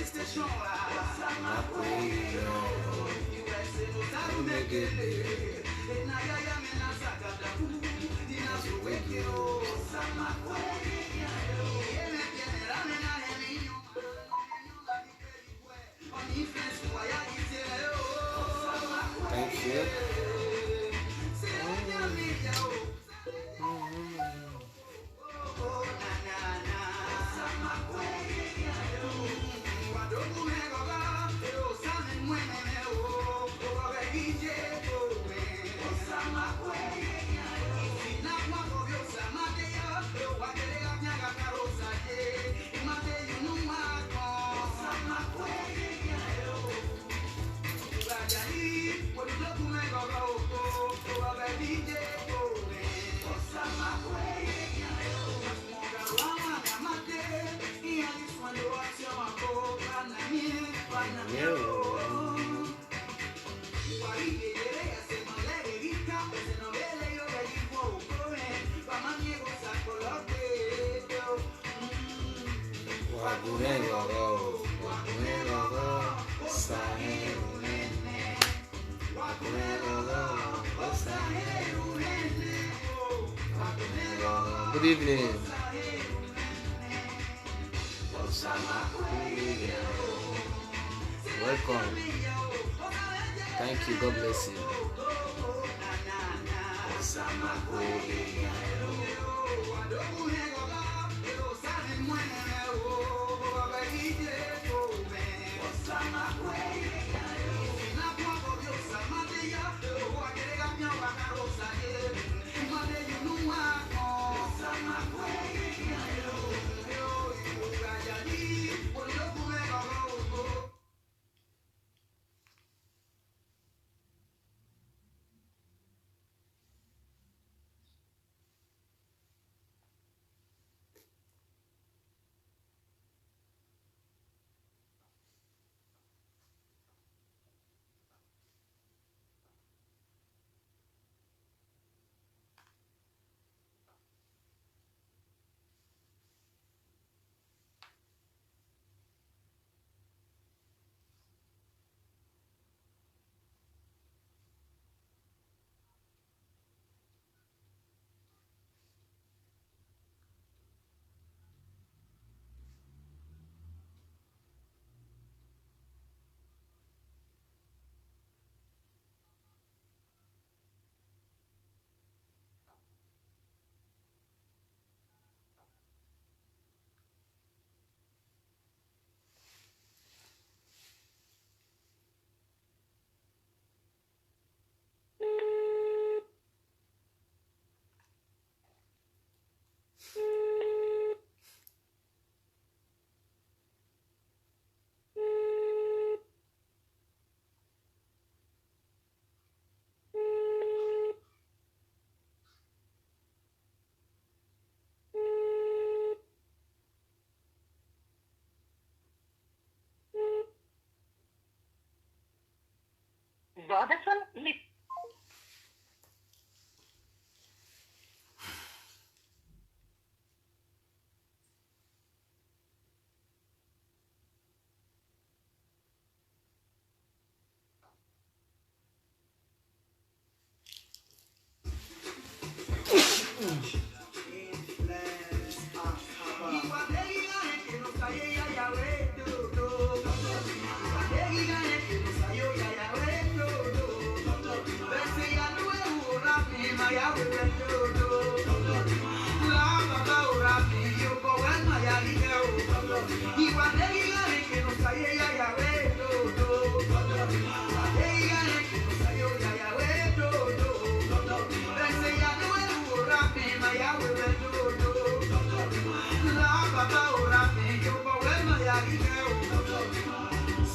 station. Thank you. Good evening. Welcome. Thank you. God bless you.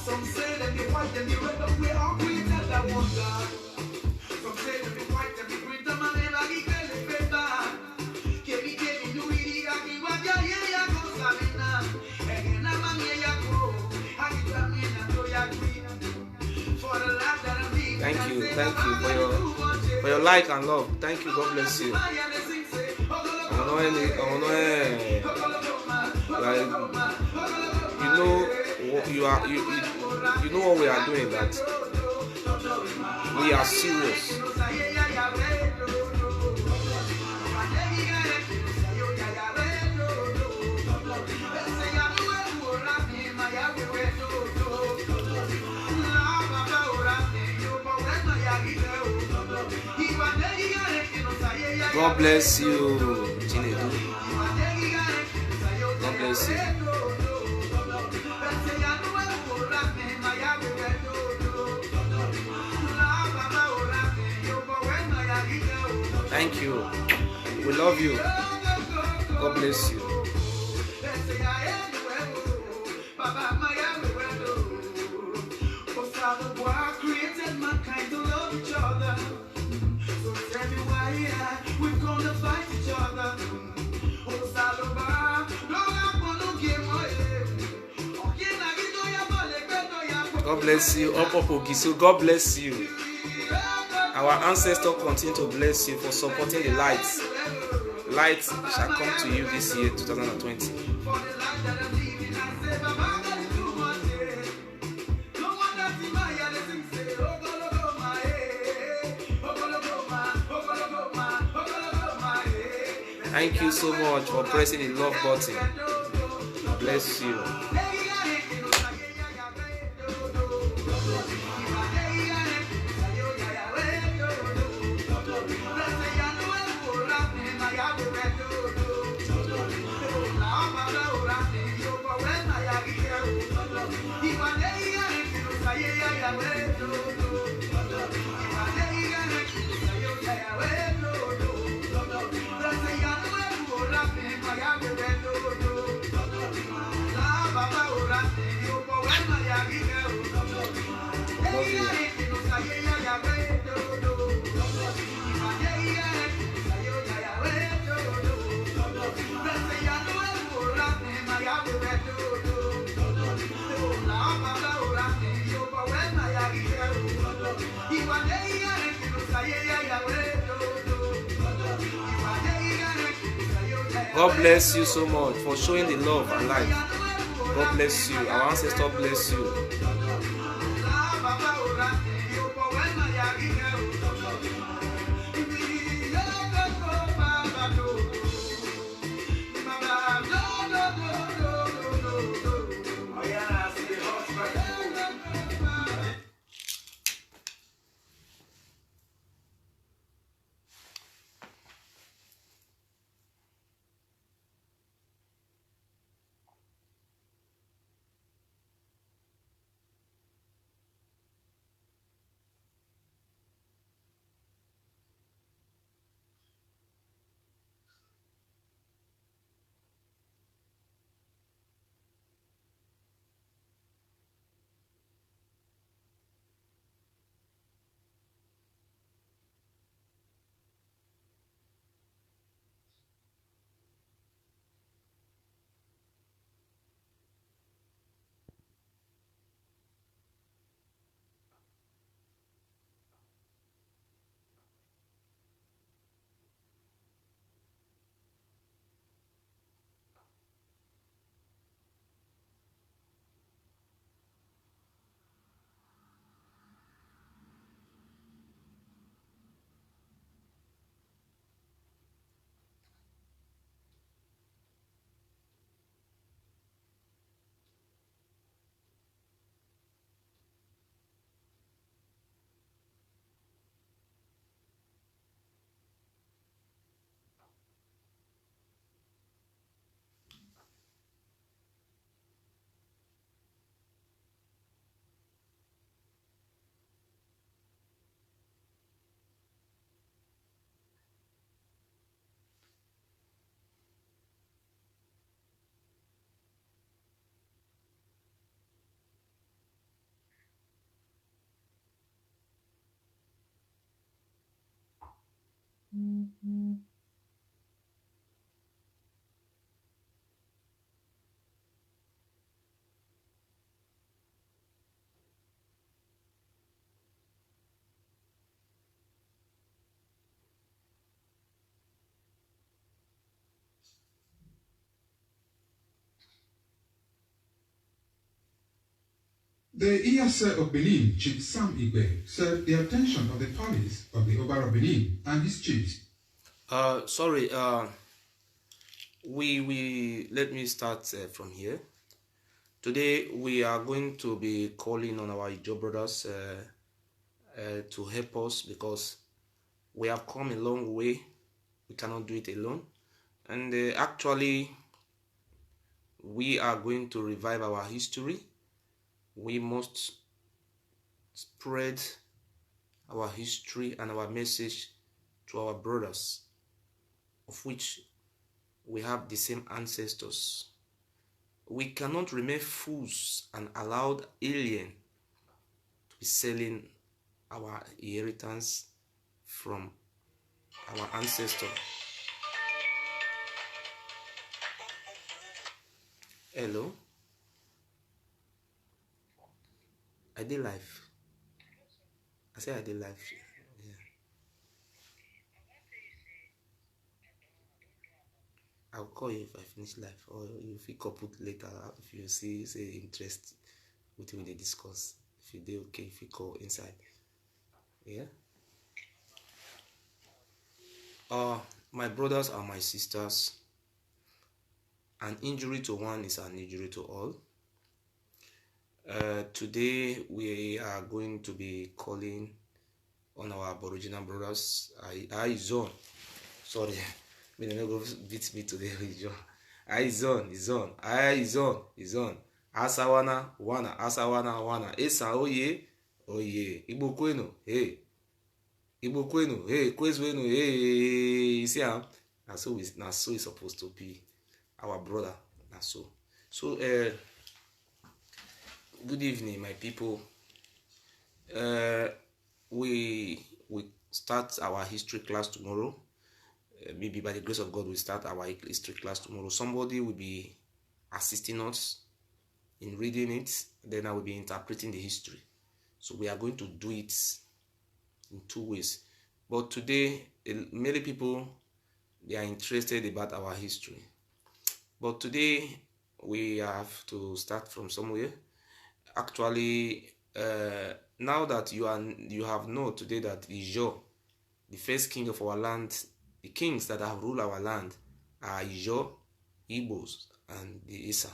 Some say that the white and the red, but we all created that one God. Some say that the white and the green, the man never be better. Kemi kemi nuiri aki waja ye ya ko sabina. Egena mami ya ko, aki tami na to ya kui. For the life that I'm living. Thank you for your like and love. Thank you. God bless you. you know what we are doing, that we are serious. God bless you, Chinedu. God bless you. Thank you. We love you. God bless you. Created mankind to love each other. So tell me why we're gonna fight each other. God bless you. Up Ogiso. God bless you. Our ancestors continue to bless you for supporting the light. Light shall come to you this year, 2020. Thank you so much for pressing the love button. Bless you. God bless you so much for showing the love and life. God bless you. Our ancestors bless you. The ESA of Benin, Chief Sam Igbe, said the attention of the palace of the Oba of Benin and his chiefs. Let me start from here. Today we are going to be calling on our Ijo brothers to help us, because we have come a long way. We cannot do it alone, and actually we are going to revive our history. We must spread our history and our message to our brothers, of which we have the same ancestors. We cannot remain fools and allow alien to be selling our inheritance from our ancestors. Hello? I did live. I said I did live. Yeah. I'll call you if I finish live, or if you couple later, if you say interest with the discuss. If you do okay, if you call inside. Yeah. My brothers are my sisters. An injury to one is an injury to all. Today we are going to be calling on our Aboriginal brothers. I zone. Sorry, me no go beat me today. I zone. Asawana wana. Esa oye. Igbo kwenu. Hey. Igbo kwenu. Hey. Kwezwenu. Hey. You see how? Na so it's supposed to be. Our brother. Na so. So good evening, my people. We start our history class tomorrow. Maybe by the grace of God, we start our history class tomorrow. Somebody will be assisting us in reading it. Then I will be interpreting the history. So we are going to do it in 2 ways. But today, many people, they are interested about our history. But today, we have to start from somewhere. Actually, now that you have known today that Ijo, the first king of our land, the kings that have ruled our land are Ijo, Igbos, and the Isa.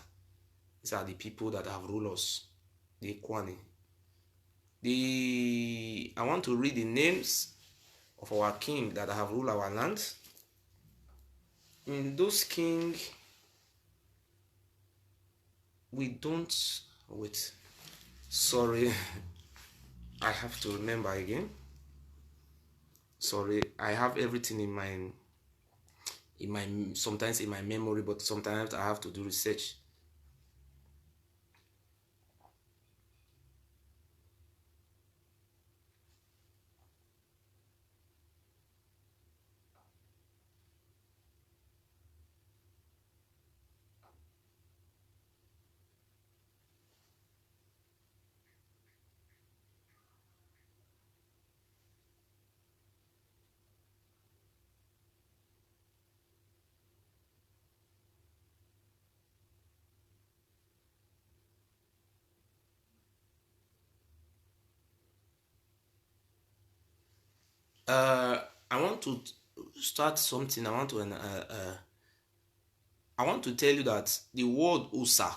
These are the people that have ruled us, the Kwani. I want to read the names of our king that have ruled our land. In those kings, we don't wait. Sorry, I have to remember again. Sorry, I have everything in my sometimes in my memory, but sometimes I have to do research. I want to start something. I want to tell you that the word Usa,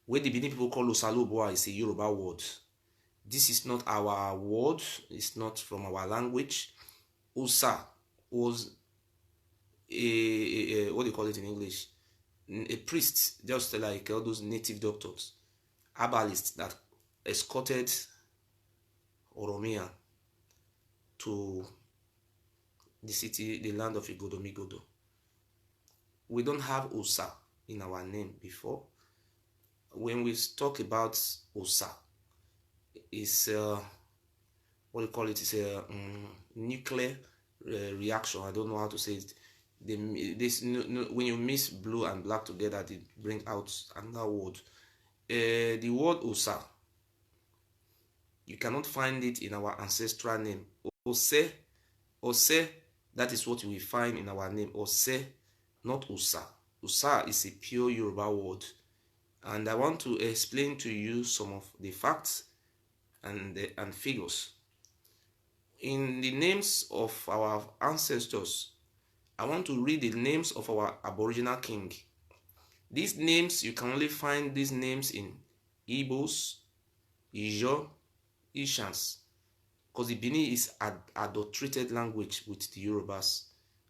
where the Benin people call Osalobua, is a Yoruba word. This is not our word. It's not from our language. Usa was a what do you call it in English? A priest, just like all those native doctors, herbalists that escorted Oromia to the city, the land of Igodomigodo. We don't have Osa in our name before. When we talk about Osa, it's what do you call it? It's a nuclear reaction. I don't know how to say it. When you mix blue and black together, it brings out another word. The word Osa, you cannot find it in our ancestral name. Ose, that is what you will find in our name. Ose, not Usa. Usa is a pure Yoruba word. And I want to explain to you some of the facts and figures. In the names of our ancestors, I want to read the names of our Aboriginal king. These names, you can only find these names in Igbos, Ijo, Ishans, because the Bini is adulterated language with the Yorubas.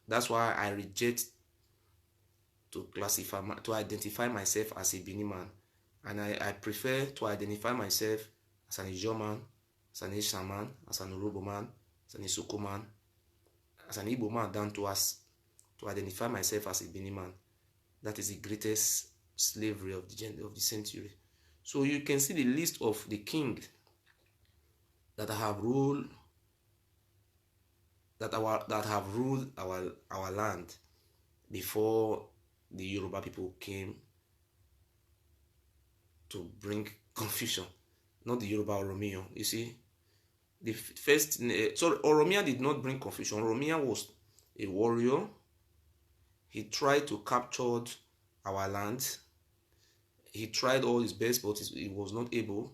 That's why I reject to identify myself as a Bini man, and I prefer to identify myself as an Ijo man, as an Ishan man, as an Urobo man, as an Isoko man, as an Igbo man, down to identify myself as a Bini man. That is the greatest slavery of the century. So you can see the list of the king that have ruled our land before the Yoruba people came to bring confusion. Not the Yoruba Oromia. You see, the first Oromia did not bring confusion. Oromia was a warrior. He tried to capture our land. He tried all his best, but he was not able.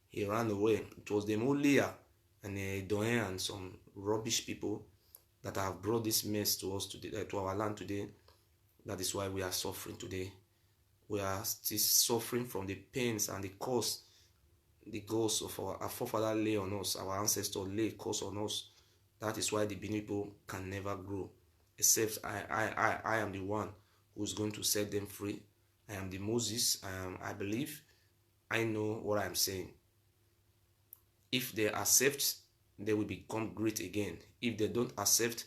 He ran away. It was the Molia and Doen and some rubbish people that have brought this mess to us today, to our land today. That is why we are suffering today. We are still suffering from the pains and the curse, the ghosts of our forefather lay on us, our ancestors lay curse on us. That is why the Benin people can never grow, except I am the one who is going to set them free. I am the Moses. I believe I know what I am saying. If they accept, they will become great again. If they don't accept,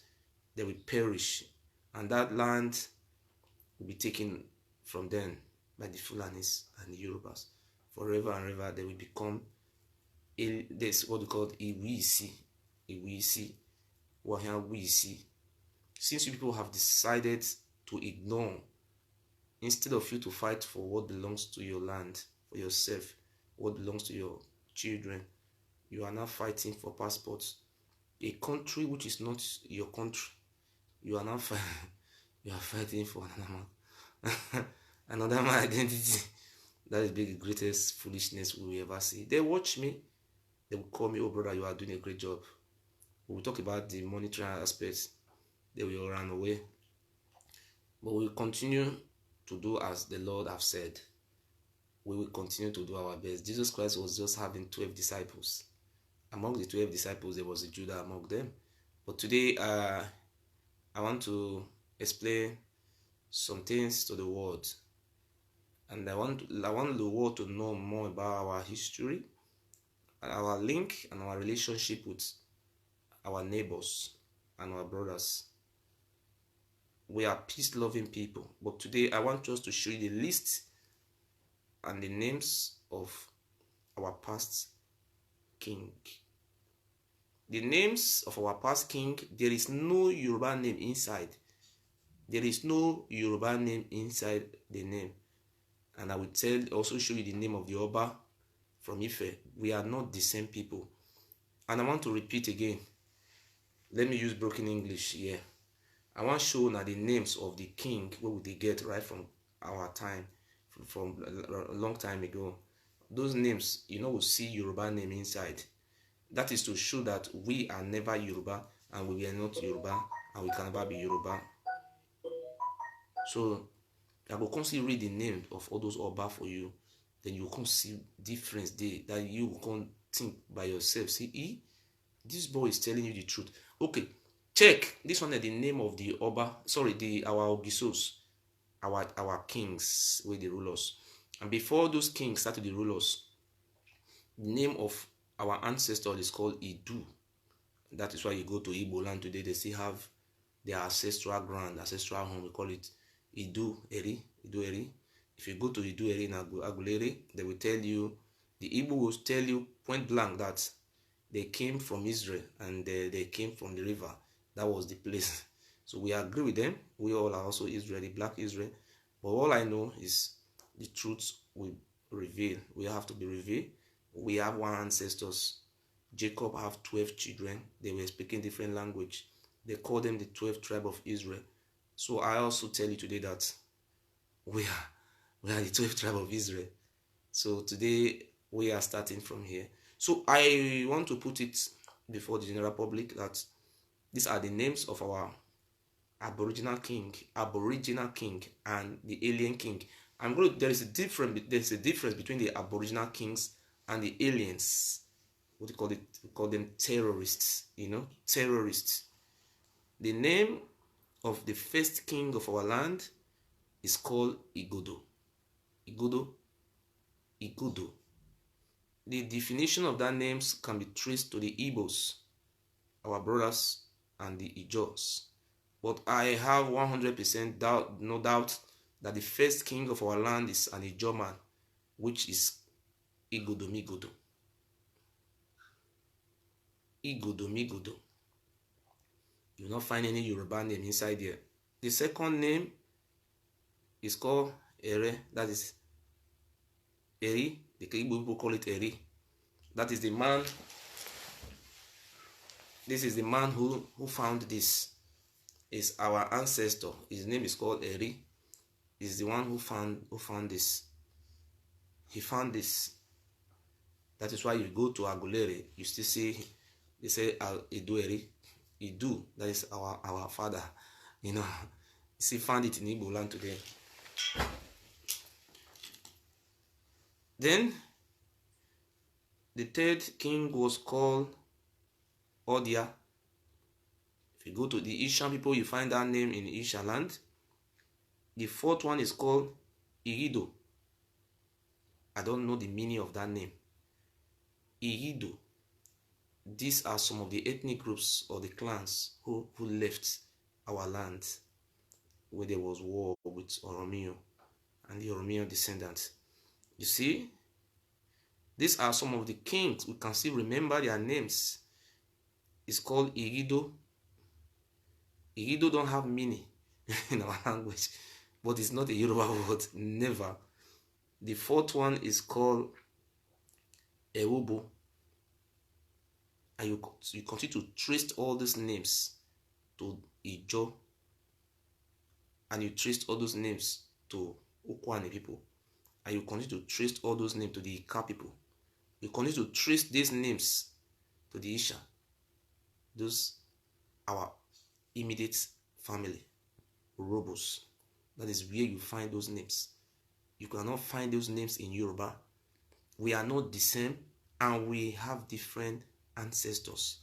they will perish, and that land will be taken from them by the Fulanis and the Yorubas. Forever and ever, they will become this what we call Iwisi. Wahia. Since you people have decided to ignore, instead of you to fight for what belongs to your land, for yourself, what belongs to your children, you are now fighting for passports. A country which is not your country, you are now fighting for another man identity. That is the greatest foolishness we will ever see. They watch me, they will call me, oh brother, you are doing a great job. We will talk about the monetary aspects. They will run away. But we will continue to do as the Lord have said. We will continue to do our best. Jesus Christ was just having 12 disciples. Among the 12 disciples, there was a Judah among them. But today, I want to explain some things to the world. And I want the world to know more about our history, our link, and our relationship with our neighbors and our brothers. We are peace-loving people. But today, I want us to show you the list and the names of our past king. The names of our past king, there is no Yoruba name inside. There is no Yoruba name inside the name. And I will also show you the name of the Oba from Ife. We are not the same people. And I want to repeat again. Let me use broken English here. I want to show now the names of the king, where would they get right from our time, from a long time ago. Those names, we'll see Yoruba name inside. That is to show that we are never Yoruba, and we are not Yoruba, and we can never be Yoruba. So I will constantly read the name of all those Oba for you. Then you can see difference there that you can think by yourself. See, this boy is telling you the truth. Okay, check this one. The name of the Oba, our Ogisos, our kings, where they rule us. And before those kings started to rule us, the name of our ancestor is called Idu. That is why you go to Igbo land today, they still have their ancestral ground, ancestral home. We call it Idu Eri. If you go to Idu Eri in Agulere, they will tell you, the Igbo will tell you point blank that they came from Israel and they came from the river. That was the place. So we agree with them. We all are also Israeli, black Israel. But all I know is the truth will reveal. We have to be revealed. We have one ancestors. Jacob have 12 children. They were speaking different language. They call them the 12th tribe of Israel. So I also tell you today that we are the 12th tribe of Israel. So today we are starting from here. So I want to put it before the general public that these are the names of our aboriginal king, and the alien king. There is a difference between the aboriginal kings and the aliens. What do you call it? We call them terrorists, terrorists. The name of the first king of our land is called Igodo. Igodo. The definition of that names can be traced to the Igbos, our brothers, and the Ijos. But I have 100% doubt, no doubt, that the first king of our land is an Ijo man, which is Igodomigodo. Igodomigodo. You will not find any Yoruba name inside there. The second name is called Ere. That is Eri. The Igbo people call it Eri. That is the man. This is the man who found this. Is our ancestor. His name is called Eri. Is the one who found this. He found this. That is why you go to Agulere, you still see they say Edu Eri. Idu, that is our father. You see, found it in Igbo land today. Then the third king was called Odia. If you go to the Ishan people, you find that name in Isha land. The fourth one is called Irido. I don't know the meaning of that name. Irido. These are some of the ethnic groups or the clans who left our land where there was war with Oromio and the Oromio descendants. You see, these are some of the kings. We can still remember their names. It's called Irido. Irido don't have meaning in our language, but it's not a Yoruba word, never. The fourth one is called Ewubo. And you continue to trace all these names to Ijo, and you trace all those names to Ukwane people, and you continue to trace all those names to the Ika people. You continue to trace these names to the Isha. Those our immediate family, Urobos. That is where you find those names. You cannot find those names in Yoruba. We are not the same, and we have different ancestors.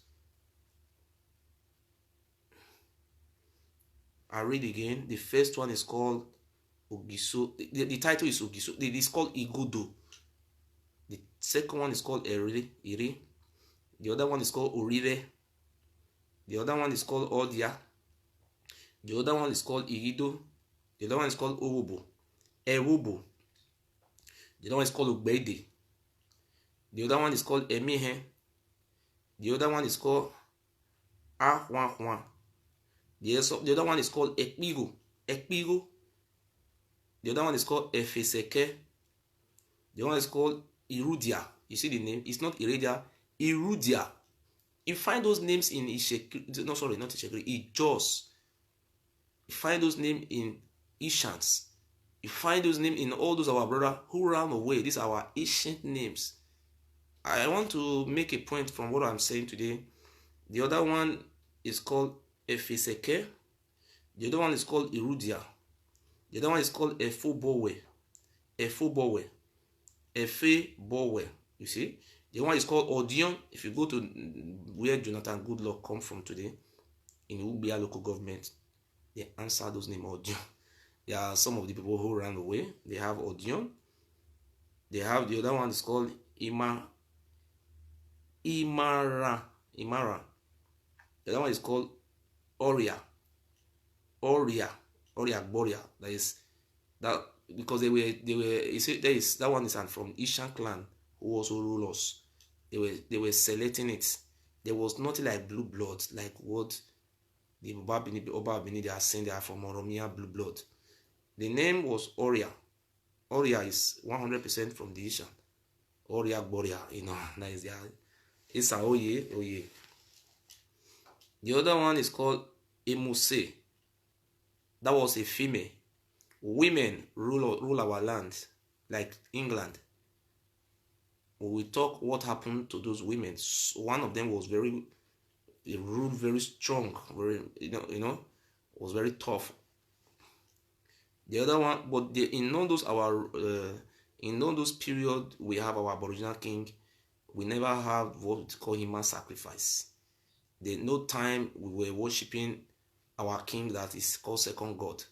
I read again. The first one is called Ogiso. The title is Ogiso. It is called Igodo. The second one is called Iri. The other one is called Orire. The other one is called Odia. The other one is called Irido. The other one is called Owobo. Ewobo. The other one is called Ogbede. The other one is called Emihe. The other one is called Ahwahwa. The other one is called Ekpigo. The other one is called Efeseke. The one is called Irudia. You see the name? It's not Iridia. Irudia. You find those names in Ishekri. No, sorry, not Ishekri. Ijos. You find those names in Ishans. You find those names in all those our brother who ran away. These are our ancient names. I want to make a point from what I'm saying today. The other one is called Efeseke. The other one is called Irudia. The other one is called Efobowe. You see? The one is called Odion. If you go to where Jonathan Goodluck come from today, in Ubia local government, they answer those names Odion. There are some of the people who ran away. They have Odion. They have the other one is called Imara. The other one is called Boria. That is that because they were you see there is that one is from Ishan clan who also rule us. They were selecting it. There was nothing like blue blood, like what the Oba Bini they are saying they are from Oromia blue blood. The name was Oria. Oria is 100% from the Ishan. Oria Boria, that is their. It's a Oye. The other one is called Emuse. That was a female. Women rule our land, like England. we talk what happened to those women. One of them was very rude, very strong, very was very tough. The other one, but in all those period we have our Aboriginal king, we never have what we call human sacrifice. There no time we were worshiping our king that is called second god.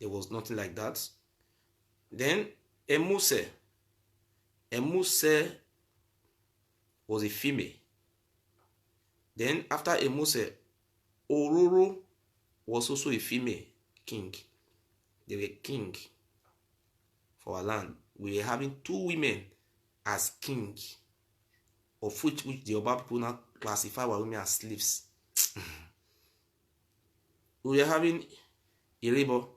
There was nothing like that. Then Emuse was a female. Then after Emuse, Ororo was also a female king. They were king for our land. We were having 2 women as king, of which the Oba people now classify our women as slaves. We were having Iribo.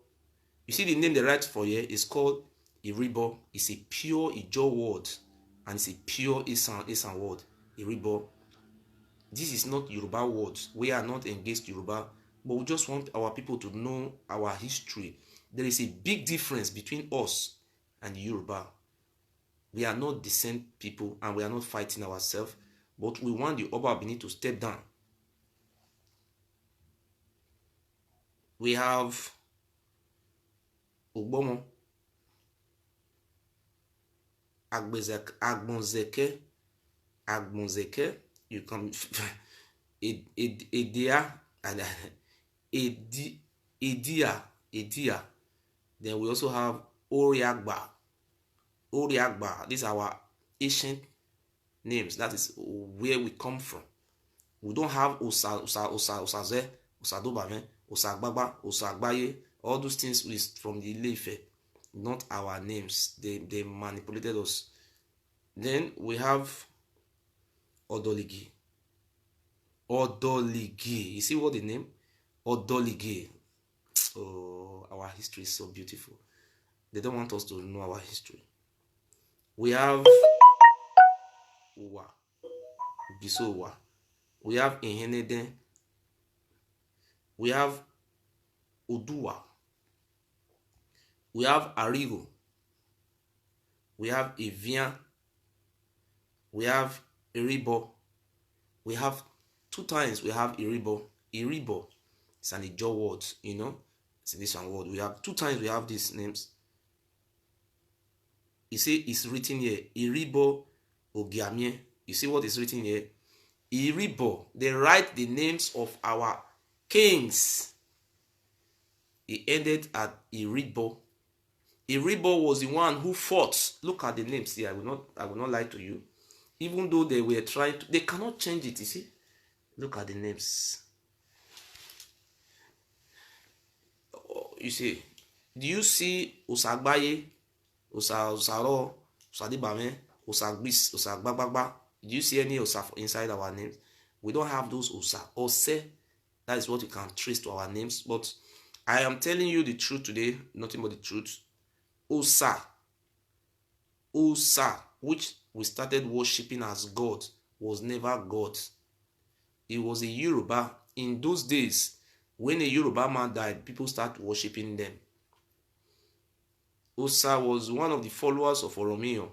You see the name they write for here is called Iribo. It's a pure Ijo word and it's a pure Isan word. Iribo. This is not Yoruba words. We are not engaged Yoruba, but we just want our people to know our history. There is a big difference between us and Yoruba. We are not decent people and we are not fighting ourselves, but we want the Oba Benin to step down. We have Ogbomo, Agbonzeke, you come Edia and Edia. Then we also have Oriagba. These are our ancient names. That is where we come from. We don't have Osaze, Osadobame, Osagbaba, Osagbaye. All those things is from the Ilefe, not our names. They manipulated us. Then we have Odoligi. You see what the name? Odoligi. Oh, our history is so beautiful. They don't want us to know our history. We have Uwa, Bisowa. We have Ihenede. We have Udua. We have Arigo. We have Evian. We have Iribo. We have 2 times we have Iribo. Iribo is an Ijo word, It's this one word. We have 2 times we have these names. You see, it's written here, Iribo Ogiamie. You see what is written here? Iribo. They write the names of our kings. It ended at Iribo. Iribo was the one who fought. Look at the names here. I will not lie to you. Even though they were trying to, they cannot change it, you see. Look at the names. You see, do you see Osagbaye, Osaro, Osadibame, Osagbis, Osagbagba? Do you see any Osa inside our names? We don't have those Osa. Ose, that is what you can trace to our names. But I am telling you the truth today, nothing but the truth. Osa, which we started worshipping as God, was never God. It was a Yoruba. In those days, when a Yoruba man died, people started worshipping them. Osa was one of the followers of Oromio,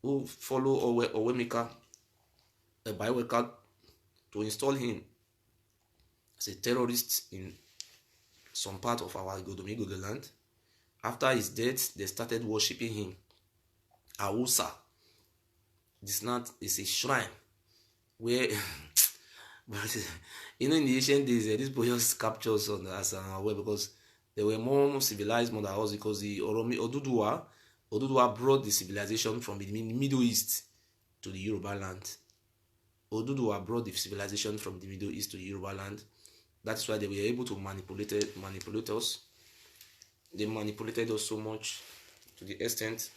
who followed Owemika, a bioworker, to install him as a terrorist in some part of our Igodomigodo land. After his death, they started worshipping him. Awusa. This land is a shrine where, in the ancient days, these people just captured us as unaware because they were more civilized more than us, because the Oduduwa brought the civilization from the Middle East to the Yoruba land. Oduduwa brought the civilization from the Middle East to the Yoruba land. That's why they were able to manipulate us. They manipulated us so much to the extent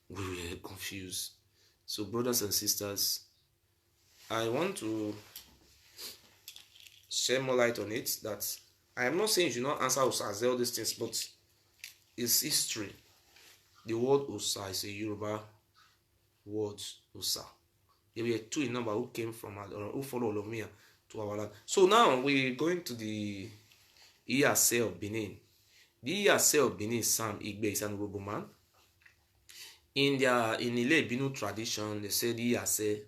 we were confused. So, brothers and sisters, I want to share more light on it. That I am not saying you should not answer Osa as all these things, but it's history. The word Osa is a Yoruba word, Osa. There were 2 in number who came from or who followed Olomia to our land. So now we're going to the Iyase of Benin. The Iyase of Benin, Sam Igbe, is an Urhobo man. In Ile Binu tradition, they said Iyase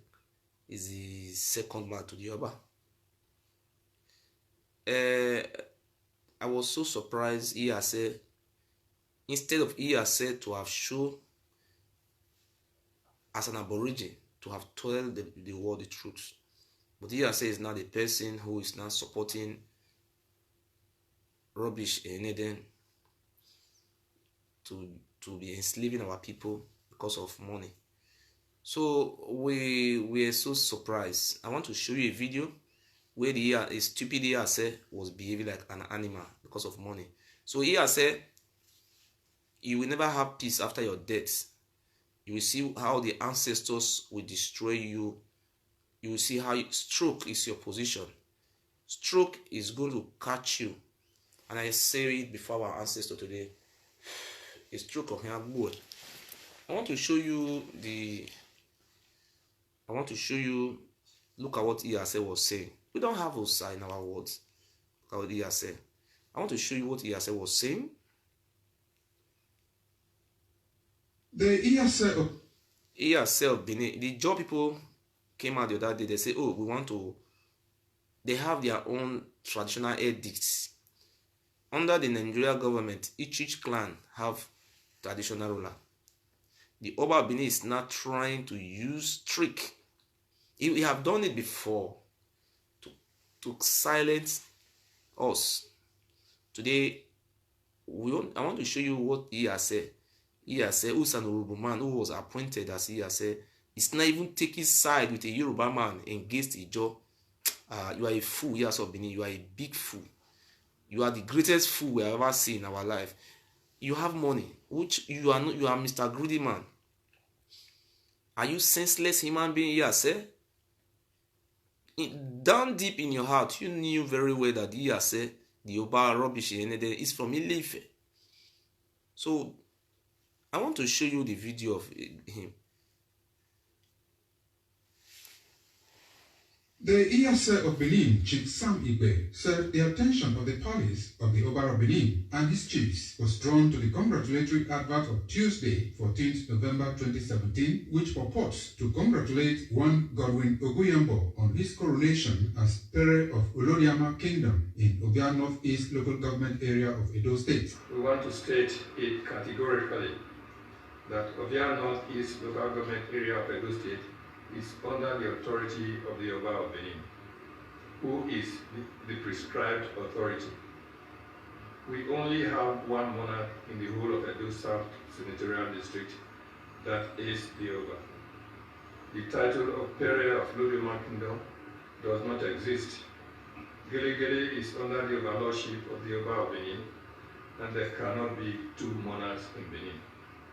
is the second man to the Oba. I was so surprised Iyase, instead of Iyase to have shown as an aborigine, to have told the world the truth. But Iyase is now the person who is now supporting rubbish in Eden to be enslaving our people because of money. So we were so surprised. I want to show you a video where a stupid Iyase was behaving like an animal because of money. So Iyase, you will never have peace after your death. You will see how the ancestors will destroy you. You will see how stroke is your position. Stroke is going to catch you. And I say it before our ancestor today. A stroke of your good. I want to show you look at what Iyase was saying. We don't have Osa in our words. Look at what Iyase. I want to show you what Iyase was saying. The Iyase of Benin, the Jaw people came out the other day. They say, oh, they have their own traditional edicts. Under the Nigeria government, each clan have traditional ruler. The Oba of Benin is now trying to use trick. We have done it before to silence us. Today, I want to show you what Iyase, who's an Yoruba man who was appointed as Iyase, is not even taking side with a Yoruba man against Ijo. You are a fool, Iyase of Benin. You are a big fool. You are the greatest fool we have ever seen in our life. You have money, which you are not. You are Mr. Greedy Man. Are you senseless human being, Iyase? Down deep in your heart, you knew very well that Iyase, the Oba rubbish is from Ile-Ife. So, I want to show you the video of him. The Iyase of Benin, Chief Sam Igbe, said the attention of the palace of the Oba of Benin and his chiefs was drawn to the congratulatory advert of Tuesday, 14th November 2017, which purports to congratulate one Godwin Oguyembo on his coronation as Pere of Olodiama Kingdom in Obia Northeast Local Government Area of Edo State. We want to state it categorically that Obia Northeast Local Government Area of Edo State is under the authority of the Oba of Benin, who is the prescribed authority. We only have one monarch in the whole of Edo South Senatorial District, that is the Oba. The title of Pere of Olodiama Kingdom does not exist. Gele is under the overlordship of the Oba of Benin, and there cannot be two monarchs in Benin.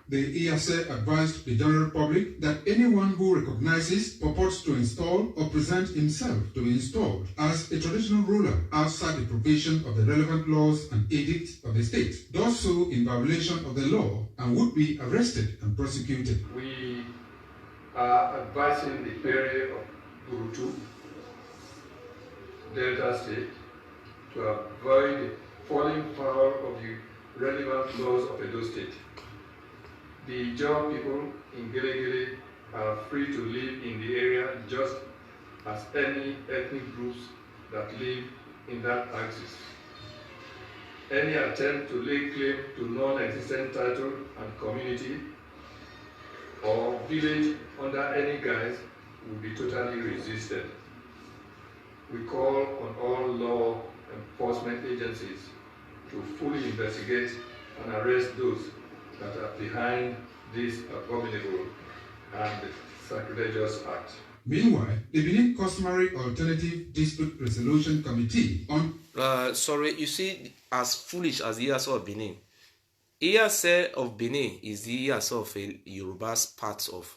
The Iyase advised the general public that anyone who recognizes, purports to install, or present himself to be installed as a traditional ruler outside the provision of the relevant laws and edicts of the state does so in violation of the law and would be arrested and prosecuted. We are advising the Pere of Burutu, Delta State, to avoid falling foul of the relevant laws of Edo State. The Jaw people in Gele are free to live in the area just as any ethnic groups that live in that axis. Any attempt to lay claim to non-existent title and community or village under any guise will be totally resisted. We call on all law enforcement agencies to fully investigate and arrest those that are behind this abominable and sacrilegious act. Meanwhile, the Benin Customary Alternative Dispute Resolution Committee on... you see, as foolish as Iyase of Benin. Iyase of Benin is the Iyase of a Yoruba's part of,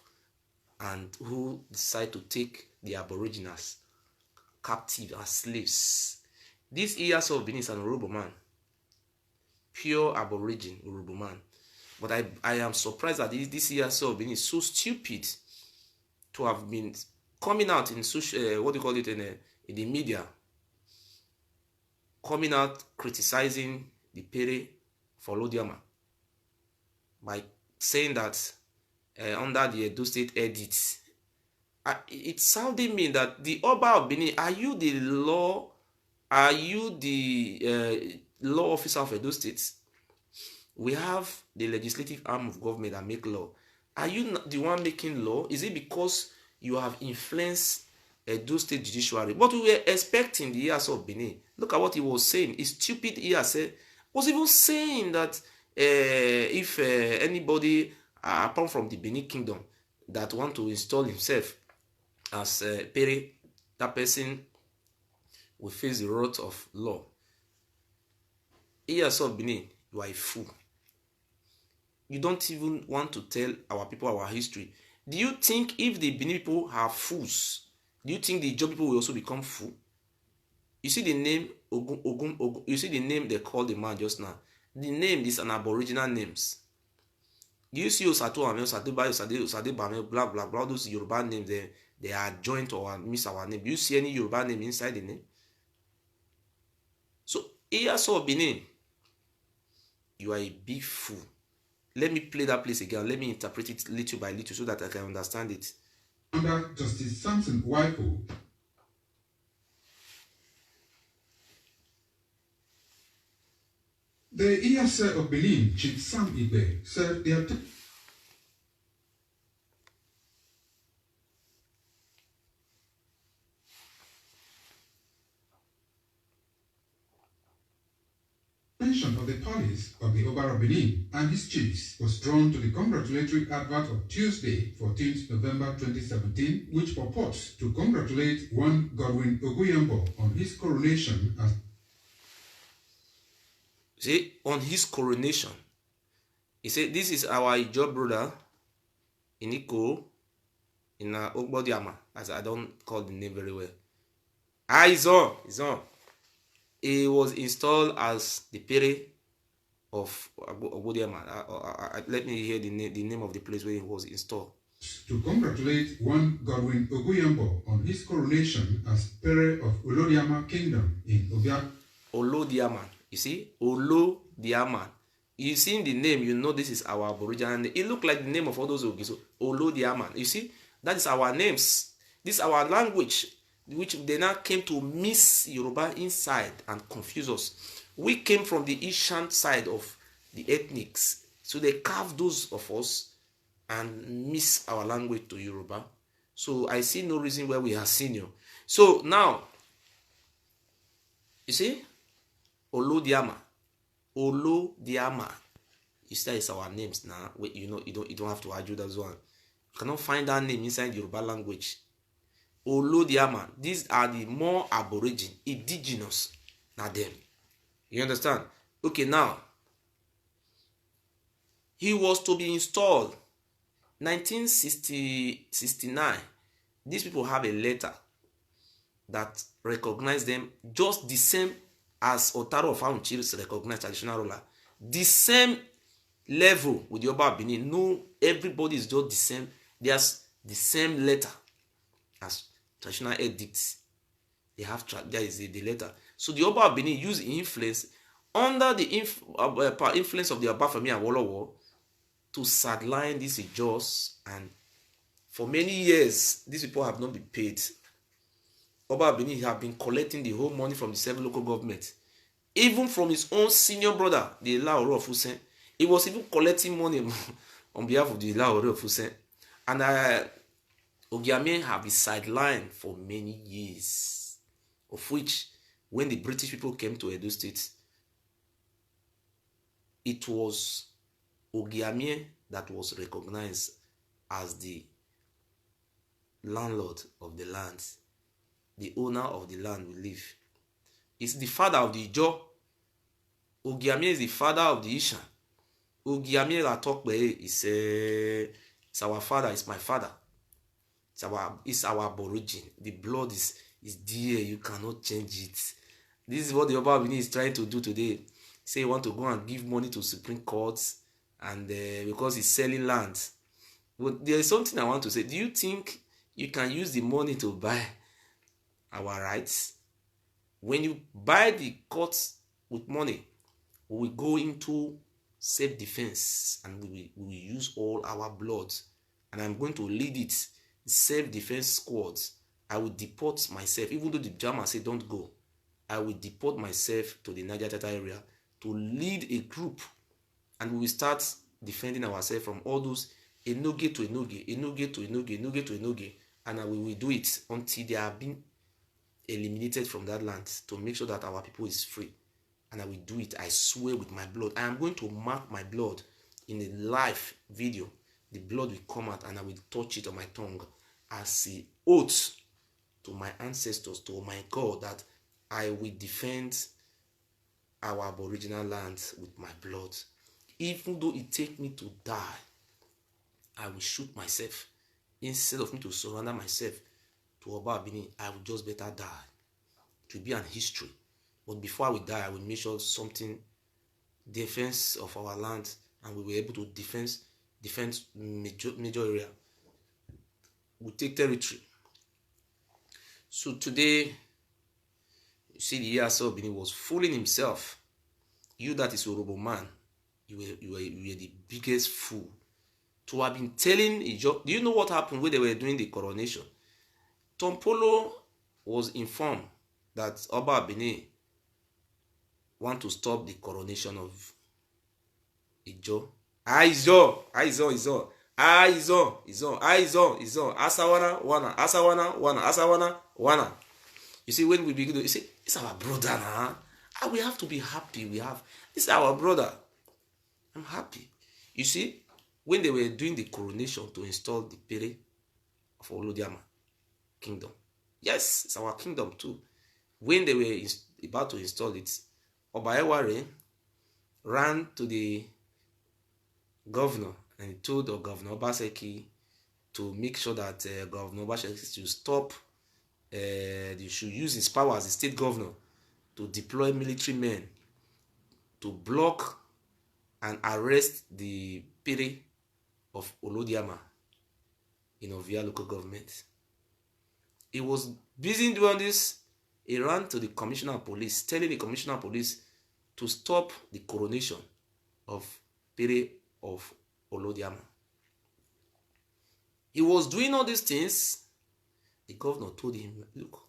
and who decide to take the Aboriginals captive as slaves. This Iyase of Benin is an Yoruba man, pure Aborigine Yoruba man. But I am surprised that this Iyase of Benin is so stupid to have been coming out in social, in the media, coming out criticizing the Pere for Olodiama by saying that under the Edo State edit. It sounded me that the Oba of Benin, are you the law officer of Edo State? We have the legislative arm of government that make law. Are you the one making law? Is it because you have influenced Edo State judiciary? But we were expecting the Iyaso of Benin. Look at what he was saying. His stupid Iyase was even saying that if anybody apart from the Benin kingdom that want to install himself as Pere, that person will face the wrath of law. Iyaso of Benin, you are a fool. You don't even want to tell our people our history. Do you think if the Benin people are fools, do you think the Ijaw people will also become fool? You see the name Ogun, you see the name they called the man just now. The name is an aboriginal names. Do you see Osato Ame, Osadeba, Osade Bame, blah blah blah, those Yoruba names they are joint or miss our name. Do you see any Yoruba name inside the name? So Iyaso of Benin, you are a big fool. Let me play that place again. Let me interpret it little by little so that I can understand it. Under Justice Samson Waifo, the Iyase of Benin, Chief Sam Igbe, said their attention of the police of the Oba of Benin and his chiefs was drawn to the congratulatory advert of Tuesday, 14th November 2017, which purports to congratulate one Godwin Oguyambo on his coronation as See, on his coronation, he said, this is our Ijaw brother in Iko, in Ogbodiama, as I don't call the name very well. He's on. He was installed as the Pere of Ogbodiama. Let me hear the name of the place where he was installed. To congratulate one Godwin Oguyambo on his coronation as Pere of Olodiama Kingdom in Obia. Olodiaman. You see, Olodiaman. You see in the name, you know this is our Aboriginal name. It looked like the name of all those Ogiso. Olodiaman. You see, that is our names. This is our language, which they now came to miss Yoruba inside and confuse us. We came from the Ishan side of the ethnics. So they carved those of us and miss our language to Yoruba. So I see no reason why we are senior. So now, you see, Olodiama. You see, that is our names now. Wait, you know, you don't have to argue that one. You cannot find that name inside Yoruba language. Olodiama. These are the more aborigine, indigenous, not them. You understand? Okay, now he was to be installed 1969. These people have a letter that recognized them just the same as Otaro of Aunchiris recognized traditional ruler. The same level with the Oba Benin. No, everybody is just the same. There's the same letter as traditional edicts. They have there is the letter. So the Oba Benin used influence under the influence of the Oba family and Wolowo to sideline these Ijaws, and for many years these people have not been paid. Oba Benin have been collecting the whole money from the 7 local governments, even from his own senior brother, the Laoro of Hussein. He was even collecting money on behalf of the Laoro of Hussein. And Ogiame have been sidelined for many years, of which, when the British people came to Edo State, it was Ogiame that was recognized as the landlord of the land, the owner of the land we live. It's the father of the Ijaw. Ogiame is the father of the Isha. Ogiame Latokbe is our father, it's my father. It's our aborigine. The blood is there. You cannot change it. This is what the Oba Benin is trying to do today. Say he want to go and give money to Supreme Courts, and because he's selling land. But there is something I want to say. Do you think you can use the money to buy our rights? When you buy the courts with money, we will go into self-defense and we will use all our blood and I'm going to lead it. Self-defense squads. I will deport myself, even though the German say don't go. I will deport myself to the Niger Delta area to lead a group, and we will start defending ourselves from all those enoge to enoge, enoge to enoge, enoge to enoge, and we will do it until they have been eliminated from that land to make sure that our people is free. And I will do it, I swear, with my blood. I am going to mark my blood in a live video. The blood will come out and I will touch it on my tongue as an oath to my ancestors, to my God, that I will defend our aboriginal lands with my blood. Even though it takes me to die, I will shoot myself. Instead of me to surrender myself to Oba Abini, I will just better die. It will be an history. But before I will die, I will make sure something, defense of our land, and we were able to defend major area. We take territory. So today, you see, the Iyaso Bini was fooling himself. You that is a Yoruba man, you were the biggest fool. To have been telling Ijo, do you know what happened when they were doing the coronation? Tompolo was informed that Oba Abini want to stop the coronation of Ijo. Izo, Asawana, Wana. You see, when we begin to, you see, it's our brother now. And we have to be happy. This is our brother. I'm happy. You see, when they were doing the coronation to install the Pere of Olodiama kingdom. Yes, it's our kingdom too. When they were about to install it, Oba Eware ran to the governor and he told the Governor Obaseki to make sure that Governor Obaseki should stop, they should use his power as the state governor to deploy military men to block and arrest the Pere of Olodiama in Ovia local government. He was busy doing this. He ran to the commissioner of police, telling the commissioner of police to stop the coronation of Pere of Olodiama. He was doing all these things. The governor told him, look,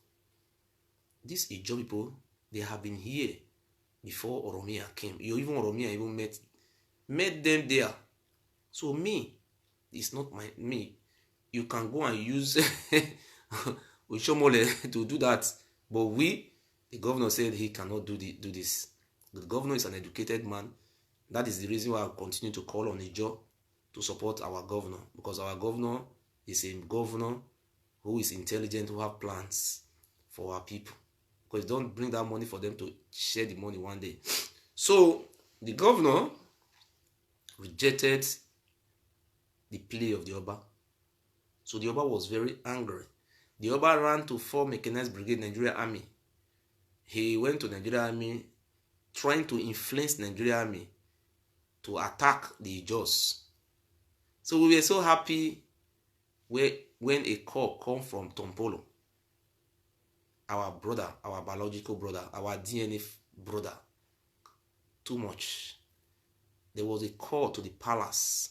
these Ijo people, they have been here before Oromia came. Even Oromia even met them there. So me, it's not me. You can go and use Oshomole to do that. But the governor said he cannot do this. The governor is an educated man. That is the reason why I continue to call on Ijo to support our governor. Because our governor is a governor who is intelligent, who have plans for our people. Because don't bring that money for them to share the money one day. So the governor rejected the plea of the Oba. So the Oba was very angry. The Oba ran to 4 Mechanized Brigade Nigeria Army. He went to Nigeria Army trying to influence Nigeria Army to attack the Ijos. So we were so happy when a call came from Tompolo, our brother, our biological brother, our DNA brother. Too much. There was a call to the palace.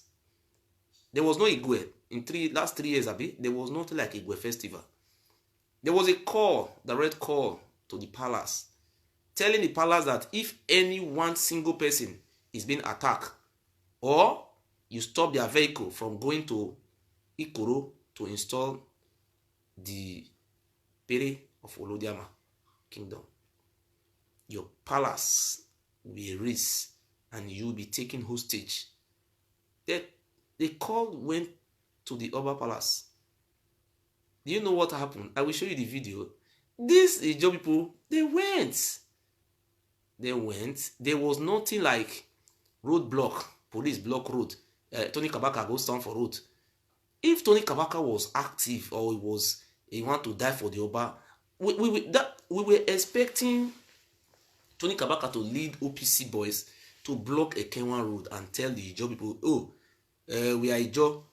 There was no Igwe. In last 3 years, there was nothing like Igwe festival. There was a call, direct call to the palace, telling the palace that if any one single person is being attacked, or you stop their vehicle from going to Ikoro to install the Pere of Olodiama kingdom, your palace will be erased and you will be taken hostage. The call went to the Oba Palace. Do you know what happened? I will show you the video. These Ijo people, they went. There was nothing like road block, police block road. Tony Kabaka goes down for road. If Tony Kabaka was active or he want to die for the Oba, we were expecting Tony Kabaka to lead OPC boys to block a Kenwan road and tell the Ijo people, we are Ijo.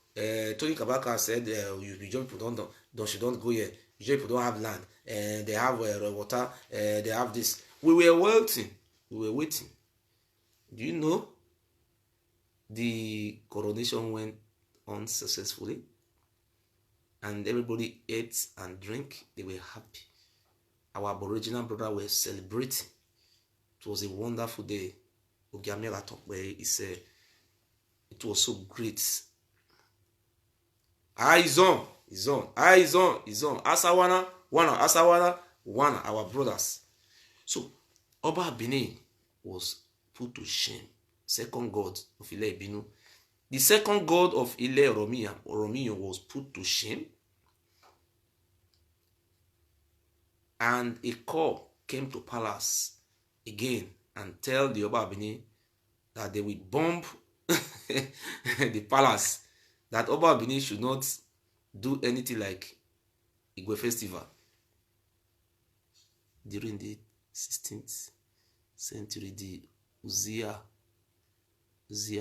Tony Kabaka said, Ijo people don't go here. Ijo people don't have land. They have water. They have this. We were waiting. Do you know? The coronation went unsuccessfully, and everybody ate and drank. They were happy. Our Aboriginal brother were celebrating. It was a wonderful day. Ogiamela Tokwe, he said, it was so great. Eyes on, is on, eyes on, is on. Asawana, Wana, our brothers. So, Oba Benin was put to shame. Second god of Ile Ibinu. The second god of Ile Oromiyan was put to shame. And a call came to palace again and tell the Oba Benin that they will bomb the palace. That Oba Benin should not do anything like Igwe festival. During the 16th century, the Uzia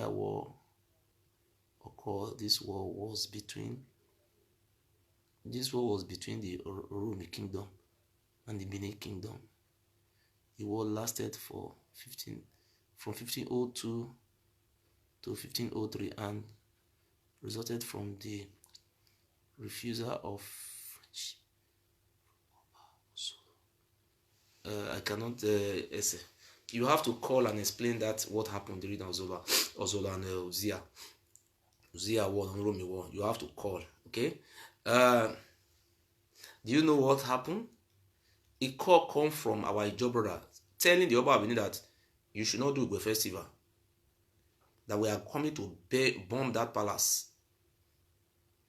war occurred. This war was between the Orumi kingdom and the Benin kingdom. The war lasted from 1502 to 1503 and resulted from the refusal of I cannot you have to call and explain that what happened during Ozola and Uzia war and Oromi war. You have to call, okay? Do you know what happened? A call come from our Ijo brother telling the Oba Benin that you should not do Igwe festival. That we are coming to bomb that palace.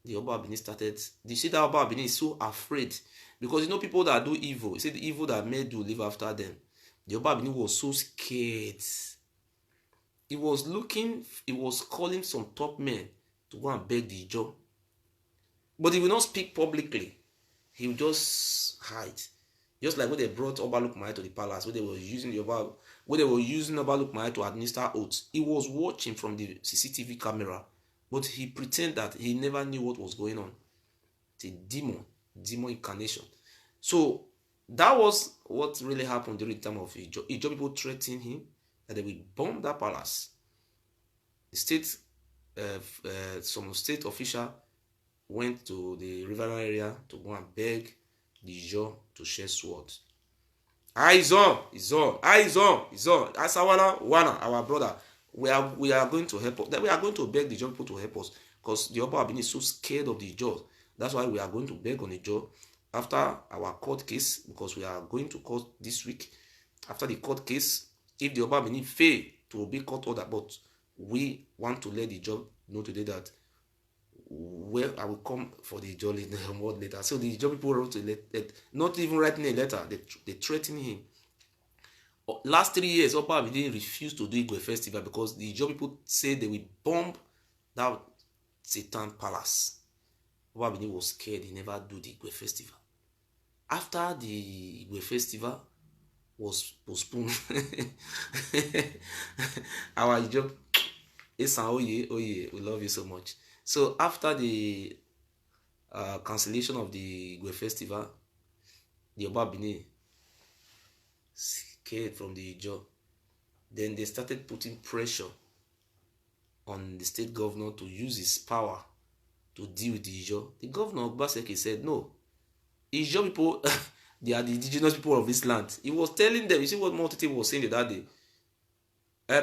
The Oba Benin started. You see that Oba Benin is so afraid because you know people that do evil. You see the evil that men do live after them. The Oba Benin was so scared. He was calling some top men to go and beg the Ijo. But he will not speak publicly. He will just hide. Just like when they brought Oba Lukmai to the palace, when they were using Oba Lukmai to administer oaths, he was watching from the CCTV camera, but he pretended that he never knew what was going on. It's a demon incarnation. So that was what really happened during the time of Ijo. Ijo people threatened him that they will bomb that palace. The state, some state official went to the river area to go and beg the Ijo to share swords. Eyes on. Asawana, Wana, our brother. We are going to help us. We are going to beg the Ijo people to help us because the Oba Benin is so scared of the Ijo. That's why we are going to beg on the Ijo after our court case, because we are going to court this week. After the court case, if the Oba Benin fail to obey court order, but we want to let the Ijo know today that I will come for the Ijo word later. So the Ijo people wrote a letter, not even writing a letter, they threatened him. Last 3 years, Oba Benin refused to do Igwe festival because the Ijo people said they will bomb that Satan palace. Oba Benin was scared, he never do the Igwe festival. After the Igwe festival was postponed, our Ijo, Oye, we love you so much. So after the cancellation of the Igwe festival, the Oba Benin scared from the Ijo. Then they started putting pressure on the state governor to use his power to deal with the Ijo. The governor of Obaseki said, no, Ijo people, they are the indigenous people of this land. He was telling them, you see what Motete was saying that day?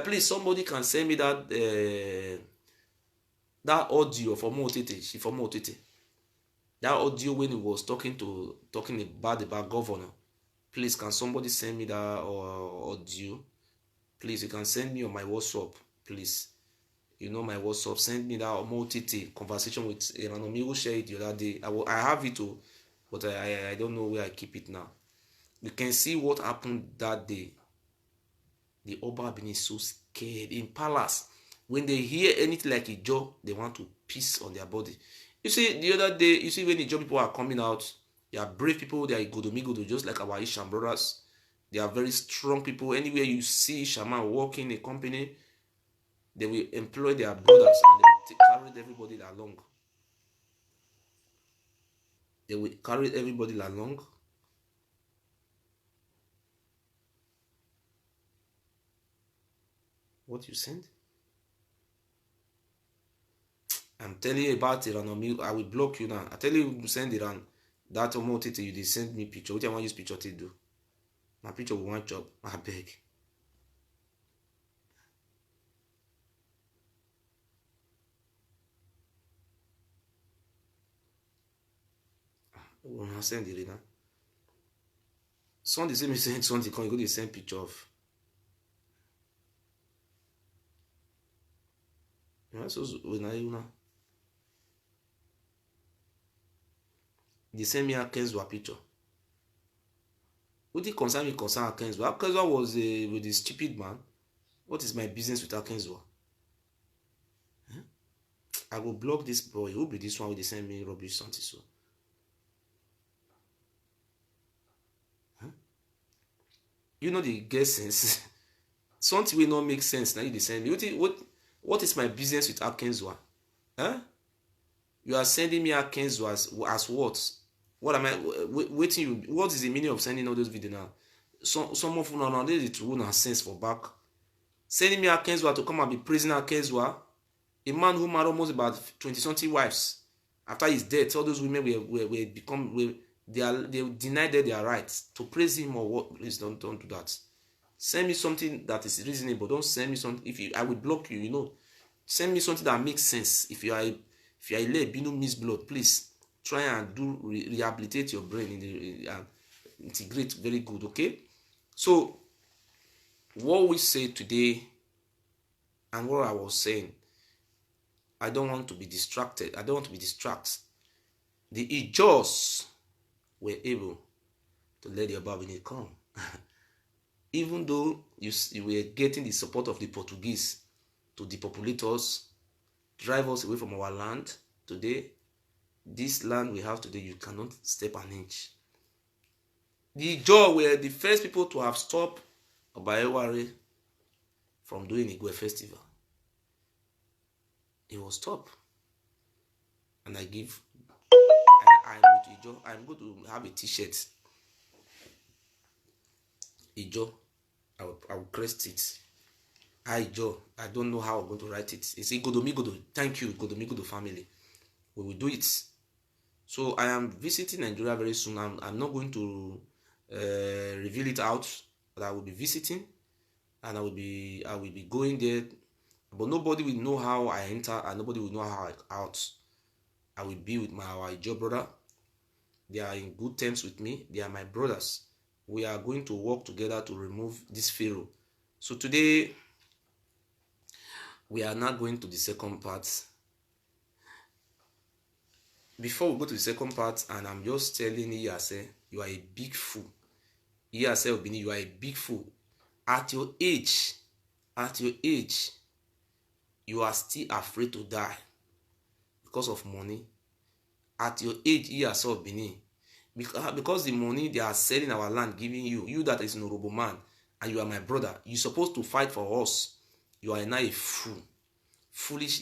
Please, somebody can send me that audio for Motete. That audio when he was talking about the governor. Please, can somebody send me that audio? Please, you can send me on my WhatsApp, please. You know my WhatsApp. Send me that Motete conversation with Igodomigodo. Share it the other day. I have it too, but I don't know where I keep it now. You can see what happened that day. The Oba Benin is so scared in palace. When they hear anything like Ijo, they want to piss on their body. You see, the other day, you see when Ijo people are coming out, they are brave people, they are Igodomigodo, just like our Isham brothers. They are very strong people. Anywhere you see Shaman working in a company, they will employ their brothers and they will carry everybody along. They will carry everybody along. What you send? I'm telling you about Iran. I will block you now. I tell you send Iran. That almost you they send me picture. What I want use picture to do? My picture will want job. I beg. When I send it now. Some they say me send something. Can you go to send picture of? So when I you now. They send me a Kenzwa picture. What did concern me concern Kenzwa? Kenzwa was with this stupid man. What is my business with Kenzwa? Huh? I will block this boy. Who be this one with they send me rubbish something so? Huh? You know the get sense. Something will not make sense. Now you they send me. What is my business with Kenzwa? Huh? You are sending me Kenzwa as what? What am I waiting you? What is the meaning of sending all those videos now? Some of you now they the true nonsense for back. Sending me Kenzwa to come and be praising Kenzwa, a man who married almost about 20-something wives. After his death, all those women they denied their rights to praise him or what. Please don't do that. Send me something that is reasonable. Don't send me something. I will block you. You know, send me something that makes sense. If you are a Bino miss blood, please try and do rehabilitate your brain and integrate very good. Okay, so what we say today and what I was saying, I don't want to be distracted. I don't want to be distracted. The Ijos were able to let the Obabini come. Even though you were getting the support of the Portuguese to depopulate us, drive us away from our land, today, this land we have today, you cannot step an inch. The Ijaw were the first people to have stopped Obayeware from doing Igwe festival. It was stopped. And I'm with Ijaw. I'm going to have a t-shirt. Ijaw. I will crest it. Ijaw. I don't know how I'm going to write it. It's Igodomigodo. Thank you, Igodomigodo family. We will do it. So I am visiting Nigeria very soon. I'm not going to reveal it out, but I will be visiting, and I will be going there. But nobody will know how I enter, and nobody will know how I out. I will be with our Ijaw brother. They are in good terms with me. They are my brothers. We are going to work together to remove this pharaoh. So today, we are not going to the second part. Before we go to the second part, and I'm just telling you, you are a big fool. You are a big fool. At your age, you are still afraid to die because of money. At your age, because the money they are selling our land, giving you that is an honorable man, and you are my brother, you're supposed to fight for us. You are now a fool. Foolish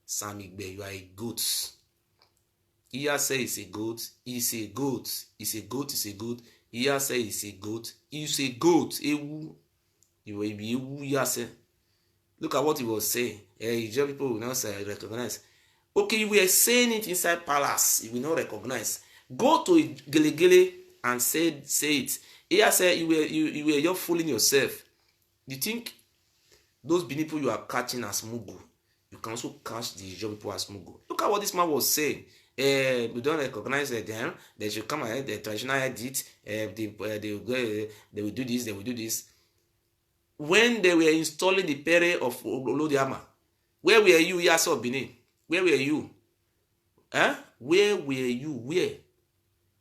Sam Igbe, you are a goat. Iya say it's a goat. It's a goat. It's a goat. It's a goat. Iya say it's a goat. It's a goat. Ewu. You will be ewu. Iya say. Look at what he was saying. Young people will not say recognize. Okay, you were saying it inside palace. You will not recognize. Go to Gelegele and say it. Iya say you were just fooling yourself. You think those people you are catching as mugu, you can also catch the young people as mugu. Look at what this man was saying. We don't recognize them. They should come ahead. The traditional edit. They will do this. They will do this. When they were installing the pere of Olodiama, where were you, Yaso Bini? Where were you? Where were you? Where?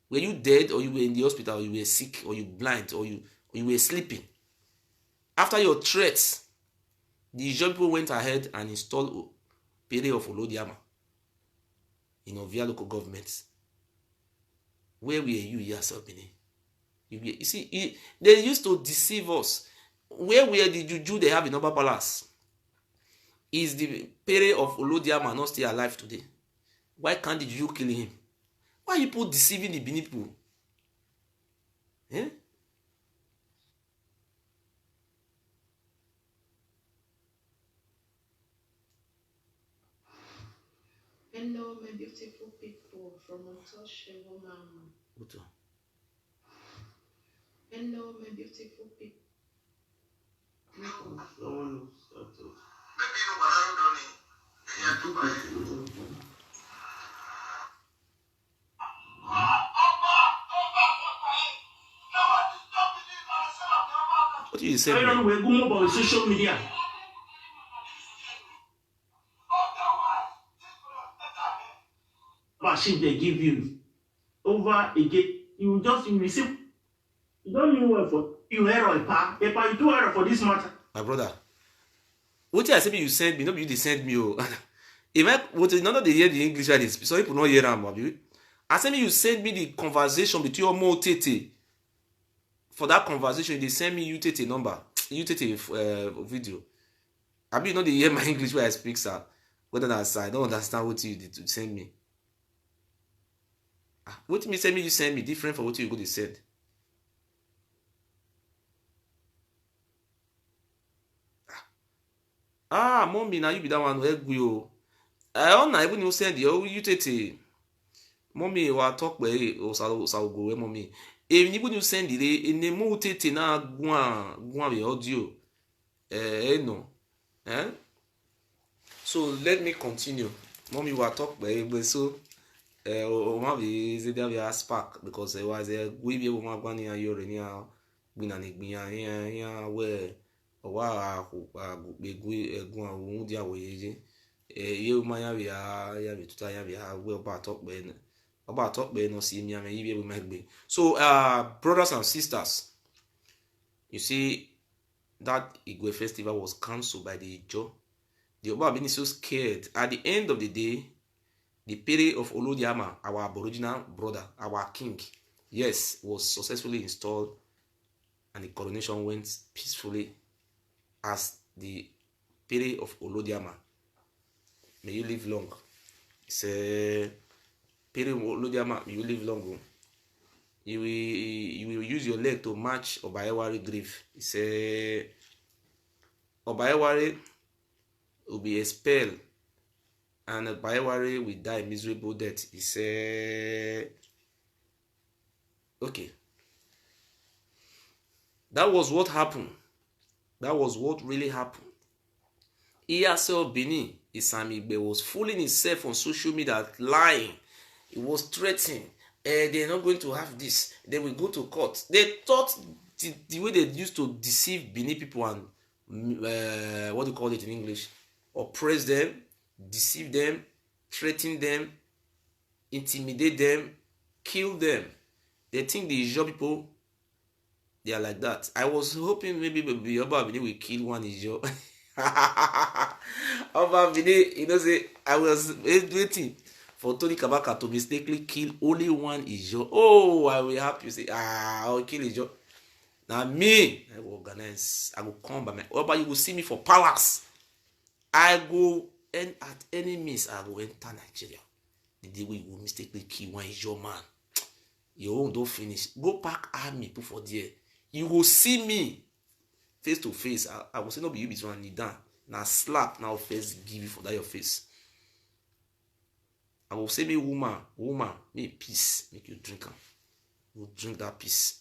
Were you dead, or you were in the hospital, or you were sick, or you blind, or you were sleeping? After your threats, the young people went ahead and installed pere of Olodiama in Ovia local government. Where were you, yourself, Bini? You see, they used to deceive us. Where were the juju they have in Oba Palace? Is the pere of Olodiama not still alive today? Why can't the juju kill him? Why are you people deceiving the Bini people? Eh? Hello, my beautiful people from Untouchable Mama. Uto. Hello, my beautiful people. What did you say? I don't know where go about social media. Machine they give you over again. You receive. You don't know where for you error pa. You do error for this matter. My brother. What I say you send me, no you they send me. Oh. If I what none of they hear the English like this, so people not hear them. I say me you send me the conversation between your mo tete. For that conversation, they send me UTT number, UTT video. I mean, you know they hear my English where I speak, sir. Whether that's I don't understand what you did to send me. What me send me, you send me different from what you go to send. Mommy, now you be that one who help you. I don't know even you send you UTT. Mommy, what talk by or so go, mommy. If you send it in the multi na guan audio. No. So let me continue. Mommy will talk by so maybe there be a spark because it was a we be woman one year you where wa be guan dia we you man ya be tuta ya be we about talk by about talk no see me and you be make be. So brothers and sisters, you see that Igwe festival was cancelled by the Ijo. The Oba being so scared. At the end of the day, the period of Olodiama, our Aboriginal brother, our king, yes, was successfully installed and the coronation went peacefully as the period of Olodiama. May you live long. It's a period of Olodiama, may you live long. You will use your leg to match Obayewari grave. It's a Obayewari will be expelled and Obayewari will die a miserable death. It's a okay. That was what happened. That was what really happened. ESL Bini Isamigbe was fooling himself on social media, lying. He was threatening. They're not going to have this. They will go to court. They thought the way they used to deceive Benin people and what do you call it in English? Oppress them, deceive them, threaten them, intimidate them, kill them. They think the Ijo people, they are like that. I was hoping maybe Oba Benin will kill one Ijo. Oba Benin, you know, say I was waiting for Tony Kabaka to mistakenly kill only one Ijo. Oh, I will help you say, I'll kill Ijo. Now me, I will organize. I will come by my. But you will see me for palace. I go and at any means I will enter Nigeria. The day we will mistakenly kill one Ijo man. Your own don't finish. Go back army put for there. You will see me face to face. I will say no be you be one knee down. Now slap now face give you for that your face. I will say me woman, make peace, make you drink. You drink that peace.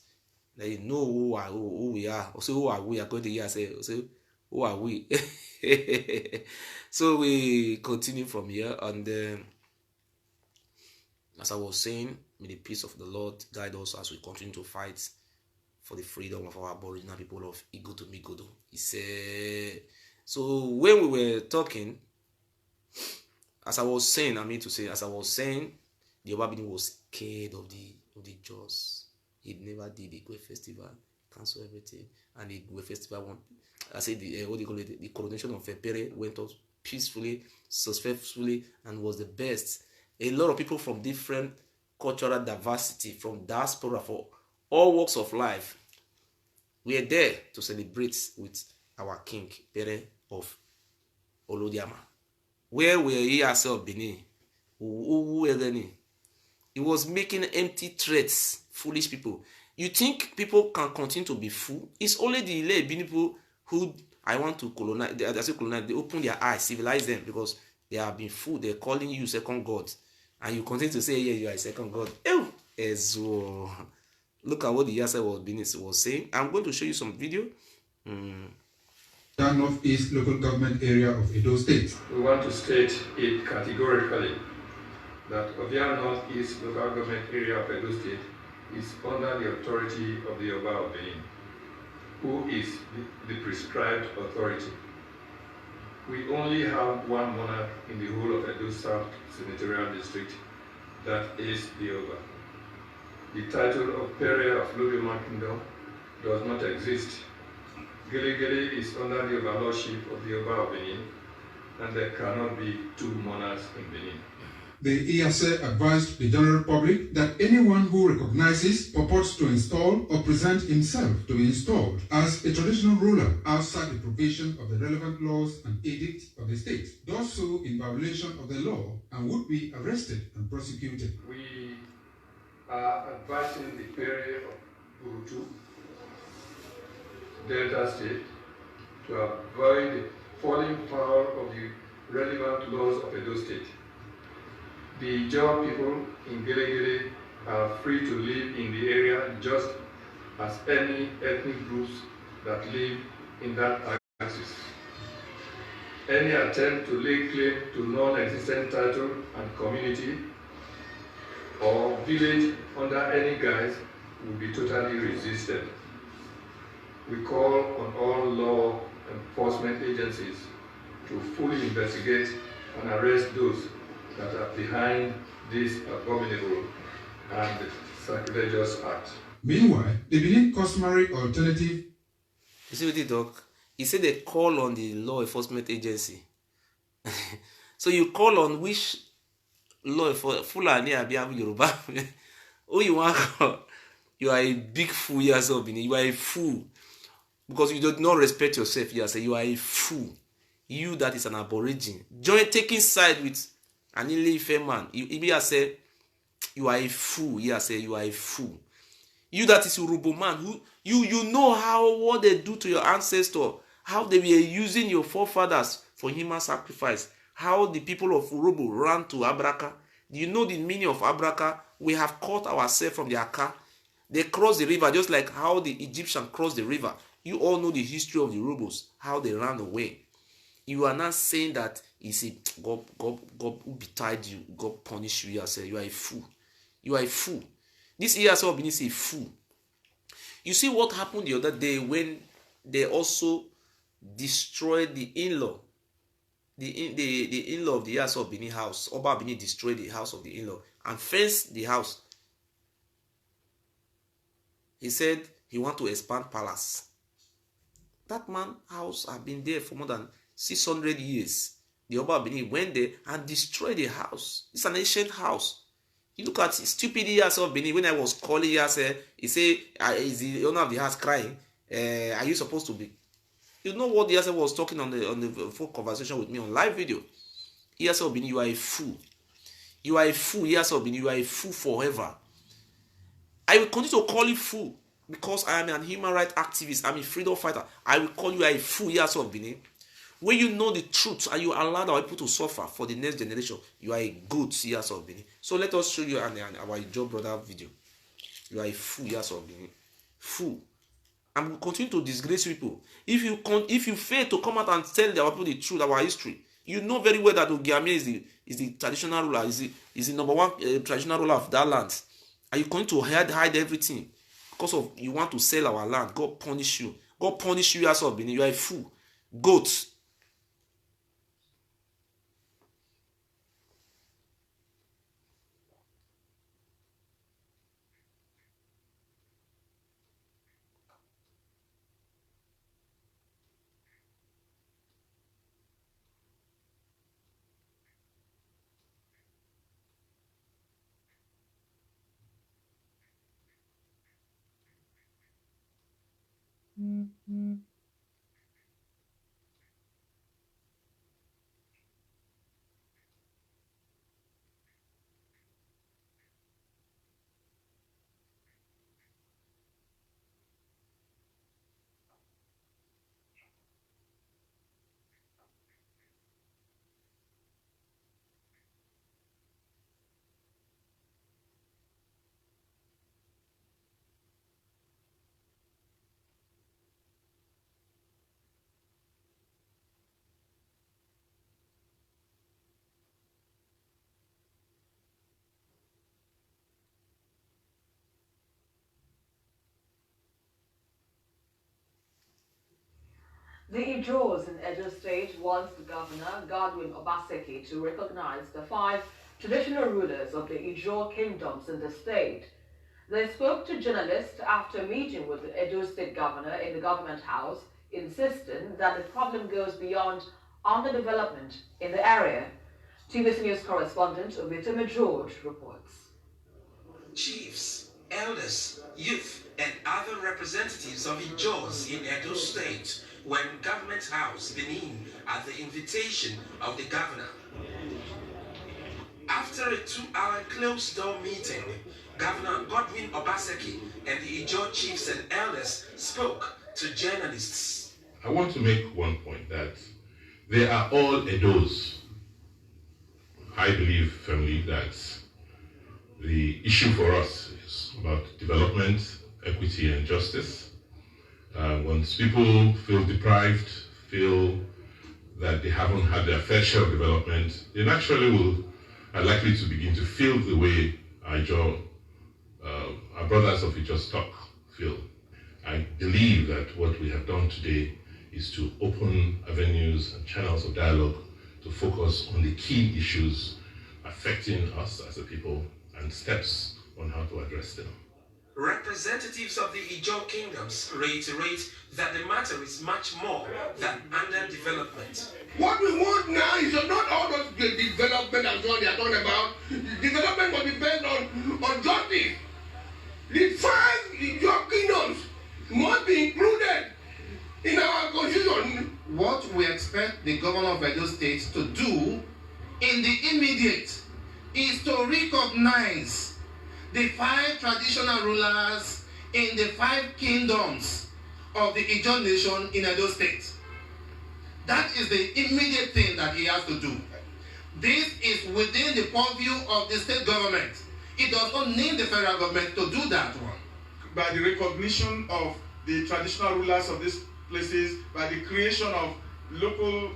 Then you know who we are. Also who are we? According to you, I say who are we? So we continue from here, and as I was saying, may the peace of the Lord guide us as we continue to fight for the freedom of our Aboriginal people of Igodomigodo. He said. So when we were talking, as I was saying, the Obabini was scared of the Jaws. He never did the Igwe festival, cancel everything, and the Igwe festival won. I said the coronation of Fepere went out peacefully, successfully, and was the best. A lot of people from different cultural diversity, from diaspora, for all walks of life, we are there to celebrate with our king, Pere of Olodiama. Where were he ourselves, Benin? He was making empty threats, foolish people. You think people can continue to be fool? It's only the Benin people who I want to colonize. They open their eyes, civilize them, because They have been fooled. They're calling you second God. And you continue to say, yeah, you are a second God. Ew! Ezo. Look at what the Yasa was saying. I'm going to show you some video. The Northeast local government area of Edo State. We want to state it categorically that Ovia Northeast local government area of Edo State is under the authority of the Oba of Benin, who is the prescribed authority. We only have one monarch in the whole of Edo South Senatorial District, that is the Oba. The title of Peria of Lodioma Kingdom does not exist. Gele is under the overlordship of the Oba of Benin, and there cannot be two monarchs in Benin. The ESA advised the general public that anyone who recognizes, purports to install, or present himself to be installed as a traditional ruler outside the provision of the relevant laws and edicts of the state does so in violation of the law and would be arrested and prosecuted. We are advising the Peria of Burutu, Delta State, to avoid falling foul of the relevant laws of Edo State. The Jawa people in Gele are free to live in the area just as any ethnic groups that live in that axis. Any attempt to lay claim to non-existent title and community or village under any guise will be totally resisted. We call on all law enforcement agencies to fully investigate and arrest those that are behind this abominable and sacrilegious act. Meanwhile, the Benin customary alternative. You see what the doc? He said they call on the law enforcement agency. So you call on which law enforcement? Fulani Abiyamu Yoruba. Oh, you want? You are a big fool, yourself. You are a fool because you do not respect yourself. You are a fool. You that is an aborigine. Join taking side with an Ile-Ife man. You say you are a fool. You say you are a fool. You that is Urubo man, who you know how what they do to your ancestor, how they were using your forefathers for human sacrifice, how the people of Urubo ran to Abraka. Do you know the meaning of Abraka? We have caught ourselves from the Aka. They crossed the river just like how the Egyptians crossed the river. You all know the history of the Urubos, how they ran away. You are not saying that God will betide you, God punish you. You are a fool. You are a fool. This ESL Benin is a fool. You see what happened the other day when they also destroyed the in-law. The in-law of the ESL Benin house. Oba Benin destroyed the house of the in-law and fenced the house. He said he want to expand palace. That man's house have been there for more than 600 years. The Oba Benin went there and destroyed the house. It's an ancient house. You look at stupid Yasa of Benin. When I was calling Yasa, he said, is the owner of the house crying? Are you supposed to be? You know what Yasa was talking on the phone conversation with me on live video. Yasa of Benin, you are a fool. You are a fool, Yasa of Benin. You are a fool forever. I will continue to call you fool because I am an human rights activist. I'm a freedom fighter. I will call you a fool, Yasa of Benin. When you know the truth and you allow our people to suffer for the next generation, you are a good Yasa of Benin. So let us show you our Joe brother video. You are a fool, Yasa of Benin. Fool. And we continue to disgrace people. If you fail to come out and tell our people the truth, our history, you know very well that Ogiame is the traditional ruler, is the number one traditional ruler of that land. And you're going to hide everything because of you want to sell our land. God punish you. God punish you, Yasa of Benin. You are a fool. Goat. The Ijos in Edo State wants the governor, Godwin Obaseki, to recognize the 5 traditional rulers of the Ijo kingdoms in the state. They spoke to journalists after meeting with the Edo State governor in the government house, insisting that the problem goes beyond underdevelopment in the area. TVC News correspondent Obitome George reports. Chiefs, elders, youth, and other representatives of Ijos in Edo State were in Government House, Benin, at the invitation of the governor. After a 2-hour closed-door meeting, Governor Godwin Obaseki and the Ijo chiefs and elders spoke to journalists. I want to make one point that they are all Edos. I believe firmly that the issue for us is about development, equity, and justice. Once people feel deprived, feel that they haven't had their fair share of development, they naturally are likely to begin to feel the way our brothers of Ijo stock feel. I believe that what we have done today is to open avenues and channels of dialogue to focus on the key issues affecting us as a people and steps on how to address them. Representatives of the Ijo kingdoms reiterate that the matter is much more than underdevelopment. What we want now is not all those development and so on they are talking about. Development must be based on justice. The 5 Ijo kingdoms must be included in our constitution. What we expect the governor of Edo State to do in the immediate is to recognize the 5 traditional rulers in the 5 kingdoms of the Ijo nation in Edo State. That is the immediate thing that he has to do. This is within the purview of the state government. It does not need the federal government to do that one. By the recognition of the traditional rulers of these places, by the creation of local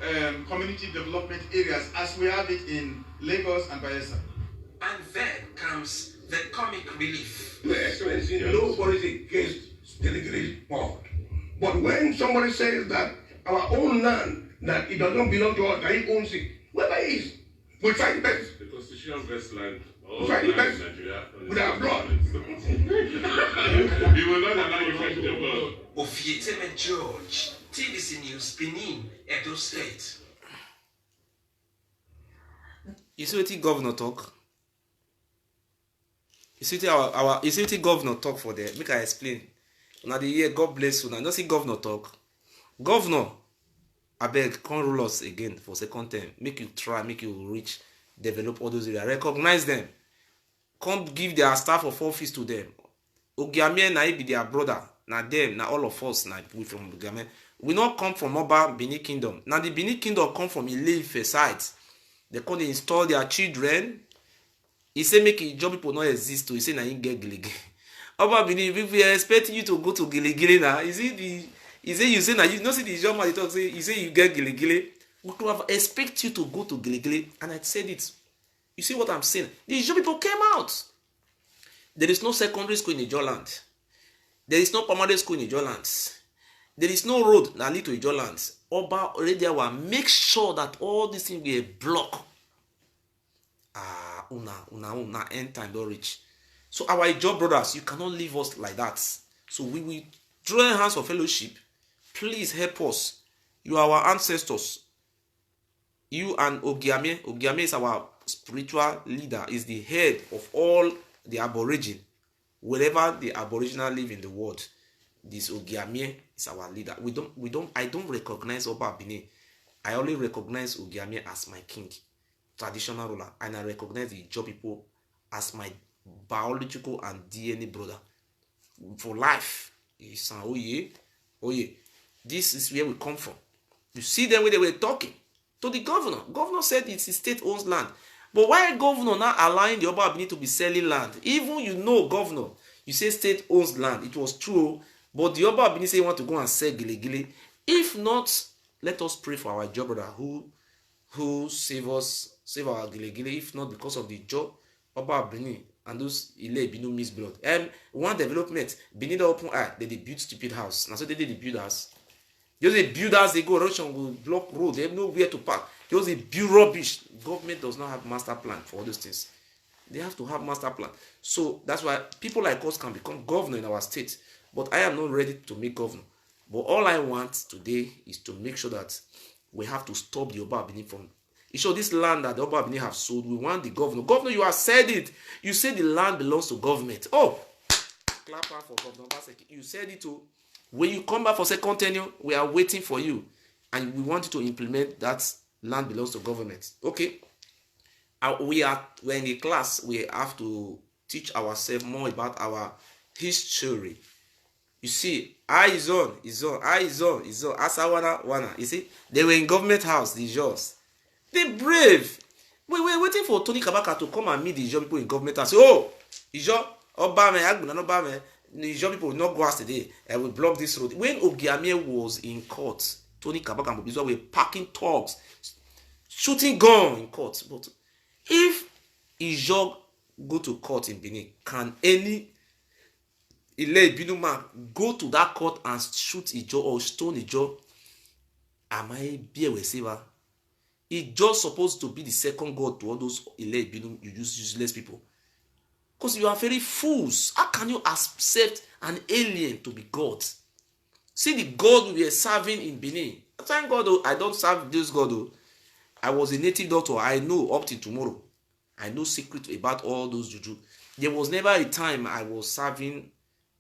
community development areas as we have it in Lagos and Bayelsa. And then comes the comic relief. Your Excellency, nobody's against state power. But when somebody says that our own land, that it does not belong to us, that he owns it, whoever it is, we try the best. The constitutional best land, We try the best with our blood. We will not allow you to fetch the blood. Ofieteme George, TVC News, Benin, Edo State. You see what the governor talk? You see what the governor talk for there? Make I explain. Now the year, God bless you. Now don't see governor talk. Governor, abeg come rule us again for second term. Make you try, make you reach, develop all those areas. Recognize them. Come give their staff of office to them. Ogiamie na be their brother. Na them, na all of us, na we from Ogiamie. We not come from Oba Benin Kingdom. Now the Benin Kingdom come from Ile-Ife side. They come to install their children. He say make Ijo people not exist. He say na him get gilige. Oba Benin, if we are expecting you to go to giligili now, is it the? He say you say na you no see the Ijo man talk say he say you get giligili. We could have expect you to go to giligili, and I said it. You see what I'm saying? The Ijo people came out. There is no secondary school in Ijo land. There is no primary school in Ijo land. There is no road that lead to Ijo land. Oba already will make sure that all these things will block. Una end time don't reach. So our Ijo brothers, you cannot leave us like that. So we will join hands for fellowship. Please help us. You are our ancestors. You and Ogiamie. Ogiamie is our spiritual leader, is the head of all the Aborigine. Wherever the Aboriginal live in the world, this Ogiamie is our leader. I don't recognize Oba Benin. I only recognize Ogiamie as my king, traditional ruler, and I recognize the Ijo people as my biological and DNA brother for life. This is where we come from. You see them when they were talking to the governor. Governor said it's his state-owned land. But why governor now allowing the Oba Benin to be selling land? Even you know, governor, you say state owns land. It was true. But the Oba Benin say you want to go and sell gile. If not, let us pray for our Ijo brother who save us, save our gile. If not because of the Ijo, Oba Benin and those Ile Binu miss blood. One development, Benin open eye, they build stupid house. Now so they build house. Just they build as they go, Russian will block road. They have nowhere to park. Just they build rubbish. Government does not have master plan for all those things. They have to have master plan. So that's why people like us can become governor in our state. But I am not ready to make governor. But all I want today is to make sure that we have to stop the Oba Benin from. You show this land that the Oba Benin have sold. We want the governor. Governor, you have said it. You said the land belongs to government. Oh, clap hand for Governor Obaseki. You said it too. When you come back for second tenure, we are waiting for you. And we want you to implement that land belongs to government. Okay. We're in a class, we have to teach ourselves more about our history. You see, Igodomigodo. Asawana. You see, they were in government house, the Jaws. They brave. We were waiting for Tony Kabaka to come and meet the Ijaw people in government house. Oh, Ijaw, Obame, Agbona, Obame. The Ijaw people will not go out today. I will block this road. When Ogiame was in court, Tony Kabaka and Ogiso were packing thugs, shooting gun in court. But if Ijaw go to court in Benin, can any Ile Ibinu man go to that court and shoot Ijaw or stone Ijaw? Am I be a receiver? It's just supposed to be the second God to all those Ile Ibinu useless people. Because you are very fools. How can you accept an alien to be God? See the God we are serving in Benin. Thank God, I don't serve this God. I was a native doctor. I know up till tomorrow. I know secret about all those juju. There was never a time I was serving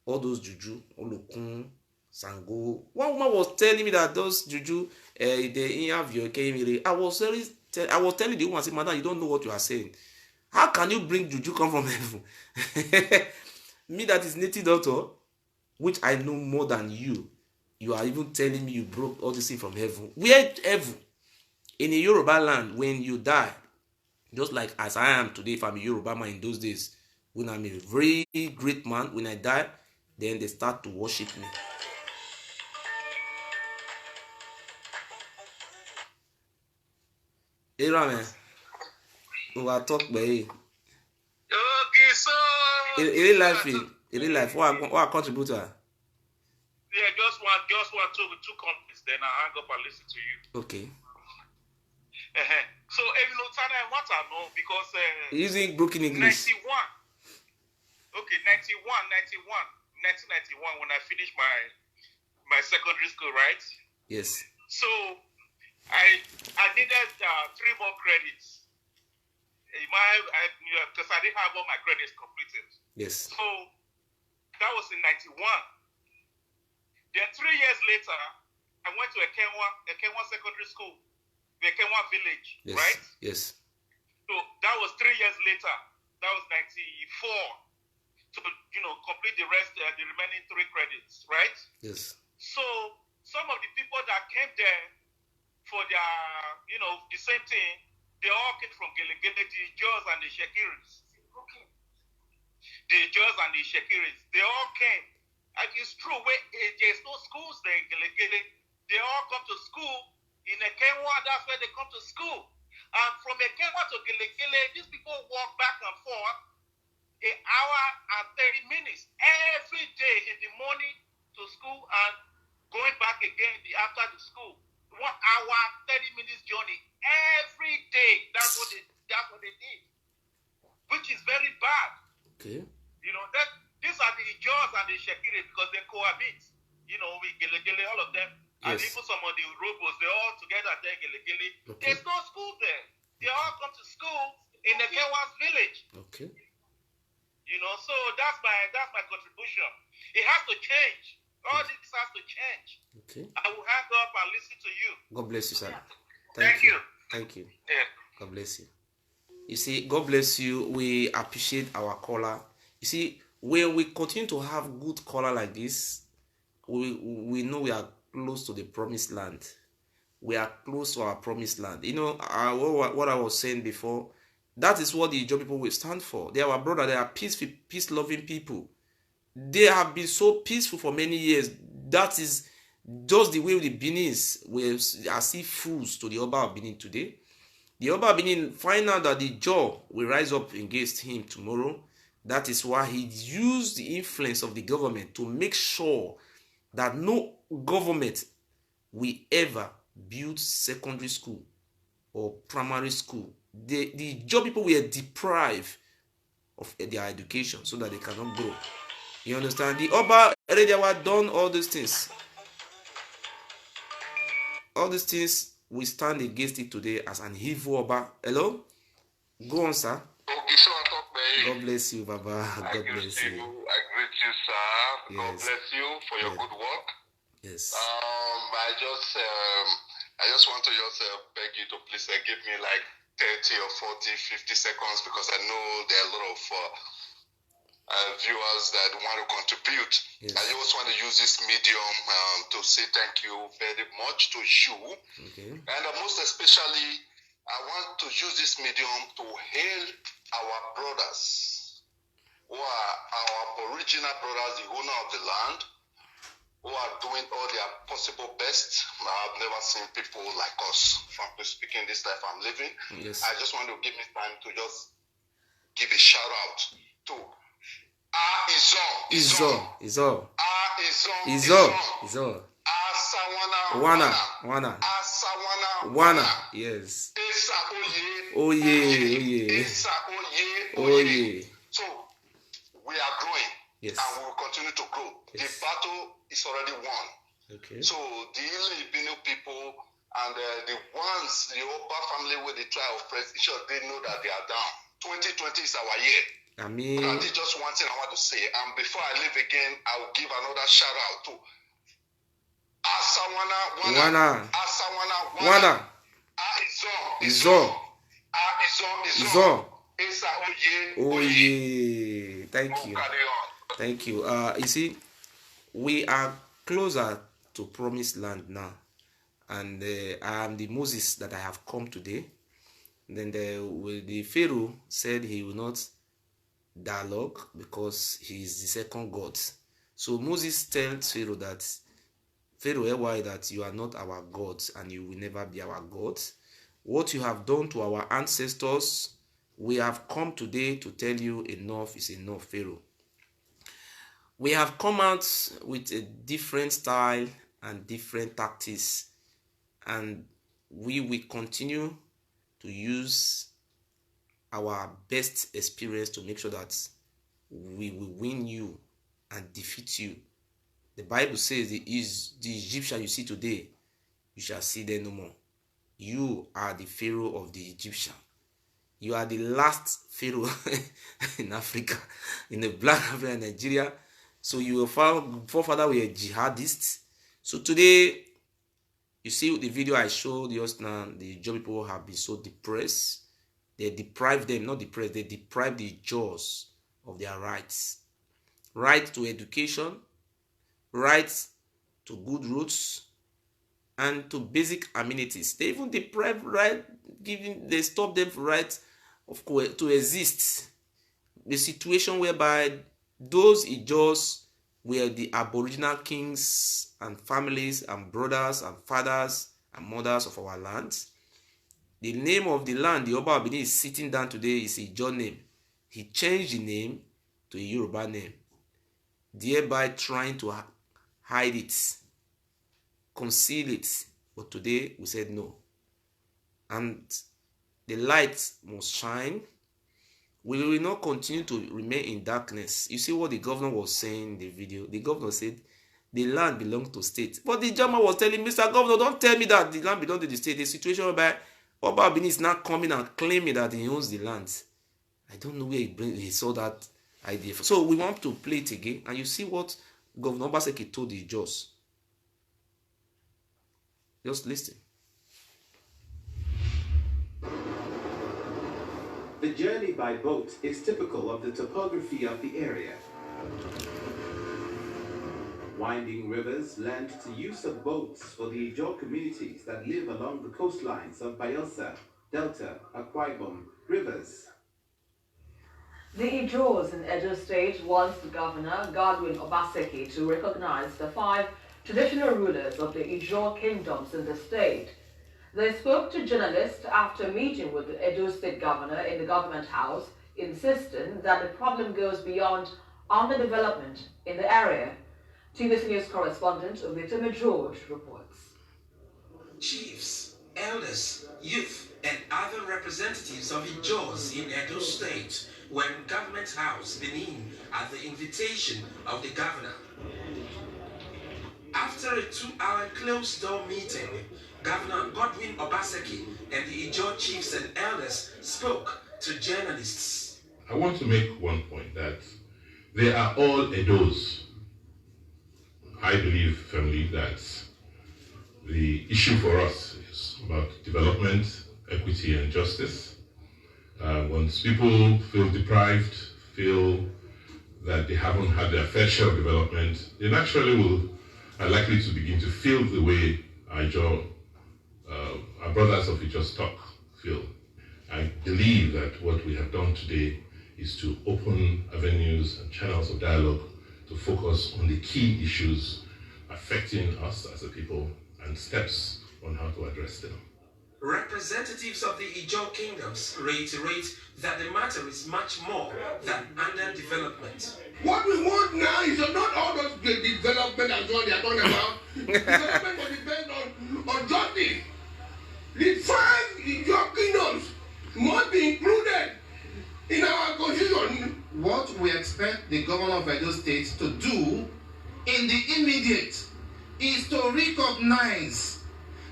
all those juju, Olokun, Sango. One woman was telling me that those juju, they have your came. I was telling the woman, I said, Madam, you don't know what you are saying. How can you bring juju come from heaven? Me that is native doctor, which I know more than you. You are even telling me you broke all this thing from heaven. Where heaven? In a Yoruba land, when you die, just like as I am today, if I'm a Yoruba man in those days, when I'm a very great man, when I die, then they start to worship me. Hey, man. We talk by Ogiso. It life. What contributor? Yeah, just one, two companies. Then I hang up and listen to you. Okay. So, Tana, I want to know because using broken English. 91. Okay, 1991, when I finished my secondary school, right? Yes. So, I needed 3 more credits. Because I didn't have all my credits completed. Yes. So, that was in 91. Then 3 years later, I went to Ekenwa Secondary School, the Ekenwa Village, yes. right? Yes. So that was 3 years later. That was 94. To complete the remaining 3 credits, right? Yes. So some of the people that came there for their, the same thing, they all came from Gelegele, the Jaws and the Shekiris. The Jaws and the Shekiris, they all came. And it's true, there's no schools there in Gelegele. They all come to school in Ekenwa, that's where they come to school. And from Ekenwa to Gelegele, these people walk back and forth 1 hour and 30 minutes every day in the morning to school and going back again after the school. 1 hour, 30 minutes journey every day. That's what they did, which is very bad. Okay. These are the Jaws and the Shekiri because they cohabit. We Gelegele, all of them. Yes. And even some of the robots, they're all together there, Gelegele. Okay. There's no school there. They all come to school in the Kewa's village. Okay. So that's my contribution. It has to change. All this has to change. Okay. I will hang up and listen to you. God bless you, sir. Thank you. Thank you. Yeah. God bless you. You see, God bless you. We appreciate our caller. You see, when we continue to have good caller like this, we know we are close to the promised land. We are close to our promised land. What I was saying before, that is what the Ijaw people will stand for. They are our brother. They are peace-loving people. They have been so peaceful for many years. That is just the way the Benin's are still fools to the Oba of Benin today. The Oba of Benin find out that the Ijaw will rise up against him tomorrow. That is why he used the influence of the government to make sure that no government we ever build secondary school or primary school, the Ijaw people were deprived of their education so that they cannot grow. You understand? The Oba already have done all these things. All these things, we stand against it today as an evil Oba. Hello? Go on, sir. Ogiso, God bless you, Baba. God bless you. I greet you, sir. Yes. God bless you for your good work. Yes. I just want to beg you to please give me like 30 or 40, 50 seconds because I know there are a lot of viewers that want to contribute. Yes. I just want to use this medium to say thank you very much to you. Okay. And most especially, I want to use this medium to hail our brothers who are our Aboriginal brothers, the owner of the land, who are doing all their possible best. I've never seen people like us, frankly speaking, this life I'm living. Yes. I just want to give me time to just give a shout out to Izo. Wana. Yes. Oye. So we are growing. Yes. And we will continue to grow. Yes. The battle is already won. Okay. So the Ilibino people and the ones, the Oba family where they try to oppress each other, they know that they are down. 2020 is our year. I mean, but this is just one thing I want to say. And before I leave again, I will give another shout out to Asawana. Izo. Oye. Thank you. You see, we are closer to promised land now. And I am the Moses that I have come today. Then the Pharaoh said he will not dialogue because he is the second god. So Moses tells Pharaoh that you are not our God and you will never be our God. What you have done to our ancestors, we have come today to tell you enough is enough, Pharaoh. We have come out with a different style and different tactics, and we will continue to use our best experience to make sure that we will win you and defeat you. The Bible says the Egyptian you see today, you shall see them no more. You are the Pharaoh of the Egyptian. You are the last Pharaoh in Africa, in the black Africa, Nigeria. So your forefather were jihadists. So today, you see the video I showed just now, the Ijaw people have been so depressed. They deprived them, not depressed, they deprived the Ijaws of their rights. Right to education, right to good roads, and to basic amenities. They even deprived they stopped them from right to exist. The situation whereby those Ijaws were the Aboriginal kings and families and brothers and fathers and mothers of our land. The name of the land the Oba Benin is sitting down today is Ijaw name. He changed the name to a Yoruba name, thereby trying to hide it, conceal it. But today we said no. And the light must shine. We will not continue to remain in darkness. You see what the governor was saying in the video? The governor said the land belongs to state. But the German was telling Mr. Governor, don't tell me that the land belongs to the state. The situation whereby Oba Benin is now coming and claiming that he owns the land. I don't know where he saw that idea. So we want to play it again. And you see what Governor Obaseki told the Ijaws. Just listen. The journey by boat is typical of the topography of the area. Winding rivers lend to use of boats for the Ijaw communities that live along the coastlines of Bayelsa, Delta, Akwa Ibom rivers. The Ijaws in Edo State wants the governor, Godwin Obaseki, to recognize the 5 traditional rulers of the Ijaw kingdoms in the state. They spoke to journalists after meeting with the Edo State governor in the government house, insisting that the problem goes beyond underdevelopment in the area. TVC News correspondent Victor George reports. chiefs, elders, youth, and other representatives of Ijos in Edo State when Government House Benin at the invitation of the governor. After a 2-hour closed-door meeting, Governor Godwin Obaseki and the Ijo chiefs and elders spoke to journalists. I want to make one point that they are all Edos. I believe firmly that the issue for us is about development, equity, and justice. Once people feel deprived, feel that they haven't had their fair share of development, they naturally are likely to begin to feel the way our brothers of Ijo stock feel. I believe that what we have done today is to open avenues and channels of dialogue to focus on the key issues affecting us as a people and steps on how to address them. Representatives of the Ijo kingdoms reiterate that the matter is much more than underdevelopment. What we want now is not all those development and so on they are talking about. Development will depend on justice. The 5 Ijo kingdoms must be included in our constitution. What we expect the governor of Edo State to do in the immediate is to recognize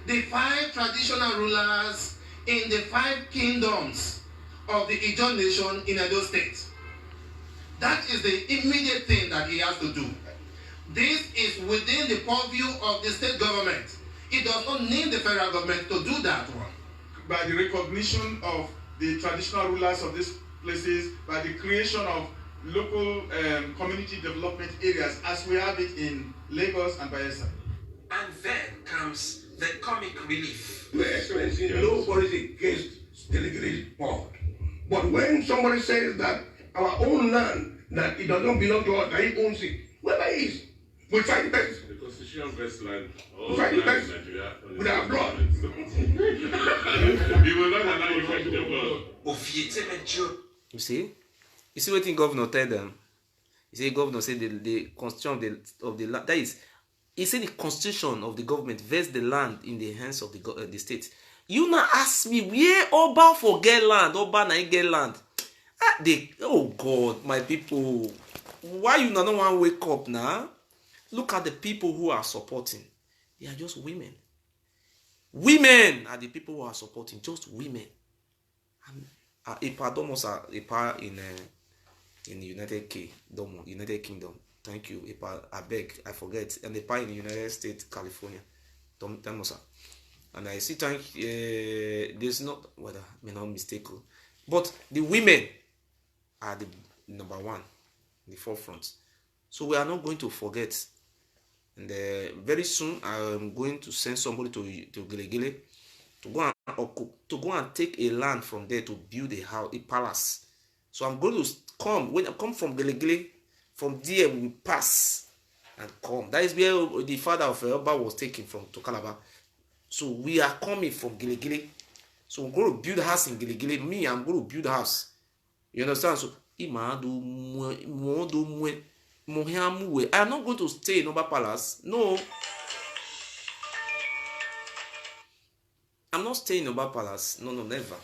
the 5 traditional rulers in the 5 kingdoms of the Ijo nation in Edo State. That is the immediate thing that he has to do. This is within the purview of the state government. It does not need the federal government to do that one. By the recognition of the traditional rulers of these places, by the creation of local community development areas as we have it in Lagos and Bayelsa. And then comes the comic relief. Your Excellency, nobody is against delegated power. But when somebody says that our own land, that it doesn't belong to us, that he owns it, whoever it is, we fight the best. The constitution best land, all We fight the land best in Nigeria. with our blood. We will not allow you to fight the blood. You see what the governor tell them? You see, the governor said the constitution of the land, that is, he said the constitution of the government vests the land in the hands of the state. You now ask me where Oba for get land, Oba na get land. Oh God, my people, why you not want to wake up now? Look at the people who are supporting. They are just women. Women are the people who are supporting, just women. Ipa Domosa, Ipa in the United Kingdom. Thank you, Ipa. I beg, I forget. And Ipa in the United States, California. Domosa. And I see there's not whether may not mistake, but the women are the number one, the forefront. So we are not going to forget. And very soon I am going to send somebody to Gelegele to go and take a land from there to build a house, a palace. So I'm going to come when I come from Gelegele. From there we will pass and come. That is where the father of Oba was taken from to Calabar. So we are coming from Gelegele. So we're going to build a house in Gelegele. Me, I'm going to build a house. You understand? So I am not going to stay in Oba Palace. No. I'm not staying in Oba Palace. No, never.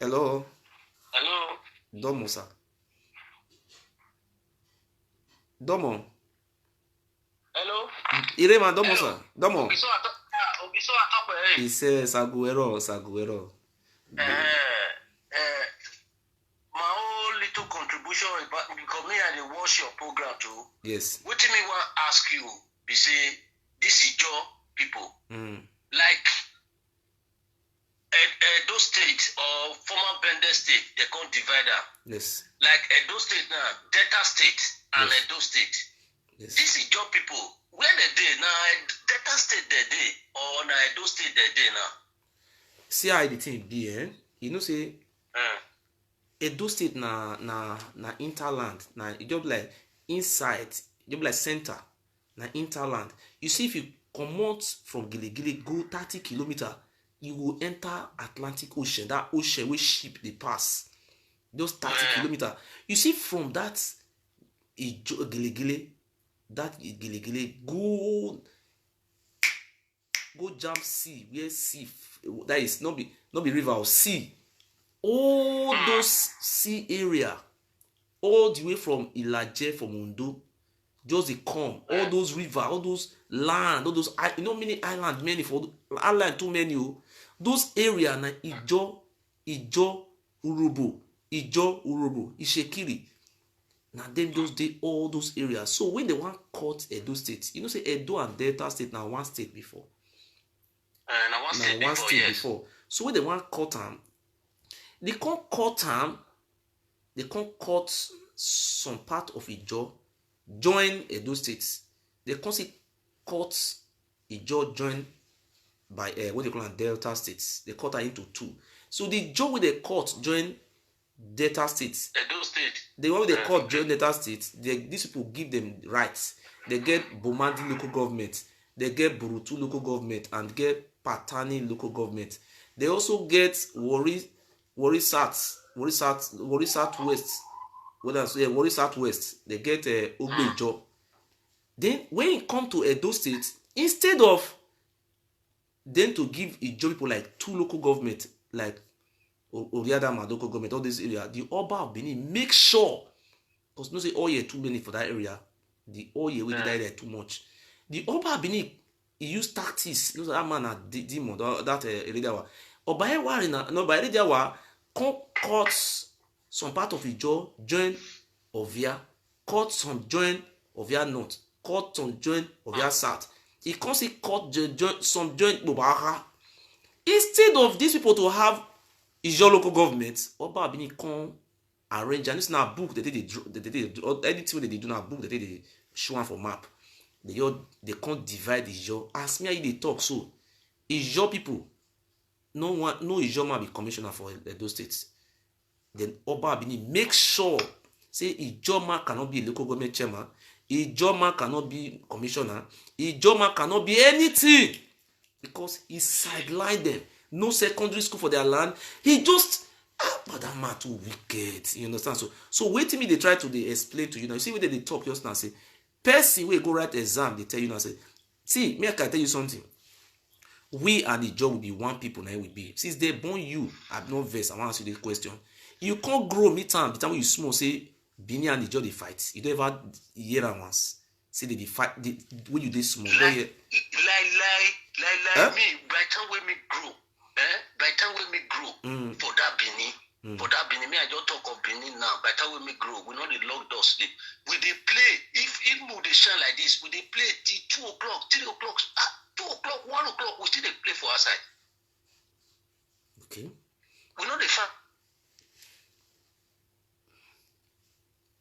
Hello? Hello? Domo, sir. Domo. Hello? Irema, Domo, sir. Domo. Ogiso atọpẹ. He says, Saguero. My own little contribution about because me I dey watch your program too. Yes. Wetin me wan ask you be say this Ijo people like Edo State or former Bende State they can't divide am. Yes. Like Edo State now, Delta State and Yes. Edo State. Yes. This Ijo people where they dey now? Delta State they dey or na Edo State they dey now? See how the thing be, eh? You know, say Edo State na interland, na it just like inside, just like center, na interland. You see, if you come out from Giligili, go 30 kilometers, you will enter Atlantic Ocean. That ocean where ship they pass, those 30 kilometers. You see, from that Giligili, go go jam sea where sea that is not be river or sea. All those sea area, all the way from Ilaje, from Ondo, just they come. All those river, all those land, all those many island, many for island too many. Those area na Ijo Urobo, Ishekiri. Now them those day all those areas. So when they want cut Edo State, you know say Edo and Delta State now one state before. Now one state before. So when they want cut them, they can't cut them. They can't cut some part of Ijo, join Edo State. They can't say cut Ijo join by what they call it Delta States. They cut her into two. So the Ijo with the cut join Delta States. Edo State. The one they cut join Delta States. These people give them rights. They get Bomandi local government. They get Burutu local government and get Patani local government. They also get Warri Southwest. Warri Southwest. They get Ogbejo. Then when it come to Edo State, instead of them to give Ijo people like two local government, like Oriadama local government, all this area, the Oba of Benin make sure, because no say oh yeah too many for that area, the oh yeah we did that area too much. The Oba of Benin he used tactics. You know that man at demon that area. Oba Wari na no by area wa cut some part of Ijo join Ovia, cut some join Ovia North, cut some join Ovia South. He can't say cut some join Bobara. Instead of these people to have Ijo local government, Oba Abini can arrange, and it's not a book that they anything that they do not book that they show one for map. They can't divide Ijo. As me they talk so. Ijo people, no Ijo man be commissioner for those states. Then Oba Abini make sure say Ijo man cannot be a local government chairman. Ijo man cannot be commissioner. Ijo man cannot be anything because he sidelined them. No secondary school for their land. He just but that man too wicked. You understand? So wait till me they try to explain to you now. You see when they talk just now say person will go write exam. They tell you now say see me I can tell you something. We and the job will be one people now. Will be since they born you. I've no verse. I want to ask you this question. You can't grow me time. The time when you small say Bini and the job they fight. You don't ever hear that once. Say they fight. When you did small. Like me. By the time when me grow. By the time when me grow for that Benin, me I just talk of Benin now. By the time when me grow, we know the lock door sleep. We they play if mood they shine like this, we they play till 2 o'clock, 3 o'clock, 2 o'clock, 1 o'clock. We still they play for our side. Okay. We know the fact.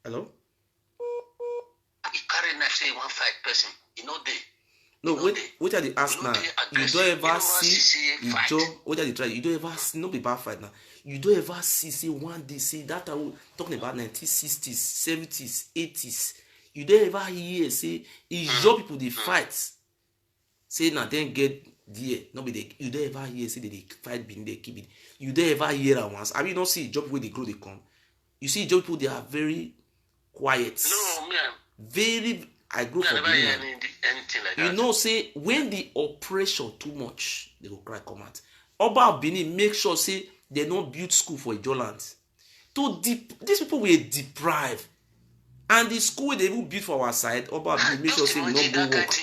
Hello. He carry knife say one fight person. You know they. No, what are the ask now? You don't ever see Ijo. What are the try? You don't ever see, no be bad fight now. You don't ever see say one day say that I was talking about 1960s, 70s, 80s. You don't ever hear say Ijo people they fight. Say now then get there. No be they. You don't ever hear say they fight being they keep it. You don't ever hear that once. I mean, not see Ijo people they grow they come. You see Ijo people they are very quiet. No, man. Very. I grew from anything like that. You know, say when the oppression too much, they go cry come out. Oba Benin make sure say they don't build school for Ijo land. These people were deprived, and the school they will build for our side. Oba Benin make sure say we don't go work.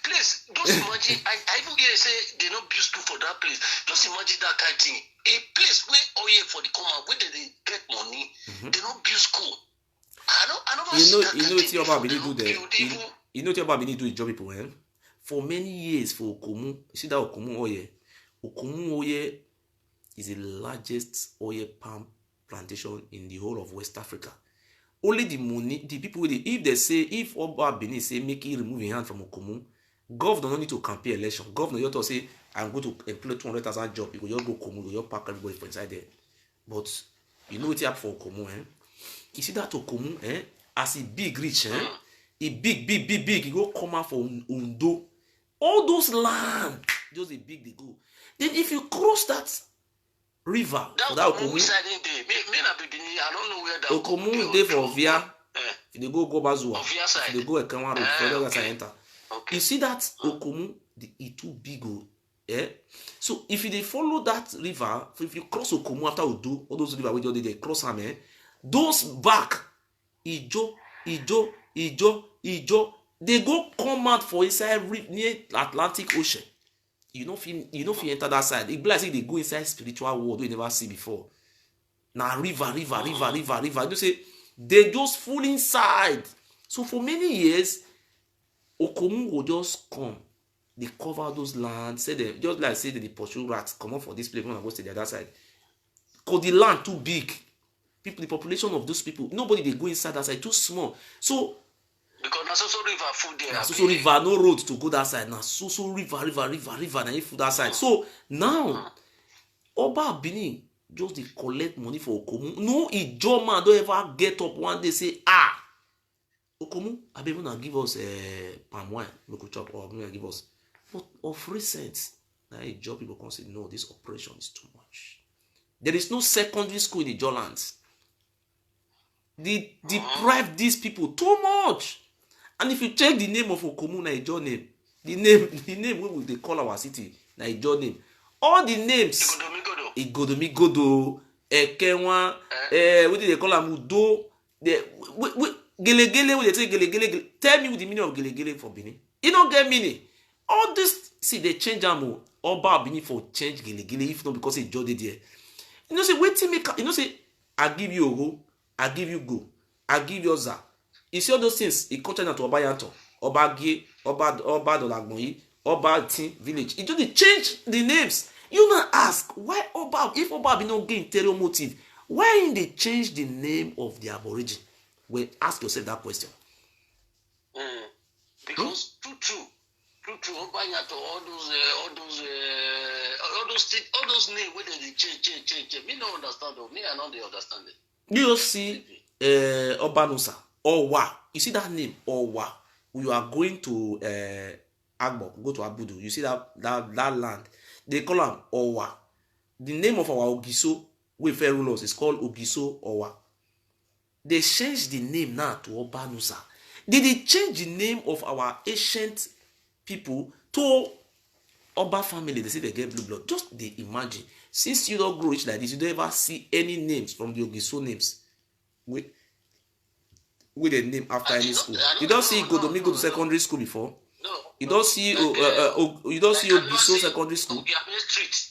Please, just imagine. I even hear say they don't build school for that place. Just imagine that kind of thing. A place where oil for the command, where they get money, they don't build school. You know what Oba Benin do there. You know what Oba Benin do Ijo people. For many years for Okomu, you see that Okomu oil. Okomu oil is the largest oil palm plantation in the whole of West Africa. Only the money, the people if they say if Oba Benin say make it remove your hand from Okomu, governor don't need to campaign election. Governor you have to say I'm going to employ 200,000 jobs. You go just go Okomu, you just pack everybody for inside there. But you know what happen for Okomu, You see that Okomu, as a big rich, a big, he go come out from Ondo. All those land, just a big they go. Then if you cross that river, that Okomu, I don't know where that Okomu dey for Ovia. If they go Bazua, if they go Ekanwa Road, further that I enter. You see that Okomu, it too big. Yeah. So if you dey follow that river, if you cross Okomu after Odo, all those rivers wey just dey there, cross am, those back, Ijo, they go come out for inside near Atlantic Ocean. You know if you enter that side. It be like say they go inside spiritual world we never see before. Now river. You know say they just full inside. So for many years, Okomu will just come. They cover those lands, say they just like say they pursue rats, come up for this place when I go to the other side. Because the land too big. The population of those people, nobody they go inside that side, too small. So because na so river full there. So river, no road to go that side. Now so river, na you full that side. So now Oba Bini just they collect money for Okomu. No Ijo man don't ever get up one day say, Okomu, I be gonna give us palm wine, we could chop, or maybe give us. But of recent, now Ijo people can say, no, this operation is too much. There is no secondary school in Ijo lands. They deprive these people too much. And if you check the name of Okomu, na Ijo name, the name we they call our city, na Ijo name. All the names, Igodomigodo, Ekenwa, what did they call them? Udo, Gelegele, what they say Gelegele. Tell me what the meaning of Gelegele for Benin. You don't get meaning. All this, see, they change them. Oba Benin for change Gelegele, if not because Ijo did there. You know, say, wait till make, you know, say, I give you Ogo, I give you Go, I give you Oza. You see all those things, it culture to Oba Yanto, Oba Gie, Oba Dolagboyi, Oba Tin village. It just change the names. You now ask, why Oba, if Oba be not getting interior motive, why they change the name of the aborigine? Well, ask yourself that question. Because true, Oba Yanto, all those names where they change. Me no understand though. Me I don't understand it. You see, Obanusa, Owa. You see that name, Owa. You are going to Agbo, go to Abudu. You see that land. They call him Owa. The name of our Ogiso, with fair rulers, is called Ogiso Owa. They changed the name now to Obanusa. Did they change the name of our ancient people to Oba family? They say they get blue blood. Just they imagine. Since you don't grow rich like this, you don't ever see any names from the Ogiso names with a name after any school. You don't see Igodomigodo secondary school before. No. You don't see you don't see Ogiso secondary school. Ogiamen Street.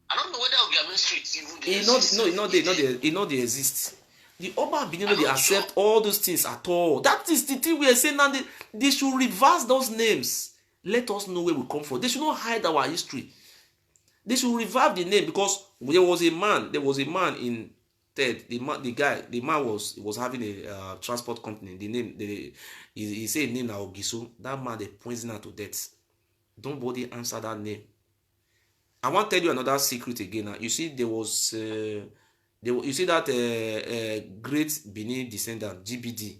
I don't know whether Ogiamen Street even they exist. The Oba Benin they accept all those things at all. That is the thing we are saying now. They should reverse those names. Let us know where we come from. They should not hide our history. They should revive the name because there was a man in Ted. The man was having a transport company. The name he said name now Ogiso. That man they poisoned her to death. Don't bother answer that name. I want to tell you another secret again. Now. You see, there was you see that great Benin descendant GBD.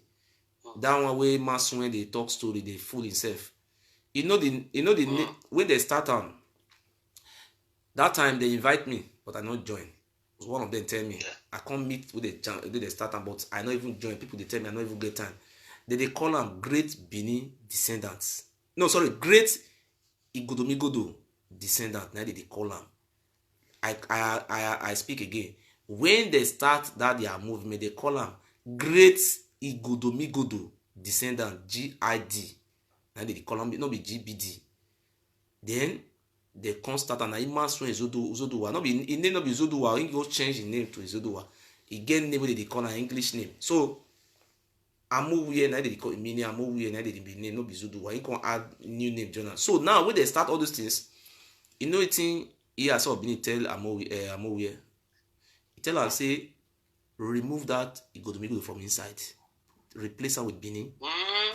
That one where Mason when they talk story, they fool himself. You know the when they start on. That time they invite me, but I not join. One of them tell me I can't meet with the starter, but I not even join. People they tell me I not even get time. They call them great Benin descendants. No, sorry, great Igodomigodo descendant. Now they call them. I speak again. When they start that their movement, they call them great Igodomigodo descendant GID. Now they call them not be GBD. Then they can't start and Imansu Zoduwa. Not be in name not be Zoduwa. He go change the name to Zoduwa. He get name they call an English name. So Amuwie now they call meaning Amuwie now they be name not be Zoduwa. He can add new name journal. So now when they start all those things, you know it thing he has been tell Amuwie. He tell her say remove that Igodomigodo from inside. Replace her with Benin.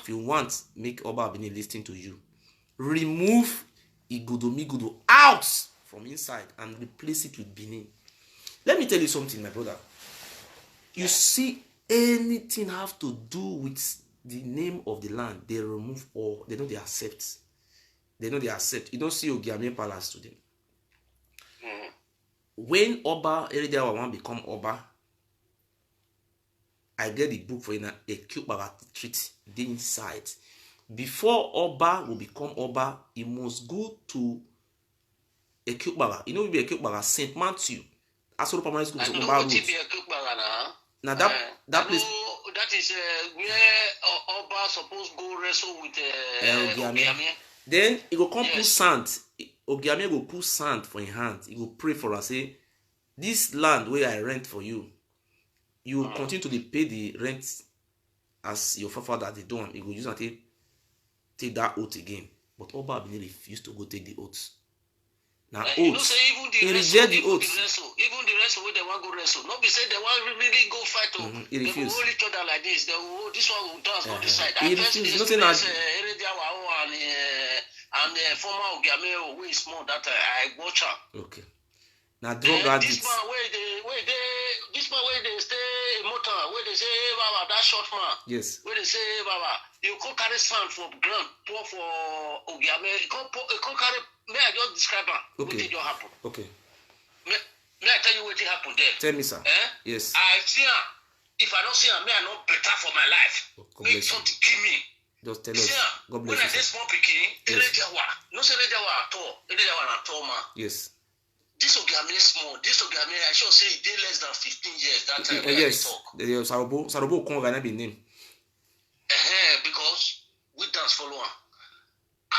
If you want, make Oba Benin listen to you. Remove Igodomigodo out from inside and replace it with Benin. Let me tell you something, my brother. You see, anything have to do with the name of the land, they remove all. They know they accept. They know they accept. You don't see Ogiame Palace today. When Oba Eridawa want become Oba, I get the book for you now, a cube treat the inside. Before Oba will become Oba, he must go to Ekukbaga. You know we be Ekukbaga, St. Matthew. Asoro Primary School. I know Oba what Road. be Ekukbaga now. Now that place. That is where Oba supposed go wrestle with Ogiame. Then he go come put sand. Ogiame go put sand for his hand. He go pray for us. Say, this land where I rent for you, you will continue to pay the rent as your forefather they do. He go use and take that oath again. But Oba Abini refused to go take the oath. Now oath. You know, say even the he wrestle, reject the even oath. Even the wrestle where they want go wrestle. Not be say they want really go fight. He They refused. will hold each other like this. They will, this one will dance on this side. He refused. Nothing that. And former Ogiame way small that I watch her. Okay. Now drug addict. This man where they stay in motor, where they say, hey, Baba, that short man. Yes. Where they say, hey, Baba, you can't carry sand from ground, pour for Ogiame. You can't carry. May I just describe her? Okay. What did you happen? Okay. May I tell you what happened there? Tell me, sir. Yes. I see her. If I don't see her, may I not better for my life. Make something kill me. Just tell us. God bless when you. I say small picking, Yes. no say at all, man. Yes. This Ogiame is small. This Ogiame, I should say, it did less than 15 years that time. Yes. Sarobo Konga be name. Because we dance follow her.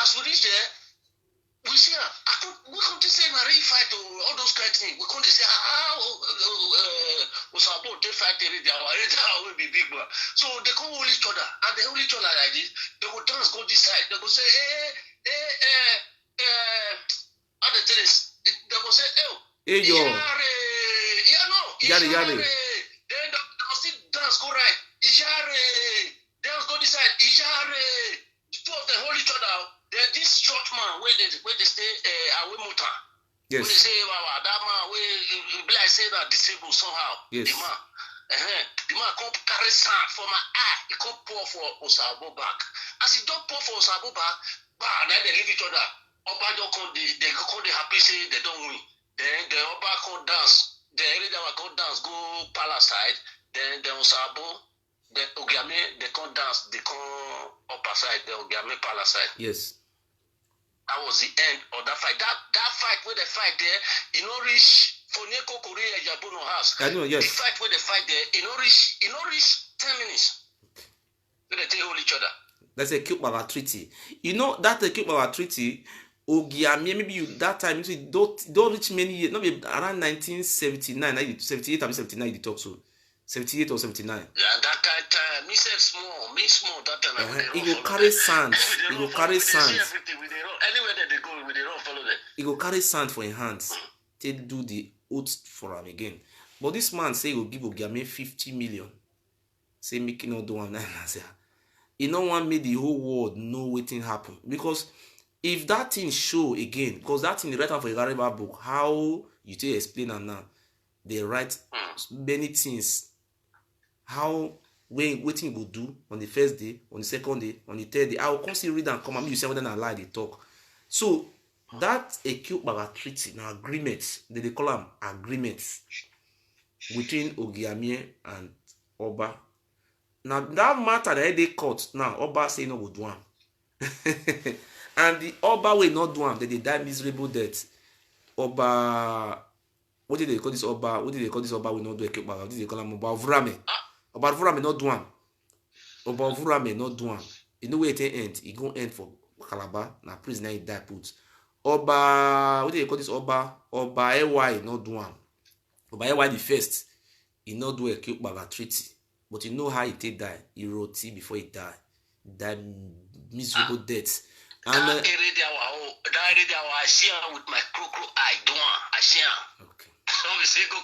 As we reach there, we see her. We come to say Marie fight all those kind of things. We come to say Osabo they fight will be big man. So they come hold each other and they hold each other like this. They go dance, go this side. They go say, how they tell this? They go say, hey yo. Yare. Then they go still dance, go right. Dance, go this side. The two of them hold each other. Then this short man where they stay away motor. Yes. Where they say, wow, that man where like say that disabled somehow. Yes. The man come carry sand for my eye. He come pour for Osabo back. As he don't pour for Osabo back, then they leave each other. Oba don't come, they come the happy say they don't win. Then the Oba come dance. The area come dance, go palace side. Then the Osabo, the Ogiame, they come dance, they come upper side, the Ogiame palace side. Yes. That was the end of that fight. That fight where they fight there, you know, reach for Neko Korea Jabuno house. I know, yes. The fight where they fight there, you know, reach 10 minutes. Where they take hold each other. That's a Ekukbaga treaty. You know that Ekukbaga treaty, Ogiame, maybe you that time you don't reach many years, not around 1979, 78 or 79 you talk so. 78 or 79. Yeah, that kind of time, me small that time. He go carry sand. He go carry sand. Anywhere that they go, we they don't follow them. He go carry sand for his hands. They do the oath for him again. But this man say he will give Ogiame 50 million. Say make him not do one. He no one made the whole world know what thing happen. Because if that thing show again, because that thing write out for a Gariba book, how you take explain and now they write many things. How what thing go do on the first day, on the second day, on the third day. I will constantly read and come and you say whether I lie they talk. So that Ekukbaga treaty, now agreements, they call them agreements between Ogiame and Oba. Now that matter that they court now, Oba say no go do am. And the Oba will not do am, they die miserable death. Oba, what did they call this Oba? What did they call this Oba will not do Ekukbaga? What did they call him Oba Vurame? Oba Vurame not do am. Oba Vurame not do am. You know where it end? He go end for Calabar. Na prisoner he die put. Oba, what did they call this Oba? Oba Ewa not do am. Oba Ewa the first, he not do Ekukbaga treaty. But you know how he take die? He wrote it before he die. He died miserable death. And that area I see her with my crow eye, I see her. Okay. So we say go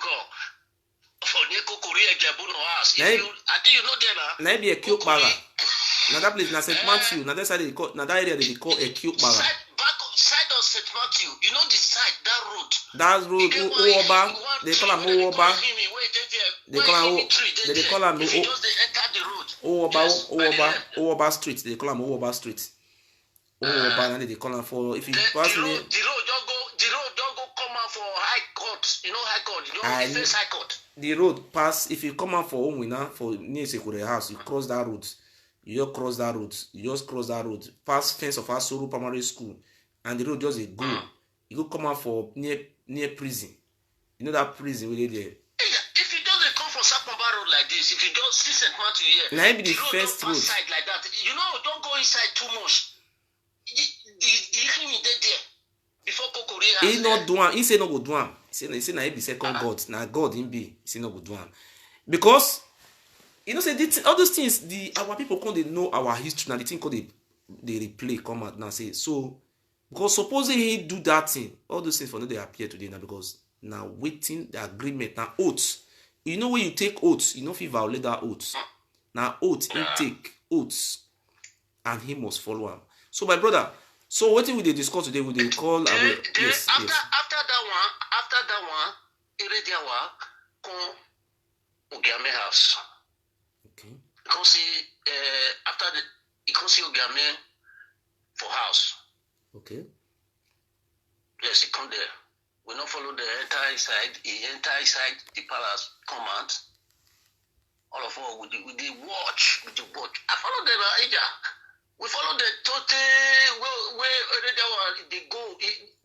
for Neko Korea Jabuno house. I think you know there now. Na be Ekukbaga. Now that place, na St. Matthew. Now that side they call, now that area they call Ekukbaga. Side of St. Matthew. You know the side, that road. That road, Oba. They call him Oba. They call him Oba Street. They call him Oba Street. Oba, and they call him for if you pass me. The road don't go come out for High Court. You know High Court. You know the first High Court. The road pass if you come out for Omwina for near Sekure house, you cross that road. You just cross that road. Pass fence of Asoro Primary School, and the road just a go. You go come out for near prison. You know that prison where they there. If you just come from Sakomba Road like this, if you just see St. Matthew here, now be the road first don't road. pass side like that. You know, don't go inside too much. The enemy there before Kokori has He not do am. He say no go do am. He say na he be second God. Na God him be. He say no go do am. Because you know say all those things our people come they know our history now. The thing called they replay come out now say so because supposing he do that thing, all those things for no they appear today now because now waiting the agreement now oaths. You know when you take oaths, you know if you violate that oaths. Now oath he take oaths and he must follow him. So my brother, so what we they discuss today? We they call yes. After that one, Irediawa come Ogiame house. Okay. You can see after you can see Ogiame for house. Okay. Yes, he come there. We not follow the entire side. He enter inside the palace, come out. All of us with the watch. I follow them, Aja. We follow the total where they go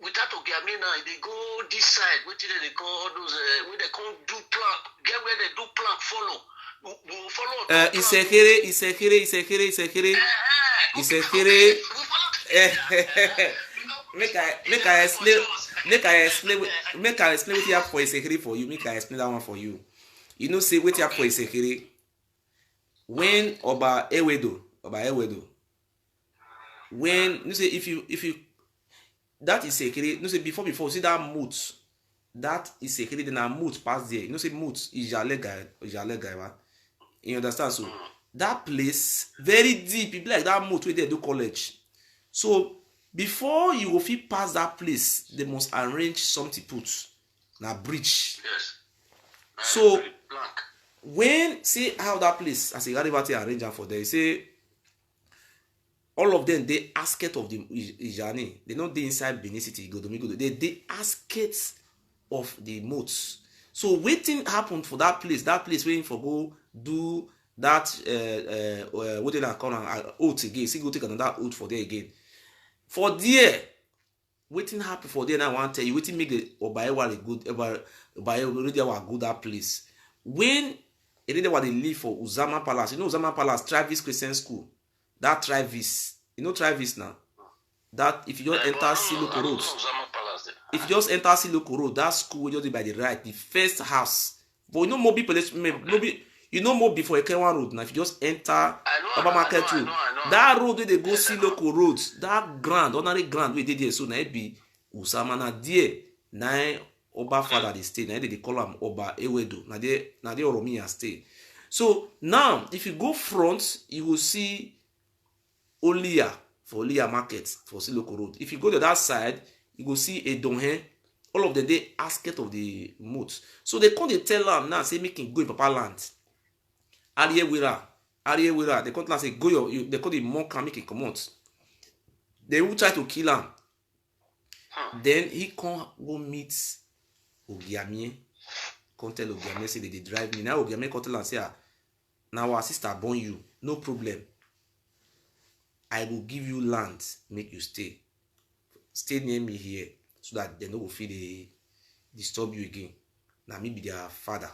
without Ogiame now. They go this side. What did they call those? Where they come do plank. Get where they do plank. Follow. We will follow. Isekere. Make I explain what you have for Isekere for you. Make I explain that one for you. You know, say what you have for Isekere. When Oba Ewedo, when you say if you that is Isekere, you say before see that moot, that is Isekere, then a moot pass there. You know say moot is Jalega, right? You understand? So that place very deep. People like that moot where they do college. So before you go fit pass that place, they must arrange something put na bridge. Yes. So when see how that place as a Garibati arrange for there, say all of them they asked of the Ijani. They not they inside Benin City, Igodomigodo. They asked of the moats. So waiting happened for that place waiting for go do that what they call an oath again. See go take another oath for there again. For there, waiting happen for there. Now I want to tell you, waiting make the Obaewa a good, already a good that place. When already what they live for Uzama Palace, you know Uzama Palace, Travis Christian School, that Travis, you know Travis now. That if you just enter Siloko Road, if you just enter Siloko Road, that school will just be by the right, the first house. But you know more people, you know more before Ekewan Road now. If you just enter Upper Market Road, that road where they go see local roads, that grand, ordinary grand where they there, so now it be Usama na there, now Oba father they stay, now they call him Oba Ewedo, now they Oromia stay. So now if you go front, you will see Olia for Olia Market for Siloko Road. If you go to that side, you will see Edonhe. All of them they ask it of the moat. So they come they tell them now say make him go in Papa land. Ariewira, they come say go they call the monk and make it come out. They will try to kill him. Then he come go meet Ogiame. Come tell Ogiame say they drive me. Now Ogiame come tell and say now our sister born you, no problem. I will give you land, make you stay. Stay near me here so that they no go feel they disturb you again. Now me be their father.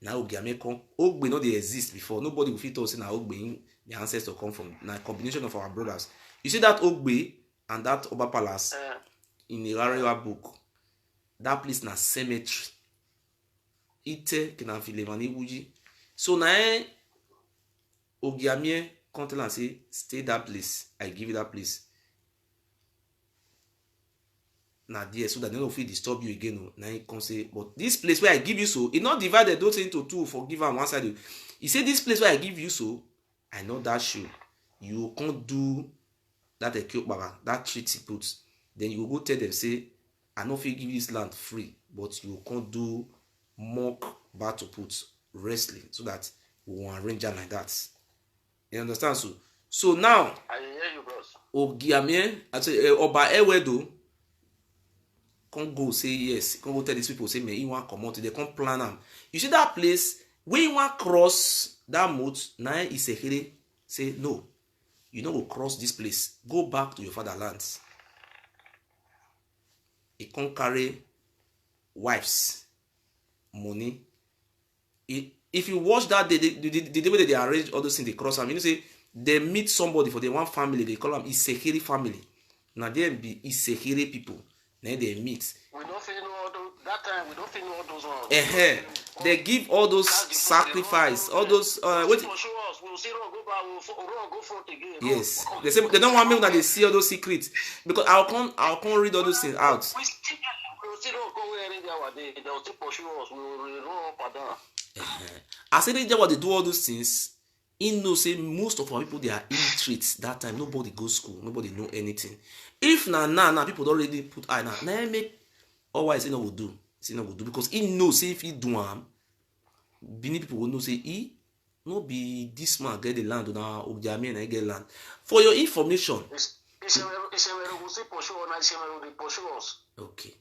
Now Ogiame come. Ogbe no they exist before. Nobody will fit us say now Ogbe the ancestor come from. Now combination of our brothers. You see that Ogbe and that Oba Palace in the Rariwa book. That place na cemetery. Ite kena filevani wuji. So now Ogiame come tell and say stay that place. I give you that place. Now there so that they don't feel disturb you again. Now he can say, but this place where I give you so, it not divided those into two for give on one side. He said this place where I give you so, I know that show. You can't do that that treaty put. Then you go tell them say, I know if you give this land free, but you can't do mock battle put wrestling so that we will arrange it like that. You understand? So now I hear you, bros. Ogiame, I say Oba Ewedo. Can't go say yes. Can't go tell these people say me you want come out. They can't plan them. You see that place when you want cross that moat. Now Isekere say no. You don't go cross this place. Go back to your fatherland. he can't carry wives money. If you watch that, the way that they arrange all those things, they cross them. You know, say they meet somebody for the one family, they call them Isekiri family. Now they be Isekiri people. Then they meet. We don't feel all those, that time we don't feel all those ones. They give all those sacrifice, all those what? Yes, they say they don't want me that they see all those secrets because I'll come read all those things out. I said they what they do all those things. In no say most of our people they are illiterate that time. Nobody go school, nobody know anything. If now people already put eye now make otherwise he no will do. He no will do because he know say if he do Benin people will know say he no be this man get the land now Ogiame and get land. For your information. Okay.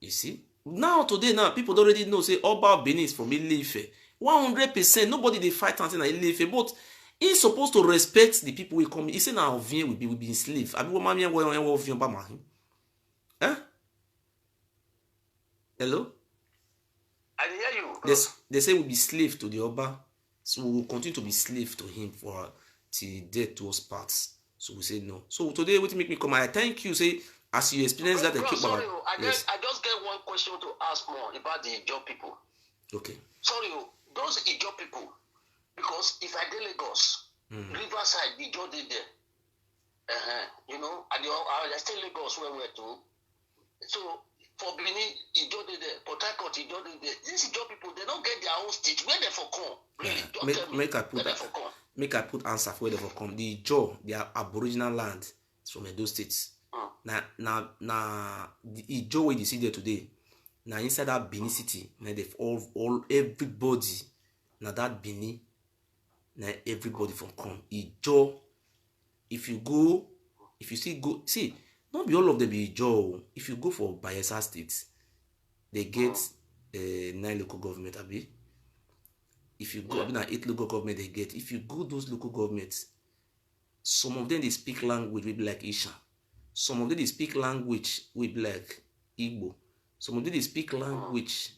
You see? Now today people already know say Oba Benin is from Ile-Ife. 100%. Nobody they fight until Ile-Ife, but he's supposed to respect the people who come. He say now Ovien will be enslaved. I mean, mommy Ovien ba mahin. Eh? Hello? I hear you. They say we'll be slave to the Oba, so we will continue to be slave to him for till death to us parts. So we say no. So today, what make me come? I thank you. Say as you experience that, sorry, I just get one question to ask more about the Ijaw people. Okay. Sorry, those Ijaw people, because if I go Lagos, Riverside, Ijaw did there. You know, and I stay Lagos where we're to. So for Benin, Ijaw did there. Port Harcourt, Ijaw did there. These Ijaw people, they don't get their own state. Where they for come? Really? Make I put answer for where they for come. The Ijaw, their aboriginal land is from Edo states. Now the Ijaw way you see there today. Now inside that Benin city, now they've all everybody. Now that Benin, now everybody from come. Ijaw. If you see, not be all of them be Ijaw. If you go for Bayelsa State, they get 9 local government. Abi. If you go, 8 local government they get. If you go those local governments, some of them they speak language will be like Isha. Some of them they speak language will be like Igbo. Some of them they speak language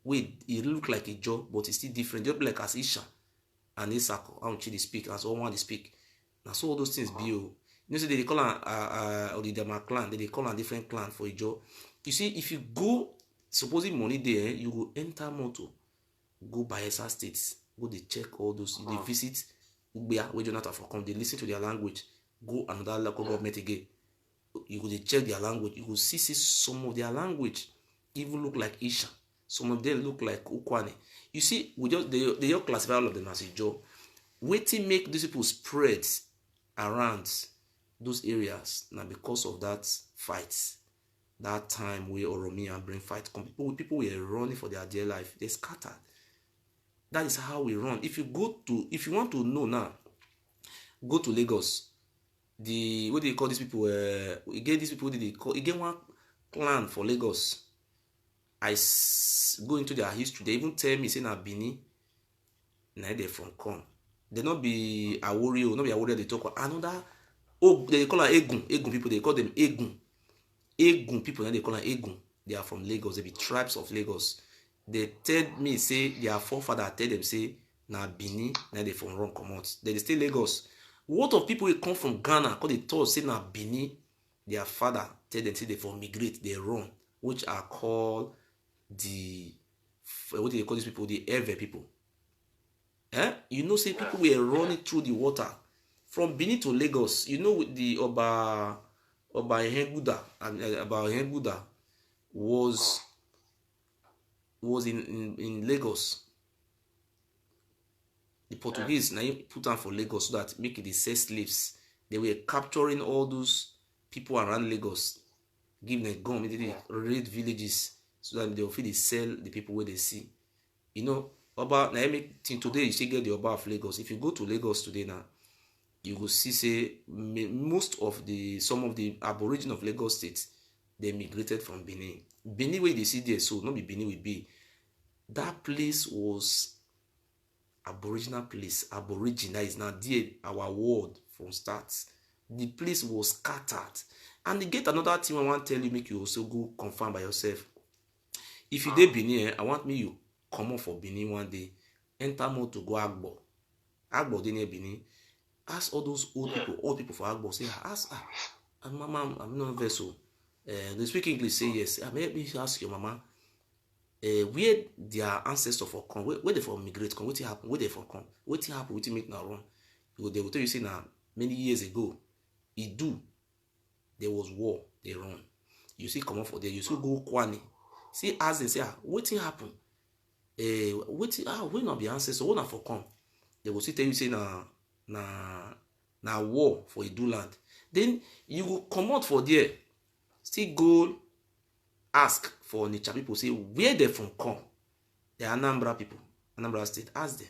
it look like Ijaw, but it's still different. Just like as Isha and Isako, how much they speak, as all one they speak. Now so all those things be you know, so they call or the Dama clan, they call a different clan for Ijaw. You see, if you go, supposing money there, you go enter motor, go Bayelsa states, go they check all those, they visit Ubia, where Jonathan for come, they listen to their language, go another local government again. You go they check their language, you go see some of their language even look like Isha. Some of them look like Ukwane. You see, they all classify all of them as Ijaw. Waiting make these people spread around those areas now because of that fight. That time where Oromia bring fight. People were running for their dear life. They scattered. That is how we run. If you want to know now, go to Lagos. What do they call these people? Again, these people they call again one clan for Lagos. I go into their history. They even tell me, say na Bini, na they from come. They not be Awori, not be Awori. They talk another. Oh, they call them Egun people. They call them Egun people. They call them Egun. They are from Lagos. They be tribes of Lagos. They tell me say their forefather tell them say na Bini, na they from run come out. They stay Lagos. What of people who come from Ghana? Cause they told say na Bini, their father tell them say they from migrate, they run, which are called what do they call these people? The Ewe people. You know, say people were running through the water from Benin to Lagos. You know, with the Oba Henguda and Oba Henguda was in Lagos. The Portuguese now put on for Lagos so that make it the sell slaves. They were capturing all those people around Lagos, giving them gun, they raid villages so that they will feel they sell the people where they see. You know, Oba now today you still get the Oba of Lagos. If you go to Lagos today now, you will see say some of the Aborigines of Lagos State they migrated from Benin. Benin where they see there, so not be Benin will be. That place was Aboriginal place. Aborigine, that is now there our word from start. The place was scattered. And you get another thing I want to tell you, make you also go confirm by yourself. If you dey Benin, I want me you come up for Benin one day, enter more to go Agbo. Agbo dey near Benin. Ask all those old people for Agbo. Say, ask mama, I'm not vessel. They speak English, say yes. Maybe ask your mama where their ancestors for come, where they for migrate come, what happen, where they for come, what happen, what make now wrong. They will tell you say now many years ago, there was war, they run. You see come up for there, you see go Kwani. See ask them say what happen? We not be ancestors, what not for come? They will still tell you say na war for Idu land. Then you will come out for there, still go ask for Onitsha people, say where they from come. They are Anambra people, Anambra state. Ask them.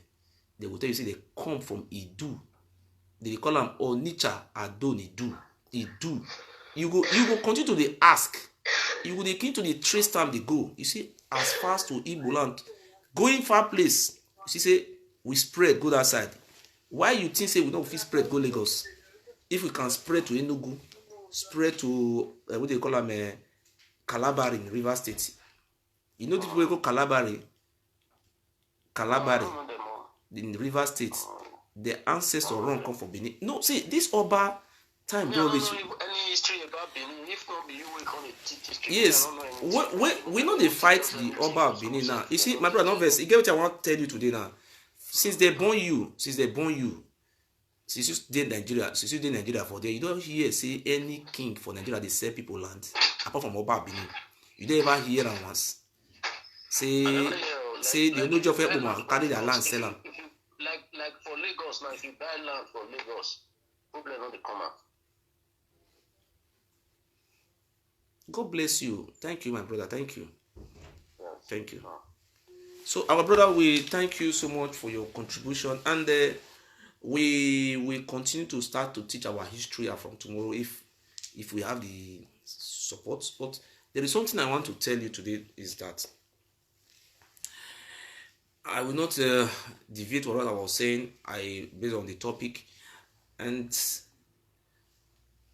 They will tell you say they come from Idu. They call them Onitsha Adon Idu. Idu. You go continue to the ask. You go continue to the trace time they go. You see, as far as to Igbo land, going far place. You see, say we spread go that side. Why you think say we don't fit spread go Lagos? If we can spread to Enugu, spread to what they call them Calabar in River State. You know the people go Calabar in River State. The ancestors run come from Benin. No, see this Oba time don't reach. Any history about Benin? If not, you will come and teach history. Yes, we know they fight the Oba of Benin now. You see, my brother, no verse. You get what I want to tell you today now. Since they born you, since you stay Nigeria, for there, you don't hear say any king for Nigeria they sell people land apart from Oba Benin. You don't ever hear them once. Say the no job for woman carry their land sell them. Like for Lagos now, if you buy land for Lagos, problem not the come out. God bless you. Thank you, my brother. Thank you. Thank you. So, our brother, we thank you so much for your contribution, and we will continue to start to teach our history from tomorrow if we have the support. But there is something I want to tell you today is that I will not deviate from what I was saying. Based on the topic, and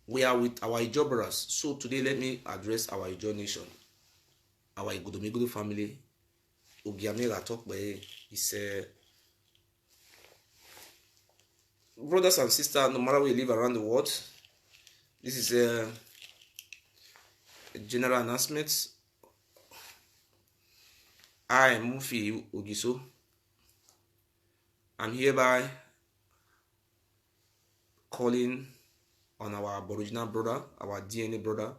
we are with our Ijo brothers. So today, let me address our Ijo nation, our Igodomigodo family. Ogiamela talk by is brothers and sisters, no matter where you live around the world. This is a general announcement. I am Mufi Ogiso. I'm hereby calling on our Aboriginal brother, our DNA brother,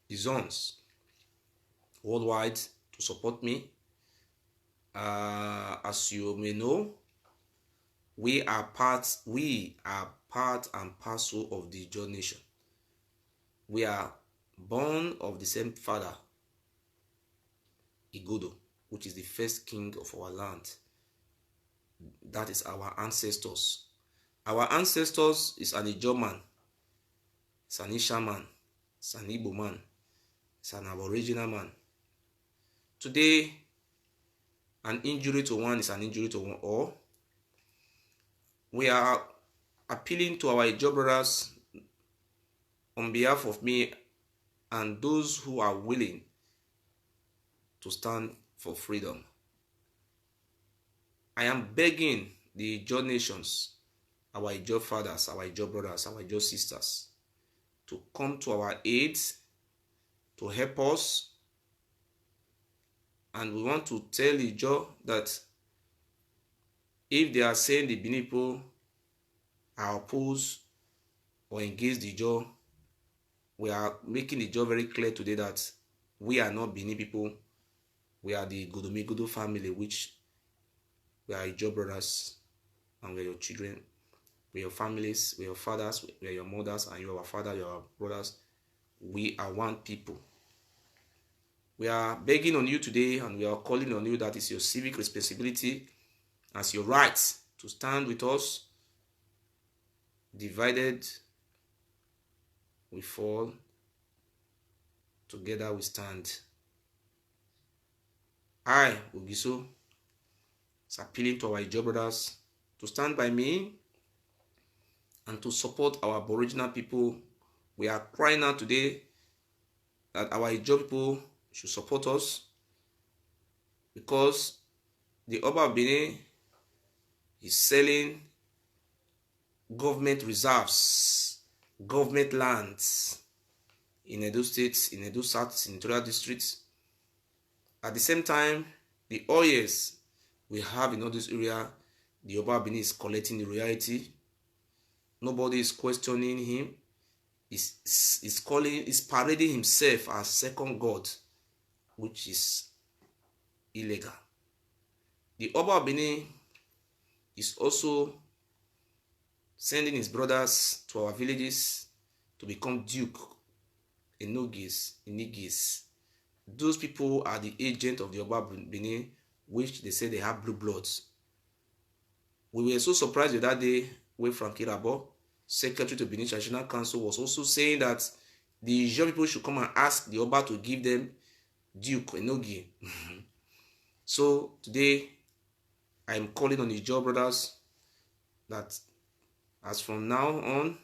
his sons worldwide to support me. As you may know, we are part and parcel of the Ijo nation. We are born of the same father, Igodo, which is the first king of our land. That is our ancestors. Our ancestors is an Ijo man, it's an Isha man, it's an Igbo man, it's an Aboriginal man. Today, an injury to one is an injury to one all. We are appealing to our Ijo brothers on behalf of me and those who are willing to stand for freedom. I am begging the Ijo nations, our Ijo fathers, our Ijo brothers, our Ijo sisters, to come to our aid, to help us. And we want to tell Ijo that if they are saying the Benin people are opposed or engaged the Ijo, we are making the Ijo very clear today that we are not Benin people. We are the Igodomigodo family, which we are Ijo brothers, and we are your children, we are your families, we are your fathers, we are your mothers, and you are our father, you are our brothers. We are one people. We are begging on you today, and we are calling on you that it's your civic responsibility as your right to stand with us. Divided we fall, together we stand. I, Ogiso, is appealing to our Ijo brothers to stand by me and to support our Aboriginal people We are crying out today that our Ijaw people should support us, because the Oba of Benin is selling government reserves, government lands in Edo State, in Edo South Senatorial District. At the same time, the oils we have in all this area, the Oba of Benin is collecting the royalty. Nobody is questioning him. He's parading himself as second god, which is illegal. The Oba of Benin is also sending his brothers to our villages to become duke, Inigis. Those people are the agent of the Oba of Benin, which they say they have blue bloods. We were so surprised with that day when Frankie Rabo, secretary to Benin Traditional Council, was also saying that the young people should come and ask the Oba to give them Duke Enogi. So today, I am calling on the Ijaw brothers that as from now on,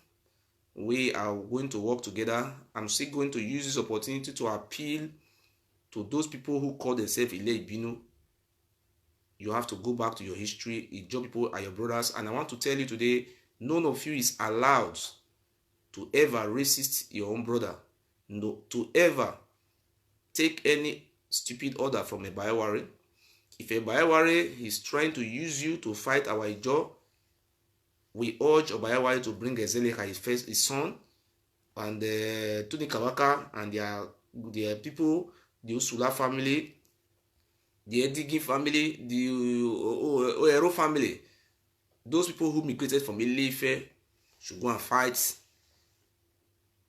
we are going to work together. I'm still going to use this opportunity to appeal to those people who call themselves Ile Ibinu. You have to go back to your history. Ijaw people are your brothers. And I want to tell you today, none of you is allowed to ever resist your own brother. No, to ever take any stupid order from a Bayawari. If a Bayawari is trying to use you to fight our Ijaw, we urge Obayawari to bring Ezeleka, his son, and Tuni Kawaka and their people, the Usula family, the Edigi family, the Oero family. Those people who migrated from Ile-Ife should go and fight,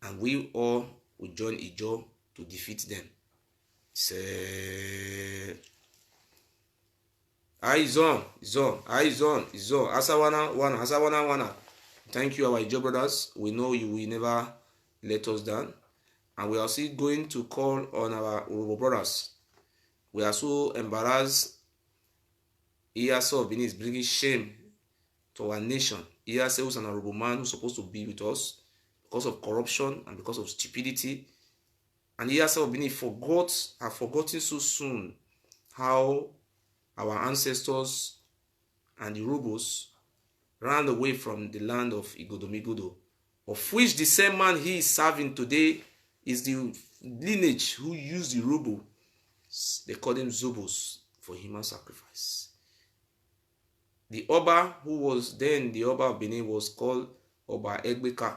and we all will join Ijaw to defeat them. Izon. Asawana. Thank you, our Ijaw brothers. We know you will never let us down. And we are still going to call on our Urobo brothers. We are so embarrassed. Iyaso Benin is bringing shame to our nation. Iyase was an honorable man who's supposed to be with us because of corruption and because of stupidity. And Iyase Benin have forgotten so soon how our ancestors and the Urobos ran away from the land of Igodomigodo, of which the same man he is serving today is the lineage who used the Urobo. They call them Zobos for human sacrifice. The Oba who was then the Oba of Benin was called Oba Egbeka.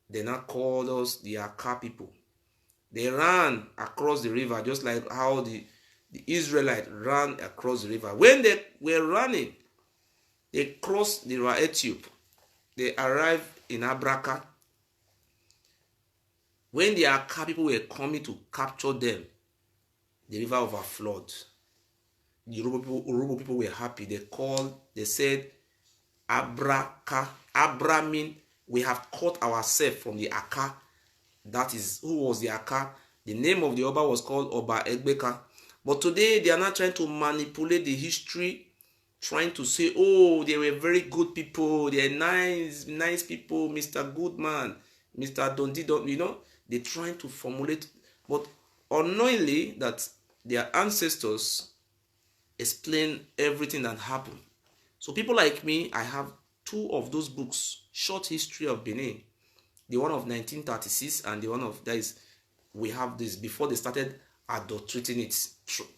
They now called us the Aka people. They ran across the river just like how the Israelites ran across the river. When they were running, they crossed the river Ethiopia. They arrived in Abraka. When the Aka people were coming to capture them, the river overflowed. The Urobo people were happy. They said, Abra mean we have caught ourselves from the Aka. That is, who was the Aka? The name of the Oba was called Oba Egbeka. But today they are not trying to manipulate the history, trying to say, oh, they were very good people, they are nice people, Mr. Goodman, Mr. Dondi, you know, they're trying to formulate, but unknowingly that their ancestors explain everything that happened. So people like me, I have 2 of those books, Short History of Benin, the one of 1936 and the one of, that is, we have this before they started adulterating it,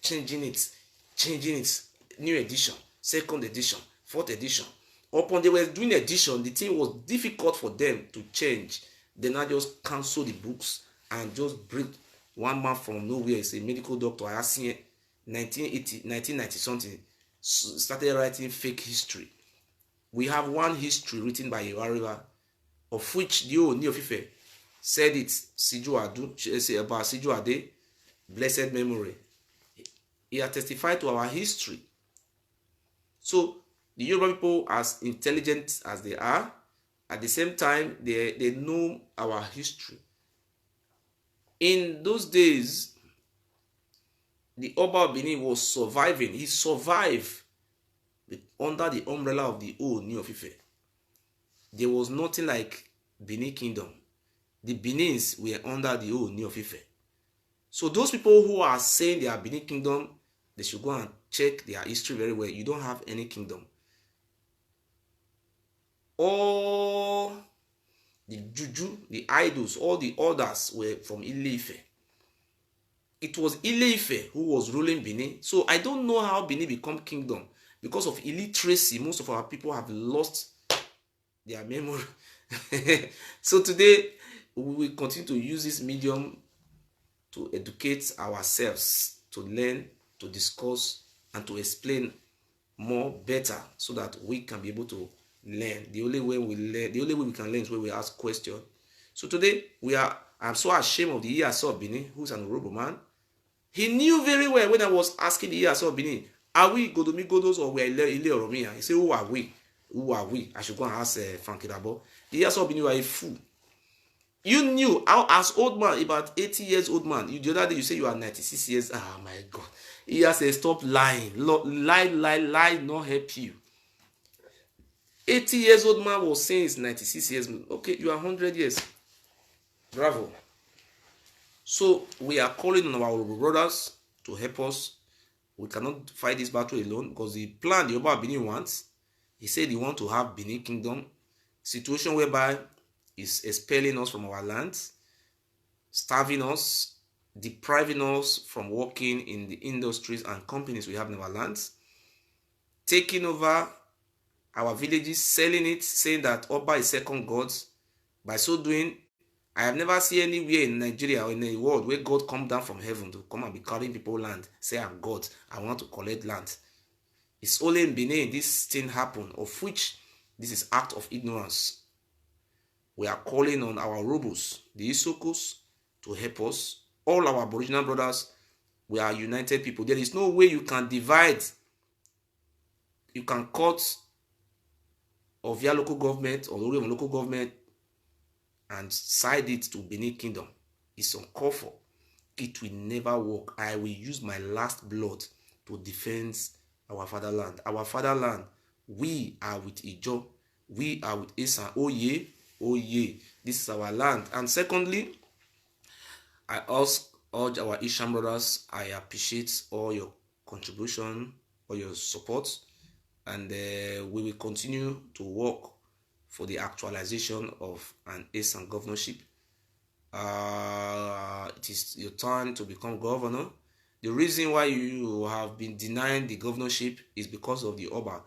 changing it, new edition, second edition, fourth edition. Upon they were doing edition, the thing was difficult for them to change. They now just cancel the books and just bring one man from nowhere, is a medical doctor, I asked him 1990 something, started writing fake history. We have one history written by Iwariwa, of which the old Neofife said it, about Siju Ade, blessed memory. He has testified to our history. So the Yoruba people, as intelligent as they are, at the same time they know our history. In those days, the Oba of Benin was surviving. He survived under the umbrella of the old New of Ife. There was nothing like Benin Kingdom. The Benins were under the old Oni of Ife. So those people who are saying they are Benin Kingdom, they should go and check their history very well. You don't have any kingdom. All the juju, the idols, all the others were from Ile-Ife. It was Ile-Ife who was ruling Benin. So I don't know how Benin become kingdom. Because of illiteracy, most of our people have lost their memory. So today, we will continue to use this medium to educate ourselves, to learn, to discuss, and to explain more better so that we can be able to learn. The only way we can learn is when we ask questions. So today, I'm so ashamed of the Iyaso of Benin, who's an Orobo man. He knew very well when I was asking the Iyaso of Benin, are we Igodomigodos or we are Ile Oromia? He said, who are we? Who are we? I should go and ask Frankie Dabo. The Iyaso of Benin, you are a fool. You knew how, as old man, about 80 years old man, the other day you say you are 96 years. Ah, my God. He has said, stop lying. Lie, not help you. 80 years old man was saying he's 96 years. Okay, you are 100 years. Bravo. So we are calling on our brothers to help us. We cannot fight this battle alone because the plan the Oba Benin wants, he said he wants to have Benin Kingdom, situation whereby is expelling us from our lands, starving us, depriving us from working in the industries and companies we have in our lands, taking over our villages, selling it, saying that Oba is second God. By so doing, I have never seen anywhere in Nigeria or in the world where God come down from heaven to come and be carrying people land, say, I'm God, I want to collect land. It's only in Benin this thing happened, of which this is act of ignorance. We are calling on our Robos, the Isokos, to help us. All our Aboriginal brothers, we are united people. There is no way you can divide, you can cut of your local government or local government and side it to Benin Kingdom. It's uncalled for. It will never work. I will use my last blood to defend our fatherland. Our fatherland, we are with Ijo, we are with Esan. Oh yeah, oh yeah, this is our land. And secondly, I urge our Ishan brothers, I appreciate all your contribution, all your support, and we will continue to work for the actualization of an Esan governorship. It is your turn to become governor. The reason why you have been denying the governorship is because of the Oba.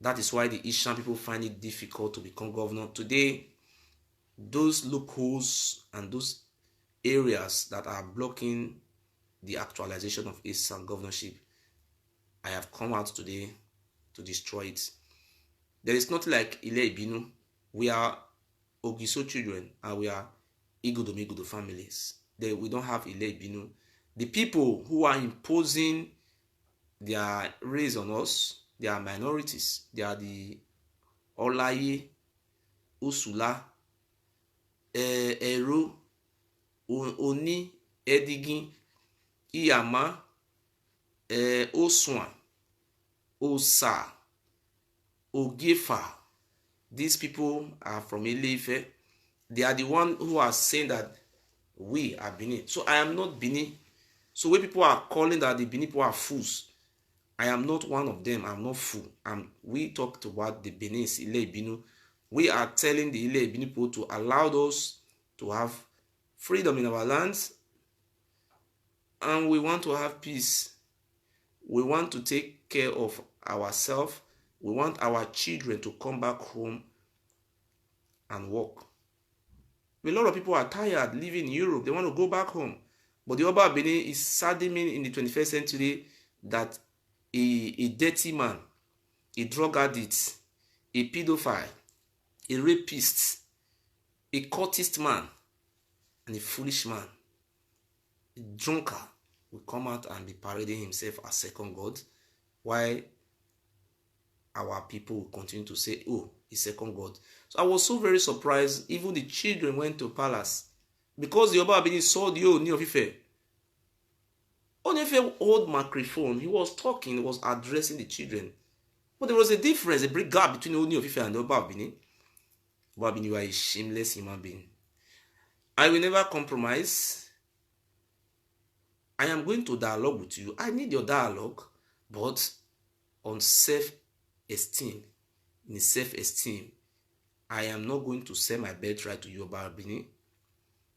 That is why the Ishan people find it difficult to become governor. Today, those loopholes and those areas that are blocking the actualization of Esan governorship, I have come out today to destroy it. There is not like Ile Ibinu. We are Ogiso children and we are Igodomigodo families. We don't have Ile Ibinu. The people who are imposing their race on us, they are minorities. They are the Olaye, Usula, Eru, Oni, Edigin, Iyama, Oswan, Osa, Ogefa. These people are from Ile-Ife. They are the one who are saying that we are Benin. So I am not Benin. So when people are calling that the Benin people are fools, I am not one of them. I'm not fool. We talked about the Benin, Ile Ibinu. We are telling the Ile Ibinu people to allow us to have freedom in our lands, and we want to have peace. We want to take care of ourselves. We want our children to come back home and work. A lot of people are tired living in Europe. They want to go back home. But the Oba Benin is saddening in the 21st century that a dirty man, a drug addict, a pedophile, a rapist, a cultist man, and a foolish man, a drunkard, will come out and be parading himself as second God, while our people will continue to say, oh, he's second God. So I was so very surprised. Even the children went to palace because the Oba Benin saw the Oni of Ife. Oni of Ife old microphone. He was talking, he was addressing the children. But there was a difference, a big gap between Oni of Ife and the Oba Benin. Obabini, you are a shameless human being. I will never compromise. I am going to dialogue with you. I need your dialogue, but on self-esteem. In self-esteem, I am not going to sell my birthright to you, Obabini.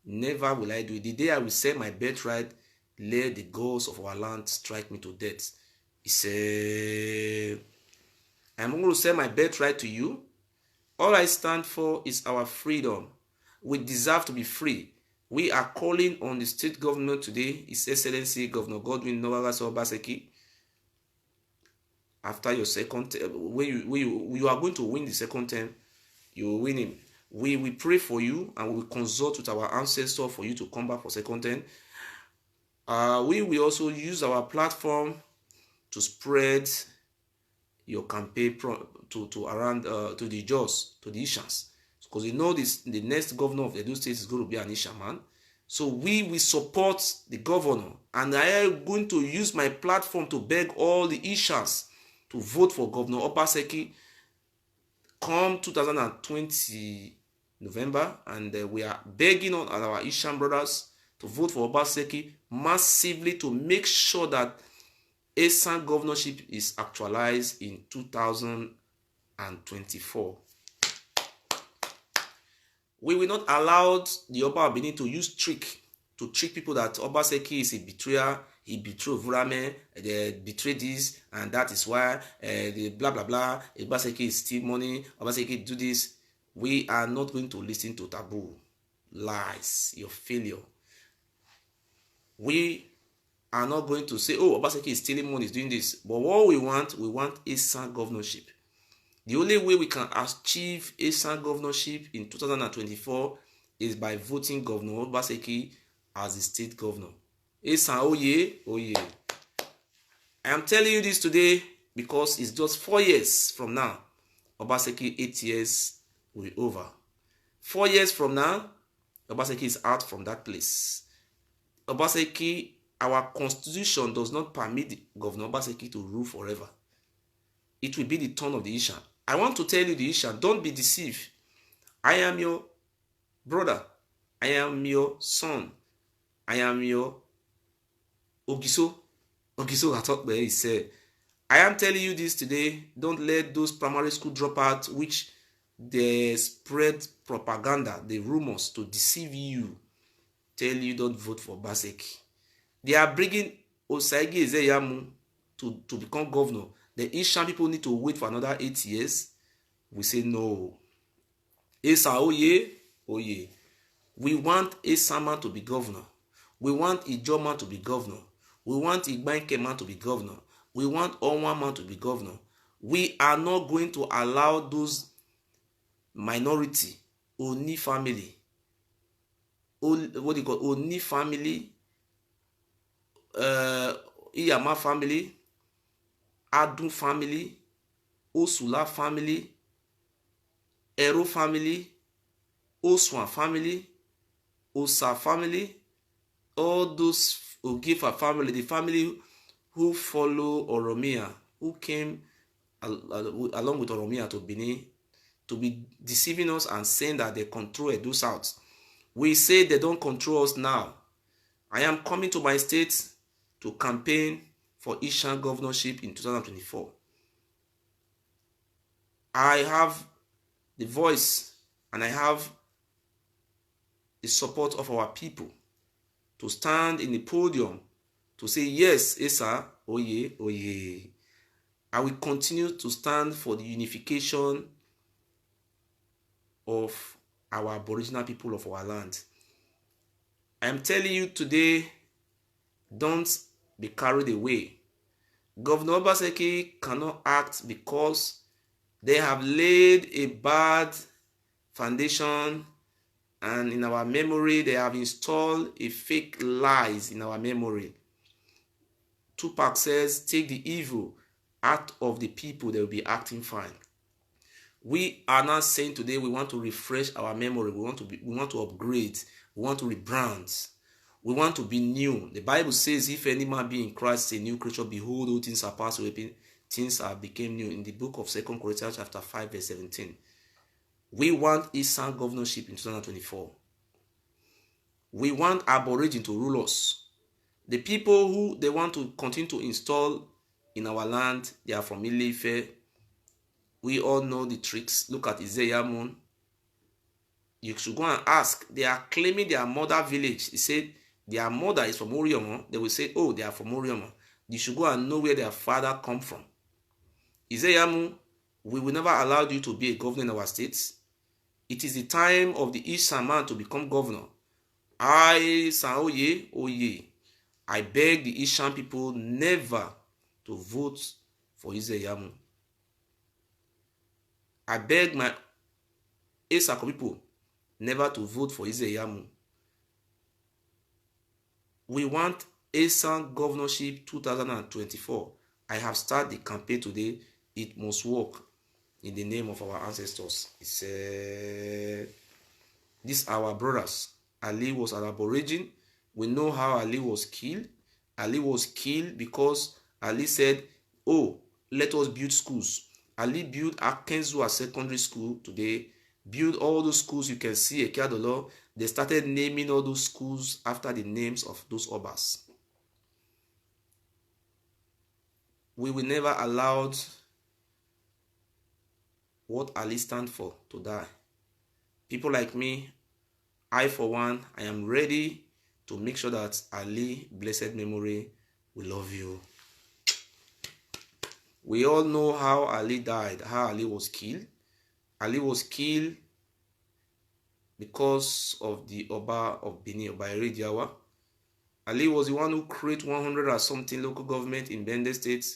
Never will I do it. The day I will sell my birthright, let the gods of our land strike me to death. He said, I'm going to sell my birthright to you. All I stand for is our freedom. We deserve to be free. We are calling on the state government today, His Excellency Governor Godwin Nogagaso Obaseki. After your second term, when you are going to win the second term, you will win him. We will pray for you and we will consult with our ancestors for you to come back for second term. We will also use our platform to spread your campaign to around to the Jaws, to the Ishans, because you know this, the next governor of the Edo State is going to be an Ishan man. So we will support the governor, and I am going to use my platform to beg all the Ishans to vote for Governor Obaseki come 2020 November, and we are begging on our Ishan brothers to vote for Obaseki massively to make sure that Esan governorship is actualized in 2024. We will not allow the Oba Benin to use trick to trick people that Obaseki is a betrayer. He betrayed Vurame, they betrayed this, and that is why the blah blah blah. Obaseki is steal money. Obaseki do this. We are not going to listen to taboo, lies, your failure. We are not going to say, oh, Obaseki is stealing money, is doing this. But what we want Esan governorship. The only way we can achieve Esan governorship in 2024 is by voting Governor Obaseki as the state governor. Esan, oh yeah, oh yeah. I am telling you this today because it's just 4 years from now. Obaseki 8 years will be over. 4 years from now, Obaseki is out from that place. Obaseki, our constitution does not permit Governor Obaseki to rule forever. It will be the turn of the Ishan. I want to tell you, the Ishan, don't be deceived. I am your brother. I am your son. I am your Ogiso. Ogiso, I thought he said. I am telling you this today. Don't let those primary school dropouts, which they spread propaganda, the rumors to deceive you, tell you don't vote for Obaseki. They are bringing Osaigi Ezeyamu to become governor. The Ishan people need to wait for another 8 years. We say no. Esa, oh yeah, oh yeah. We want Esama to be governor. We want Ijoma to be governor. We want Igbanke man to be governor. We want Onwa man to be governor. We are not going to allow those minority, Oni family, what do you call Oni family, Iyama family, Adun family, Osula family, Ero family, Oswan family, Osa family, all those Ogifa family, the family who follow Oromia, who came along with Oromia to Benin, to be deceiving us and saying that they control Edo South. We say they don't control us now. I am coming to my state to campaign for Ishan governorship in 2024. I have the voice and I have the support of our people to stand in the podium to say, yes, Esa, oh yeah, oh yeah. I will continue to stand for the unification of our Aboriginal people of our land. I am telling you today, don't be carried away. Governor Obaseki cannot act because they have laid a bad foundation, and in our memory they have installed a fake lies in our memory. Tupac says, take the evil out of the people, they will be acting fine. We are not saying today we want to refresh our memory. We want to upgrade. We want to rebrand. We want to be new. The Bible says, if any man be in Christ, a new creature, behold, all things are passed away, things are became new. In the book of 2 Corinthians chapter 5 verse 17. We want Eastern governorship in 2024. We want Aborigine to rule us. The people who they want to continue to install in our land, they are from Ile-Ife. We all know the tricks. Look at Izeyamun. You should go and ask. They are claiming their mother village. He said their mother is from Oriomo. They will say, oh, they are from Oriomo. You should go and know where their father come from. Izeyamun, we will never allow you to be a governor in our states. It is the time of the Eastern man to become governor. I beg the Eastern people never to vote for Izeyamun. I beg my Esako people never to vote for Izeyamun. We want Eastern governorship 2024. I have started the campaign today. It must work in the name of our ancestors. It's these our brothers. Ali was an Aborigine. We know how Ali was killed. Ali was killed because Ali said, oh, let us build schools. Ali built Akenzua Secondary School today. Build all those schools you can see, Ekiadolo. They started naming all those schools after the names of those Obas. We will never allow what Ali stand for to die. People like me, I for one, I am ready to make sure that Ali, blessed memory, we love you. We all know how Ali died, how Ali was killed. Ali was killed because of the Oba of Benin, Oba Erediawa. Ali was the one who created 100 or something local government in Bende State.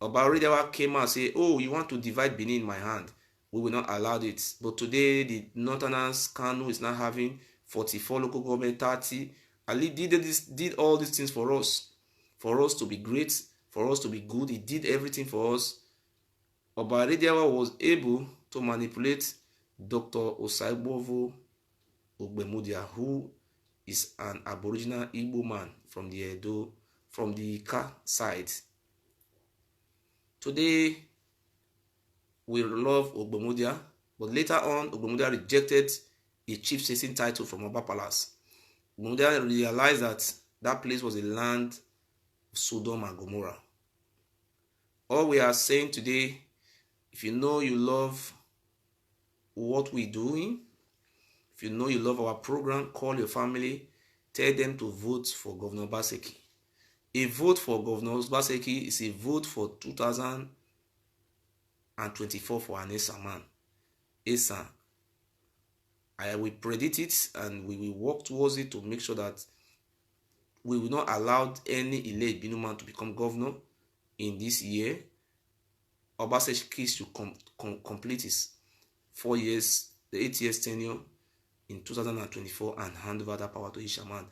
Oba Erediawa came and said, oh, you want to divide Benin in my hand. We will not allow it. But today, the Northerners, Kanu is now having 44 local government, 30. Ali did all these things for us to be great, for us to be good. He did everything for us. Oba Erediawa was able to manipulate Dr. Osaibovo Ogbemudia, who is an Aboriginal Igbo man from the Edo, from the Ika side. Today, we love Ogbemudia, but later on, Ogbemudia rejected a chief-chasing title from Oba Palace. Ogbemudia realized that that place was a land of Sodom and Gomorrah. All we are saying today, if you know you love what we're doing, if you know you love our program, call your family, tell them to vote for Governor Obaseki. A vote for Governor Obaseki is a vote for 2024 for an Esa man. Esa, I will predict it and we will work towards it to make sure that we will not allow any elite Binu man to become governor in this year. Obaseki should complete his 4 years, the 8 years tenure in 2024 and hand over that power to Isha man.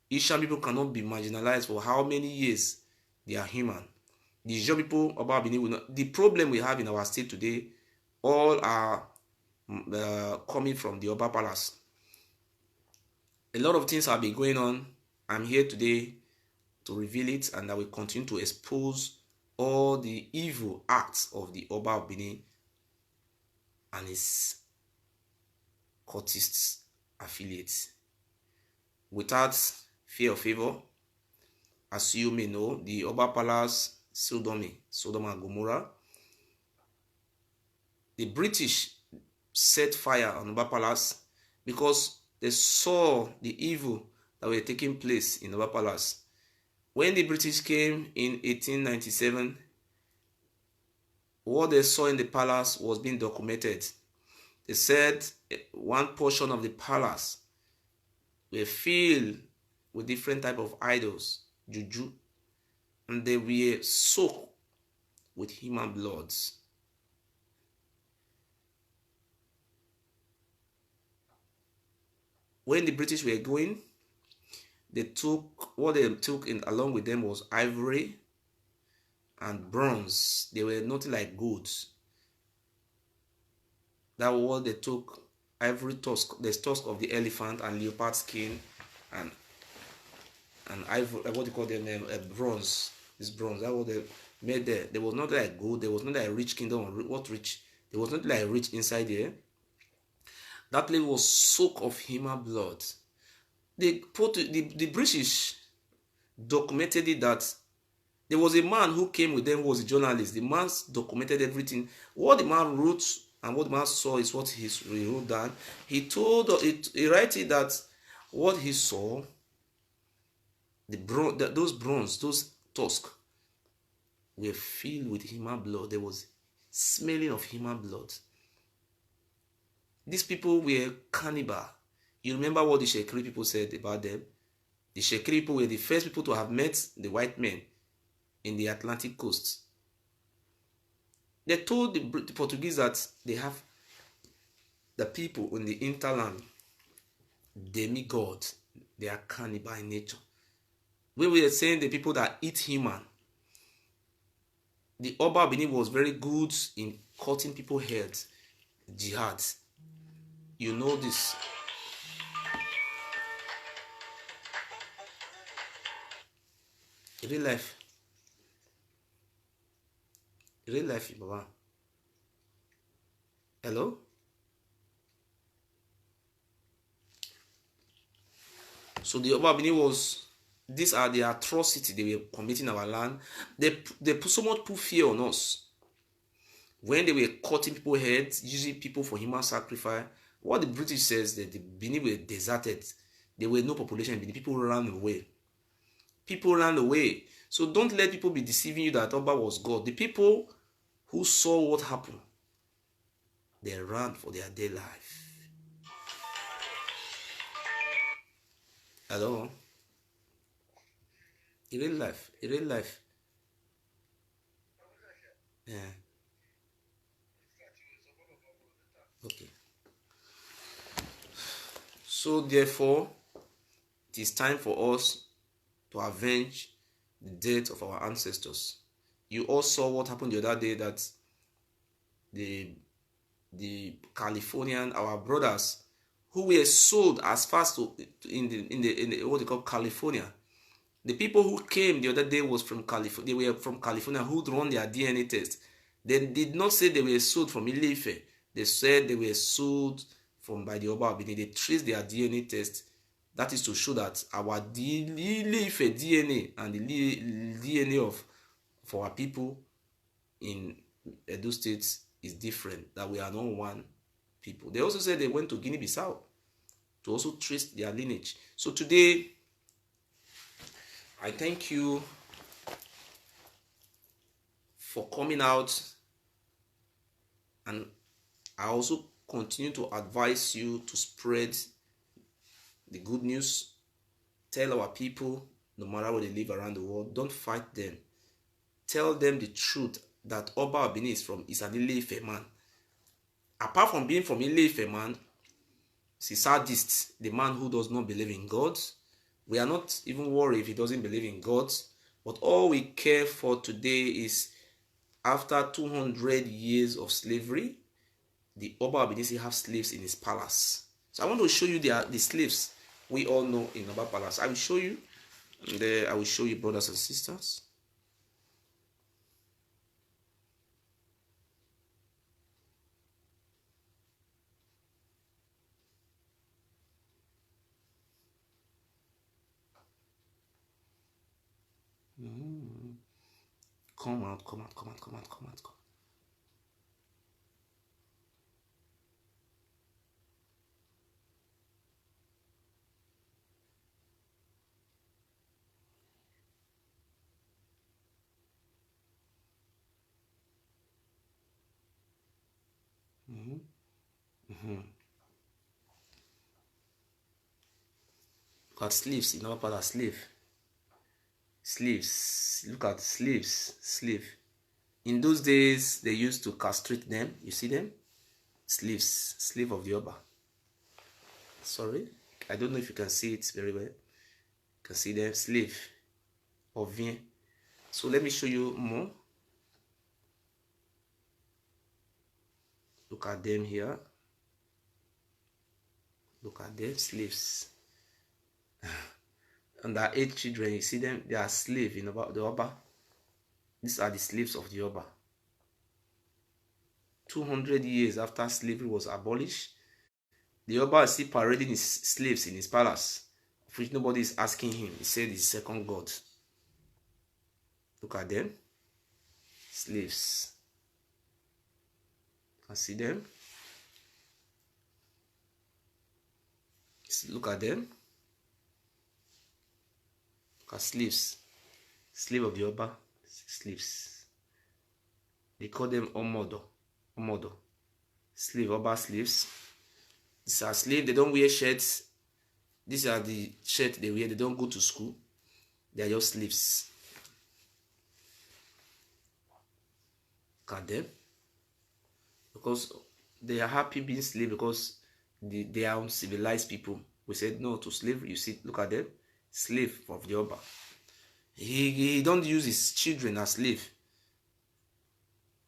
Isha people cannot be marginalized for how many years they are human. The Ijaw people about Benin will not. The problem we have in our state today, all are coming from the Oba Palace. A lot of things have been going on. I'm here today to reveal it, and I will continue to expose all the evil acts of the Oba of Benin and his cultists affiliates. Without fear or favor, as you may know, the Oba Palace, Sodom and Gomorrah, the British set fire on Oba Palace because they saw the evil that were taking place in Oba Palace. When the British came in 1897, what they saw in the palace was being documented. They said one portion of the palace were filled with different type of idols, juju, and they were soaked with human bloods. When the British were going, they took what they took in along with them was ivory and bronze. They were nothing like goods. That was what they took: ivory tusk, the tusk of the elephant, and leopard skin, and ivory. What do you call them? Bronze. This bronze. That was they made there. There was not like gold. There was not like rich kingdom. What rich? There was not like rich inside there. That place was soaked of human blood. The British documented it that there was a man who came with them who was a journalist. The man documented everything. What the man wrote and what the man saw is what he wrote down. He wrote it that what he saw, those bronze, those tusks were filled with human blood. There was smelling of human blood. These people were cannibal. You remember what the Shekri people said about them? The Shekri people were the first people to have met the white men in the Atlantic coast. They told the Portuguese that they have the people in the hinterland, demigod, they are cannibal in nature. When we were saying the people that eat human, the Oba Benin was very good in cutting people's heads, jihad. You know this. Real life. Real life, Baba. Hello? So the Oba Benin was, these are the atrocities they were committing our land. They put so much fear on us. When they were cutting people's heads, using people for human sacrifice, what the British says that the Benin were deserted. There were no population in Benin. People ran away. People ran away. So don't let people be deceiving you that Oba was God. The people who saw what happened, they ran for their day life. Hello? In real life. In real life. Yeah. Okay. So therefore, it is time for us to avenge the death of our ancestors. You all saw what happened the other day, that the Californian, our brothers, who were sold as fast in the what they call California. The people who came the other day was from California. They were from California who run their DNA test. They did not say they were sold from Ile-Ife. They said they were sold by the Oba Benin. They traced their DNA test. That is to show that our Ile-Ife DNA and the DNA of our people in Edo State is different. That we are not one people. They also said they went to Guinea-Bissau to also trace their lineage. So today, I thank you for coming out, and I also continue to advise you to spread the good news. Tell our people, no matter where they live around the world, don't fight them. Tell them the truth that Oba Benin is an Ile-Ife man. Apart from being from Ile-Ife man, he's a sadist, the man who does not believe in God. We are not even worried if he doesn't believe in God. But all we care for today is, after 200 years of slavery, the Oba Benin have slaves in his palace. So I want to show you the slaves we all know in Oba Palace. I will show you, and then I will show you, brothers and sisters. Come out. Look at slaves in our palace. Slaves. Look at slaves. Slave. In those days, they used to castrate them. You see them? Slaves. Slave of the Oba. Sorry. I don't know if you can see it very well. You can see them. Slave. Or vien. So let me show you more. Look at them here. Look at them. Slaves. And there are 8 children. You see them? They are slaves in the Oba. These are the slaves of the Oba. 200 years after slavery was abolished, The Oba is still parading his slaves in his palace, of which nobody is asking him. He said he's second God. Look at them. Slaves. You can see them. Look at them. Look at slaves. Slave of the Oba. Slaves. They call them Omodo. Omodo. Slave, Oba slaves. These are slaves. They don't wear shirts. These are the shirts they wear. They don't go to school. They are just slaves. Look at them. Because they are happy being slaves because they are uncivilized people. We said no to slavery. You see, look at them. Slave of the Oba. He don't use his children as slave.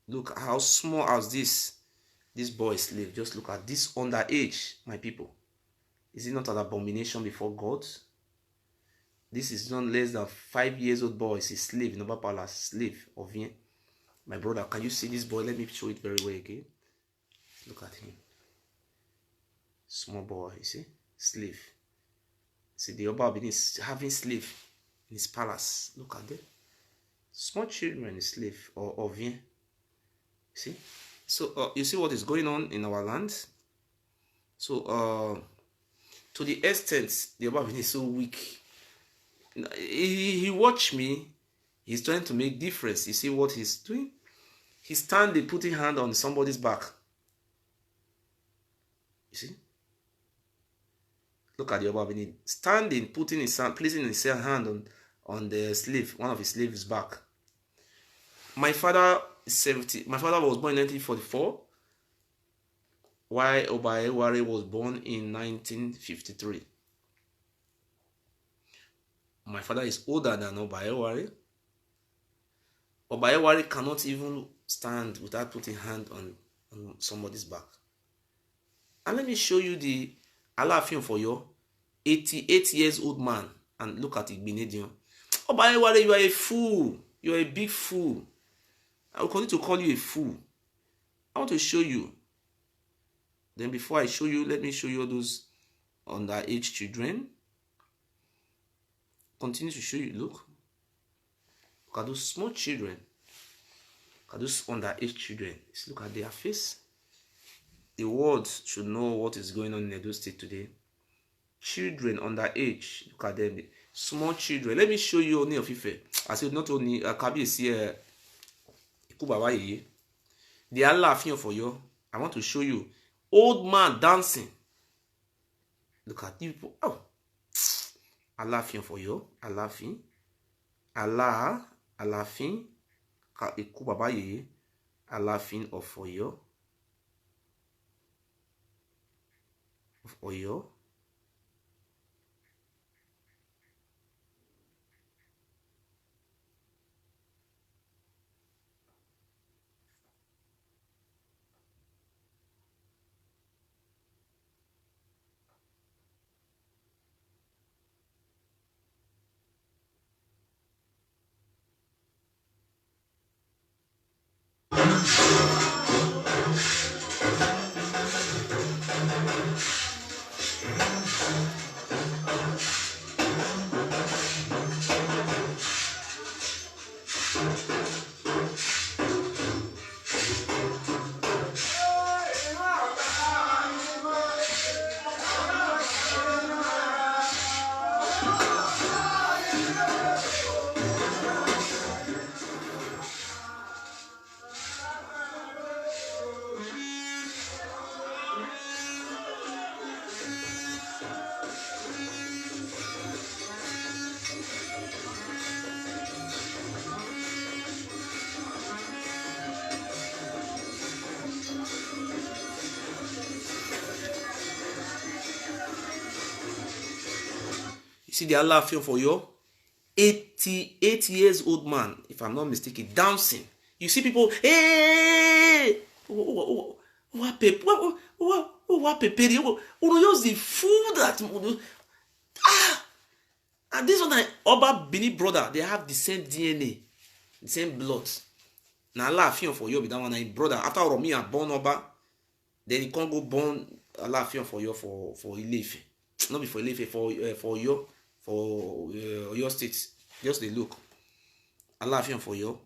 Look how small as this boy is slave. Just look at this underage, my people. Is it not an abomination before God? This is not less than 5 years old boy. He's a slave in Oba Palace. Slave of him. My brother, can you see this boy? Let me show it very well again. Look at him. Small boy, you see? Slave. See, the Oba is having slave in his palace. Look at them. Small children is slave or vien. See? So, you see what is going on in our land? So, to the extent the Oba is so weak. He watched me. He's trying to make difference. You see what he's doing? He's standing, putting hand on somebody's back. You see? Look at the Oba Benin. Standing, putting his hand, placing his hand on the slave, one of his slaves' back. My father is 70. My father was born in 1944, while Oba Ewari was born in 1953. My father is older than Oba Ewari. Oba Ewari cannot even stand without putting hand on somebody's back. And let me show you the Alaafin for you, 88 years old man, and look at Igbinedion. Oba Ewari, you are a fool. You are a big fool. I will continue to call you a fool. I want to show you. Then before I show you, let me show you all those underage children. Continue to show you. Look at those small children. Look at those underage children. Just look at their face. The world should know what is going on in Edo State today. Children underage. Look at them. Small children. Let me show you only of Ife. I said not only Kabi is here. The Alaafin for you. I want to show you. Old man dancing. Look at people. Oh. Alaafin for you. Alaafin. Alaafin. Alaafin of Oyo. Of Oyo. See the Alaafin for you, 88 years old man, if I'm not mistaken, dancing. You see people, hey, what use the food that and this one Oba Bini brother, they have the same DNA, the same blood. Now Alaafin for you be that one brother. After Romi and born Oba, then he can't go born Alaafin for Oyo for Ile-Ife. Not be for Ile-Ife, for Oyo, for Oyo State. Just dey look. Alaafin for Oyo.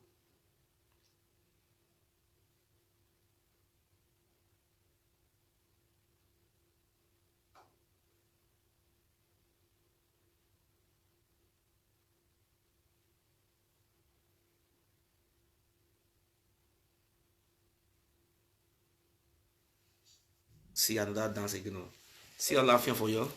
See another dance again. See Alaafin for Oyo.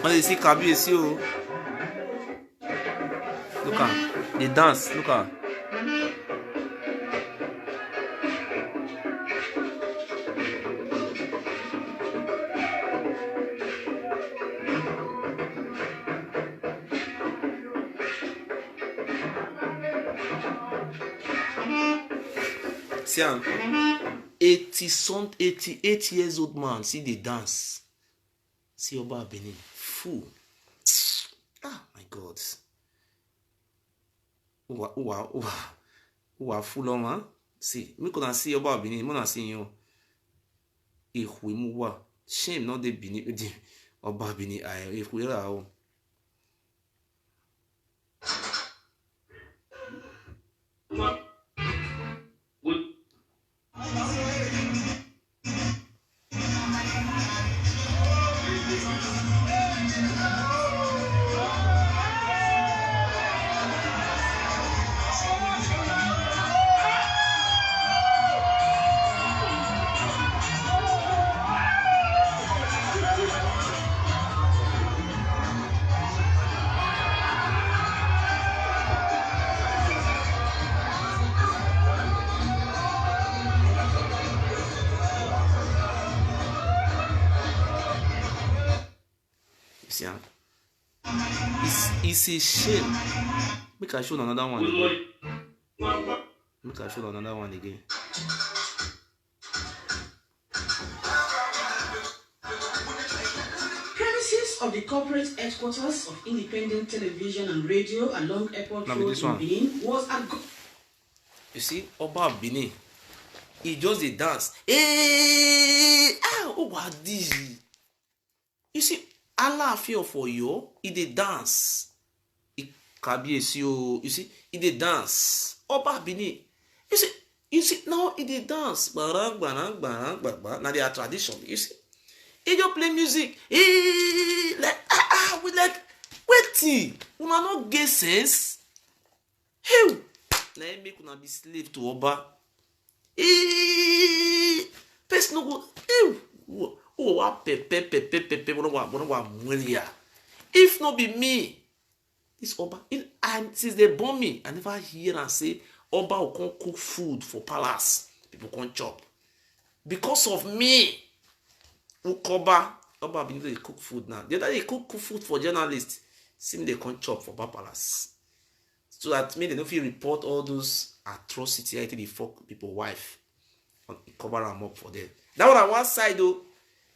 When they see Kabiyesi o, look at they dance. Look at. See am, 88 years old man see they dance. See Oba Benin, fool. Ah, my God. Who are full on, man? See, me couldn't see Oba Benin, me not see you. If we move, shame not the Benin, Oba Benin. If we are. See, it's a shame. Make I show another one again. Make I show another one again. Premises of the corporate headquarters of Independent Television and Radio along Airport Road in Benin was a. You see, Oba Benin, he just a dance. Hey, oh what this? You see. Alaafin for you, he dey dance. Kabiyesi o, you see, he dey dance. Oba Benin, you see, now he dey dance. Barang. Now their tradition. You see, he just play music. We like waiting. Una no get sense. Hey, na him make una be slave to Oba. Person no go. If not be me, this Oba, and since they born me, I never hear and say Oba will come cook food for palace. People can't chop. Because of me, Oba been they cook food now. The other day cook food for journalists. See me they can't chop for palace. So that me they don't feel report all those atrocities. I think they fuck people wife and cover them up for them. That was on one side though.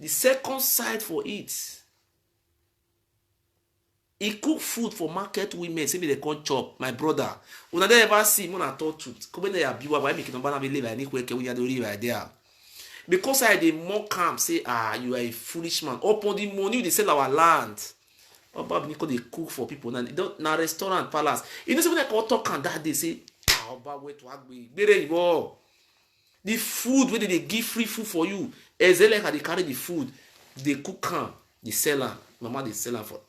The second side for it, he cook food for market women. Say me they can't chop. My brother, when I ever see him, when I talk truth, come when they abuse, why make it number na live? I need work when you do live there. Because I dey mock am say you are a foolish man. Upon the money they sell our land. Oba Nico they cook for people now. Don't na restaurant palace. You know something like talk and that they say Oba wait to agbe. Bere you. The food where they give free food for you. Like they carry the food. They cook am, they sell am. Mama they sell am for.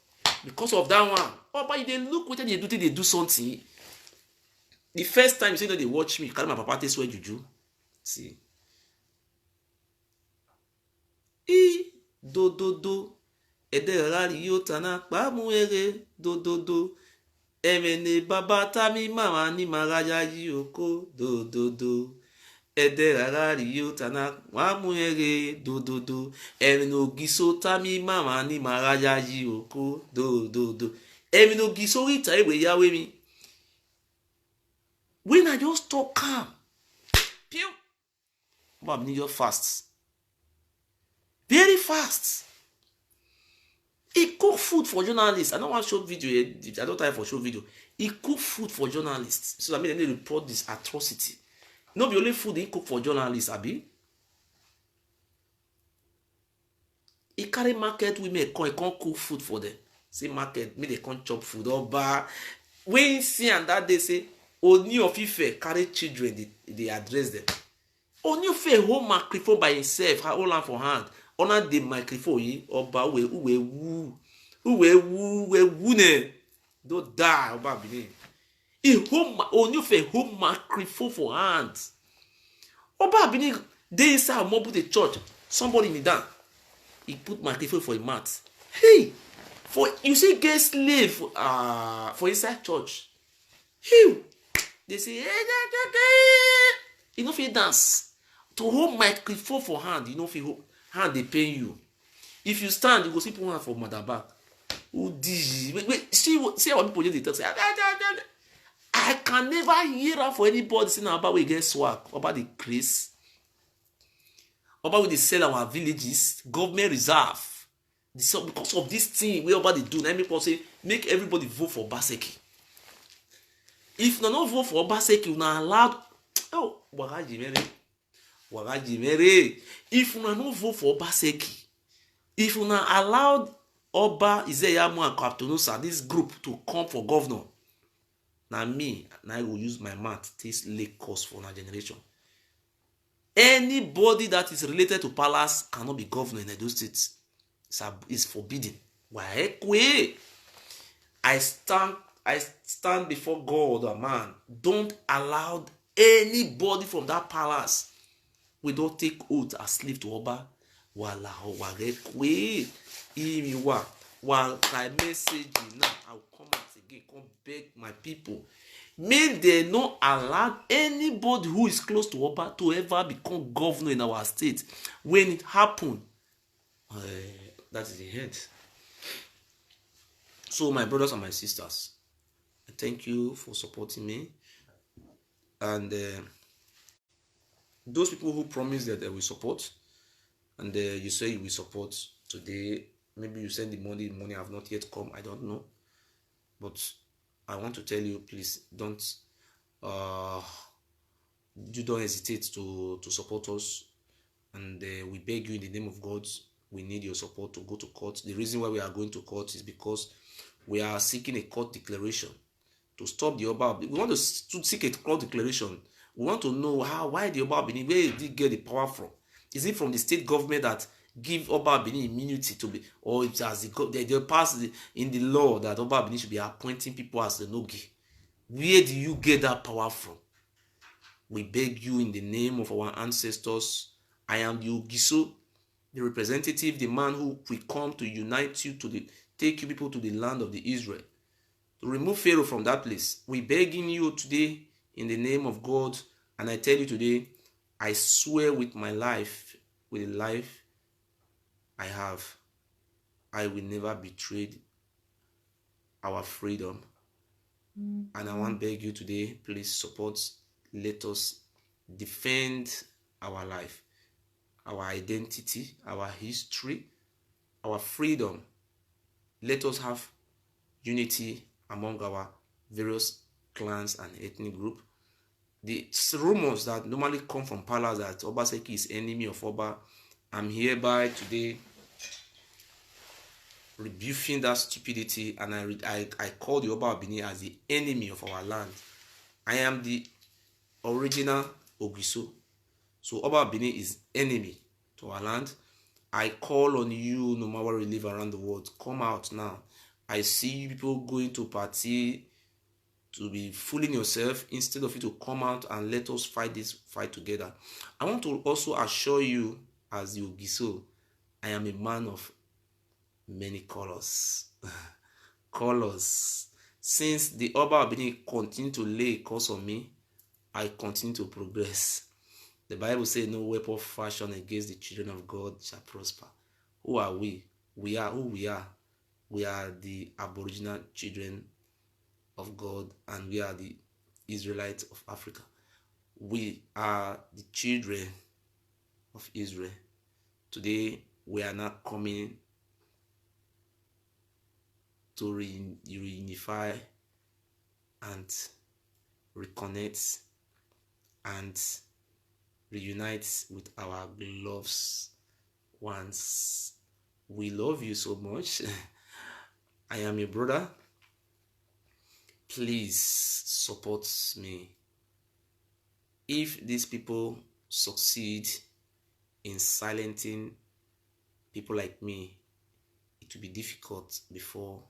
Because of that one. Oh, but they look what they do till they do something. The first time you say that they watch me, carry my papa take swear juju. See. Do. Ede rari yotana pa muere do. Emene baba tami mama ni maraya yoko do. Ede rari yotana pa muere do. Emene Ogiso tami mama ni maraya yoko do. Emene Ogiso rita ewe yawe mi. When I just talk calm, pew, but I just fast. Very fast. He cook food for journalists. I don't want to show video. I don't time for show video. He cook food for journalists. So I mean, they report this atrocity. Not be only food he cook for journalists, Abi. He carry market women, he can't cook food for them. Say market, me they can't chop food or bar. When you see and that they say, Oni of Ife carry children, they address them. Oni of Ife hold microphone by himself, hold on for hand. Honor the microphone, Oba we woo ne. Don't die, Oba Bini. He hold Oni of Ife hold microphone for hand. Oba Bini, they inside mobile the church. Somebody in the down. He put microphone for a mat. Hey, for you see, gay slave for inside church. Hey. They say, you know if you dance. To hold microphone for hand, you know if you hand they pay you. If you stand, you go see people for Madaba. Wait, see what people do they talk. Say, I can never hear her for anybody saying about we get swag, about the grace, about we they sell our villages, government reserve. Because of this thing, we about they do, let me say, make everybody vote for Baseki. If you not vote for Obaseki, you not allowed. Oh, Wagaji Mere. If you not vote for Obaseki, if you not allowed Oba Izeyamu and Kaptonusa, this group to come for governor, now me, and I will use my mouth this lake cost for our generation. Anybody that is related to palace cannot be governor in Edo State. It's forbidden. Why? I stand before God, a man. Don't allow anybody from that palace. We don't take oath as slave to Oba. While I message you now, I will come out again, come beg my people. May they not allow anybody who is close to Oba to ever become governor in our state. When it happened, that is the end. So, my brothers and my sisters, thank you for supporting me. And those people who promise that they will support, and you say you will support today, maybe you send the money have not yet come, I don't know. But I want to tell you, please don't hesitate to support us. And we beg you in the name of God, we need your support to go to court. The reason why we are going to court is because we are seeking a court declaration to stop the Oba. We want to seek a court declaration. We want to know why the Oba Benin, where did he get the power from? Is it from the state government that give Oba Benin immunity to be, or it has they passed in the law that Oba Benin should be appointing people as the Nogi? Where do you get that power from? We beg you in the name of our ancestors. I am the Ogiso, the representative, the man who will come to unite you, take you people to the land of the Israel, to remove Pharaoh from that place. We begging you today in the name of God, and I tell you today, I swear with my life, with the life I have, I will never betray our freedom. And I want to beg you today, please support. Let us defend our life, our identity, our history, our freedom. Let us have unity among our various clans and ethnic groups. The rumors that normally come from palace that Obaseki is enemy of Oba, I'm hereby today rebuking that stupidity, and I call the Oba Benin as the enemy of our land. I am the original Ogiso. So Oba Benin is enemy to our land. I call on you, no matter where you live around the world, come out now. I see people going to party to be fooling yourself instead of you to come out and let us fight this fight together. I want to also assure you, as the Ogiso, I am a man of many colors. Colors. Since the Oba Abini continue to lay curse on me, I continue to progress. The Bible says no weapon fashioned against the children of God shall prosper. Who are we? We are who we are. We are the Aboriginal children of God, and we are the Israelites of Africa. We are the children of Israel. Today, we are not coming to reunify and reconnect and reunite with our beloved ones. We love you so much. I am your brother. Please support me. If these people succeed in silencing people like me, it will be difficult before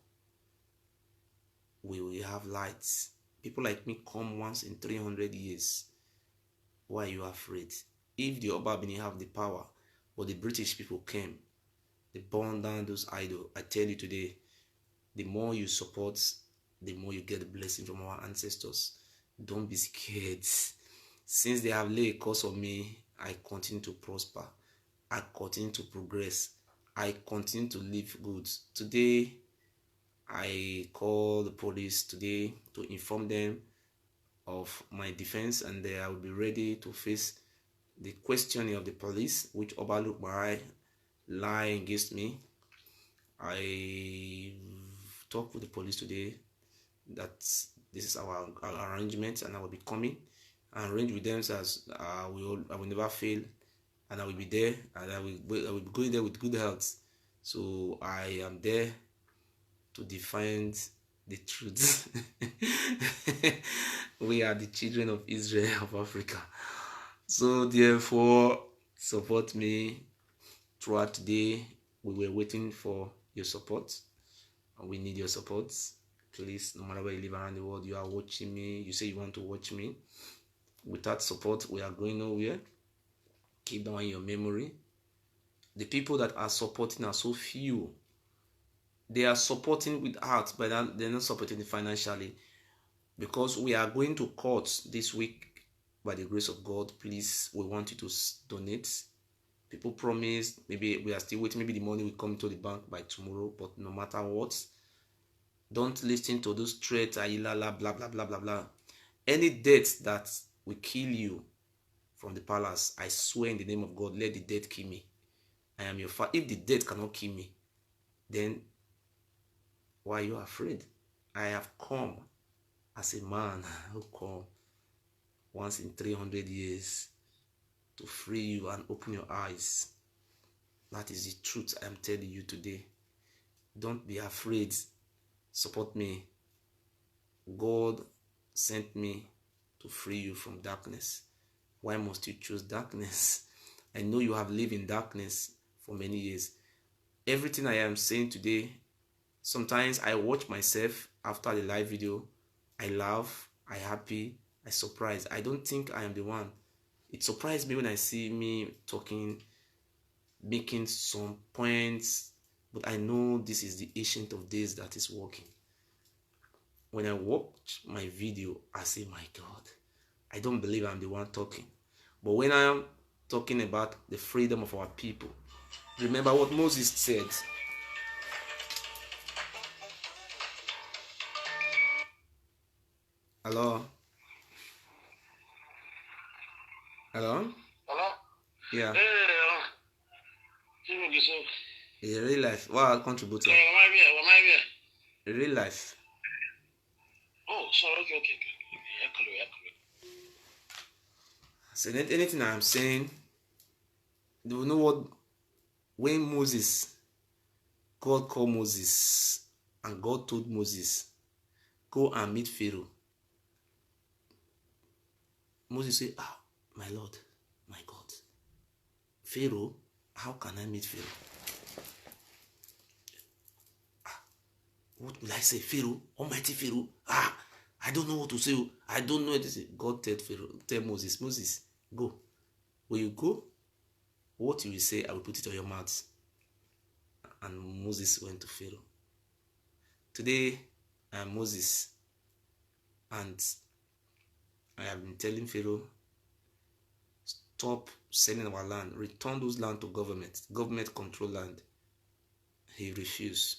we will have lights. People like me come once in 300 years. Why are you afraid? If the Obabini have the power, but the British people came, they burned down those idols. I tell you today, the more you support, the more you get the blessing from our ancestors. Don't be scared. Since they have laid a curse on me, I continue to prosper. I continue to progress. I continue to live good. Today, I call the police today to inform them of my defense, and I will be ready to face the questioning of the police, which overlook my lie against me. I talked with the police today that this is our arrangement, and I will be coming and arrange with them as I will never fail, and I will be there, and I will be going there with good health. So I am there to defend the truth. We are the children of Israel of Africa. So therefore, support me throughout today. We were waiting for your support, and we need your support. Please, no matter where you live around the world, you are watching me, you say you want to watch me. Without support, we are going nowhere. Keep down in your memory. The people that are supporting are so few. They are supporting with heart, but they're not supporting financially. Because we are going to court this week, by the grace of God, please, we want you to donate. People promised, maybe we are still waiting, maybe the money will come to the bank by tomorrow, but no matter what, don't listen to those threats, blah, blah, blah, blah, blah, blah. Any debt that will kill you from the palace, I swear in the name of God, let the debt kill me. I am your father. If the debt cannot kill me, then why are you afraid? I have come as a man who come once in 300 years to free you and open your eyes. That is the truth I am telling you today. Don't be afraid. Support me. God sent me to free you from darkness. Why must you choose darkness? I know you have lived in darkness for many years. Everything I am saying today, sometimes I watch myself after the live video. I laugh, I happy, I surprise. I don't think I am the one. It surprised me when I see me talking, making some points, but I know this is the Ancient of Days that is working. When I watch my video, I say, my God, I don't believe I'm the one talking. But when I am talking about the freedom of our people, remember what Moses said. Hello? Hello? Hello? Yeah. Hey, In real life. What are contributing? In real life. Oh, sorry, okay. So anything I'm saying, do you know what? When Moses, God called Moses, and God told Moses, go and meet Pharaoh. Moses said, my Lord, my God, Pharaoh, How can I meet Pharaoh? What will I say? Pharaoh, Almighty Pharaoh. I don't know what to say. I don't know what to say. God tell Moses, Moses, go. When you go, what you will say, I will put it on your mouth. And Moses went to Pharaoh. Today, I am Moses, and I have been telling Pharaoh, stop selling our land, return those land to government control land. He refused.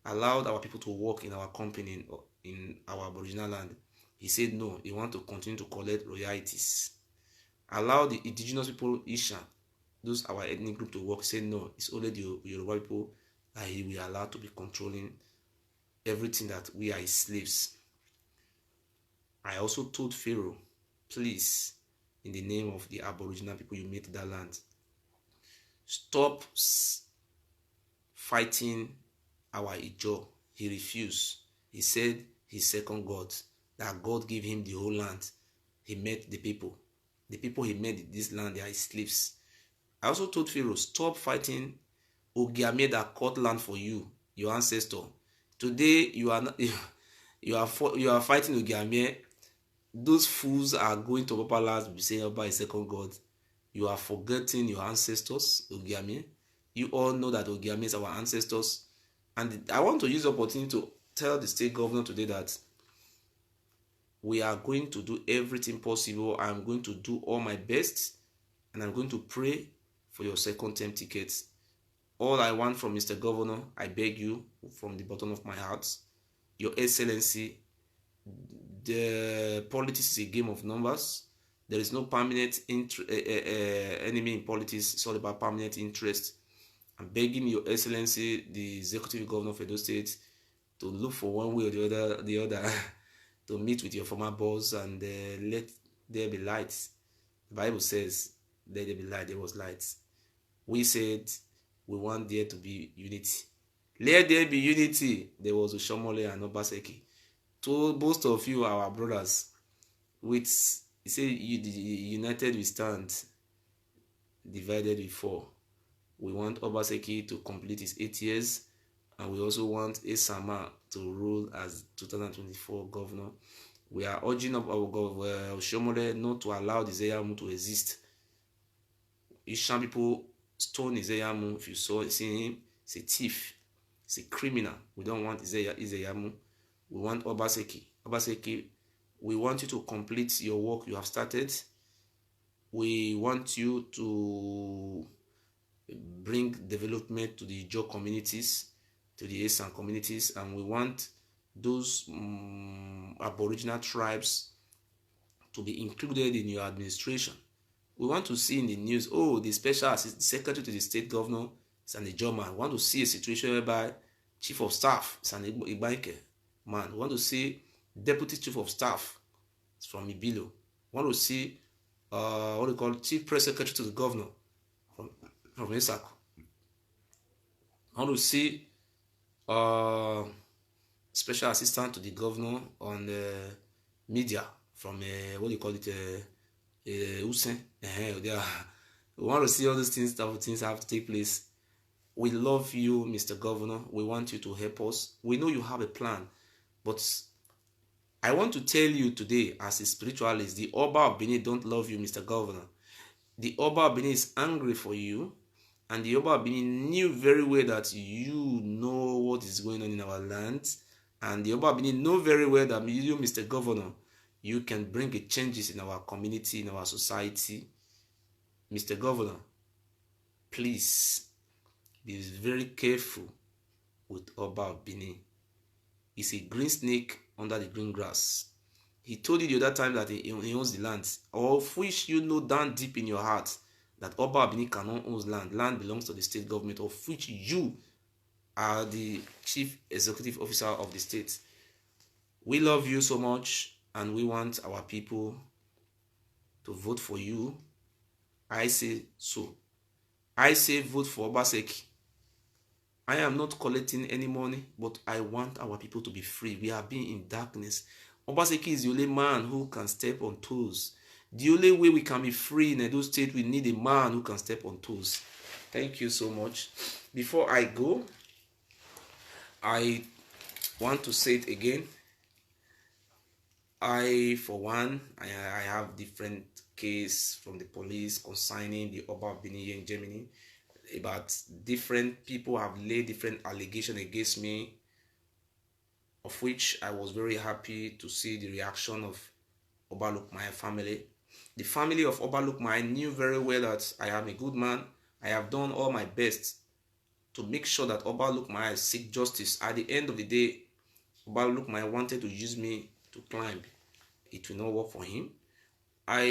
Allowed our people to work in our company in our Aboriginal land. He said no, he want to continue to collect royalties. Allow the indigenous people, Isha, those our ethnic group, to work. He said no, it's only the Yoruba people that he will allow to be controlling everything, that we are his slaves. I also told Pharaoh, please, in the name of the Aboriginal people you made that land, stop fighting our Ijo. He refused. He said he's second God, that God gave him the whole land. He met the people. The people he met in this land, they are his slaves. I also told Pharaoh, stop fighting Ogiame that caught land for you, your ancestor. Today you are not, you are fighting Ogiame. Those fools are going to Papa lands to be saying Oba is second God. You are forgetting your ancestors, Ogiame. You all know that Ogiame is our ancestors. And I want to use the opportunity to tell the state governor today that we are going to do everything possible. I'm going to do all my best, and I'm going to pray for your second term tickets. All I want from Mr. Governor, I beg you from the bottom of my heart, Your Excellency, the politics is a game of numbers. There is no permanent enemy in politics. It's all about permanent interest. I'm begging Your Excellency, the Executive Governor of Edo State, to look for one way or the other to meet with your former boss and let there be light. The Bible says, let there be light. There was light. We said we want there to be unity. Let there be unity. There was Oshomole and Obaseki. To both of you, our brothers, with say united we stand, divided we fall. We want Obaseki to complete his 8 years, and we also want Esama to rule as 2024 governor. We are urging up our governor Oshomole not to allow the Zeyamu to exist. Ishan people stone Izeyamu. If you see him, he's a thief, he's a criminal. We don't want Izeyamu. We want Obaseki. Obaseki, we want you to complete your work you have started. We want you to bring development to the Ijo communities, to the Esan communities, and we want those Aboriginal tribes to be included in your administration. We want to see in the news, oh, the special secretary to the state governor is an Ijo man. We want to see a situation whereby chief of staff is an Igbanke man. We want to see deputy chief of staff is from Ibilo. We want to see what we call chief press secretary to the governor from Isako. I want to see special assistant to the governor on the media from what do you call it, Usen. We want to see all these things, things have to take place. We love you, Mr. Governor. We want you to help us. We know you have a plan, but I want to tell you today, as a spiritualist, the Oba of Benin don't love you, Mr. Governor. The Oba of Benin is angry for you, and the Oba of Benin knew very well that you know what is going on in our land, and the Oba of Benin know very well that you, Mr. Governor, you can bring changes in our community, in our society. Mr. Governor, please be very careful with Oba of Benin. He's a green snake under the green grass. He told you the other time that he owns the land, of which you know down deep in your heart that Oba of Benin cannot own land. Land belongs to the state government, of which you are the chief executive officer of the state. We love you so much, and we want our people to vote for you. I say so. I say vote for Obaseki. I am not collecting any money, but I want our people to be free. We are being in darkness. Obaseki is the only man who can step on toes. The only way we can be free in Edo State, we need a man who can step on toes. Thank you so much. Before I go, I want to say it again. For one, I have different case from the police concerning the Oba of Benin in Germany. About different people have laid different allegations against me, of which I was very happy to see the reaction of Oba Lukmaya family. The family of Oba Lukmaya knew very well that I am a good man. I have done all my best to make sure that Oba Lukmaya seek justice. At the end of the day, Oba Lukmaya wanted to use me to climb. It will not work for him. I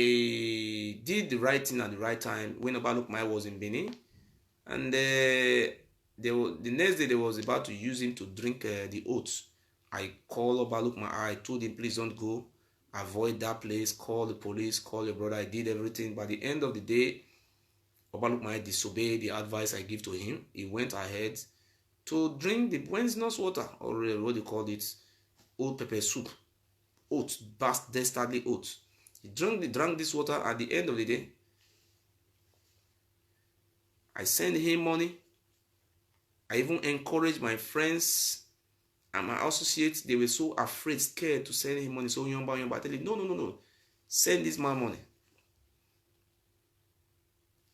did the right thing at the right time when Oba Lukmaya was in Benin. And the next day they was about to use him to drink the oats. I called Oba Lukmaya. I told him, please don't go. Avoid that place. Call the police. Call your brother. I did everything. By the end of the day, Oba Lukmaya disobeyed the advice I give to him. He went ahead to drink the poisonous water, or what they call it, old pepper soup, oats, dastardly oats. He drank this water. At the end of the day, I sent him money. I even encouraged my friends and my associates. They were so afraid, scared to send him money. So Yomba, I tell him, no. Send this man money.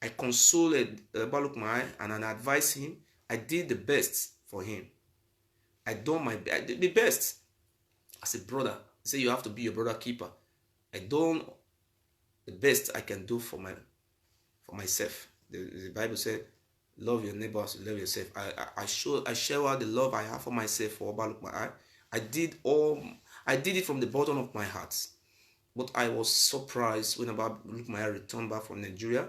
I consoled Oba Lukmaya and I advised him. I did the best for him. I did the best as a brother. He said you have to be your brother keeper. I done the best I can do for myself. The Bible said, love your neighbors, love yourself. I share out the love I have for myself for Oba Lukmaya. I did it from the bottom of my heart. But I was surprised when Oba Lukmaya returned back from Nigeria.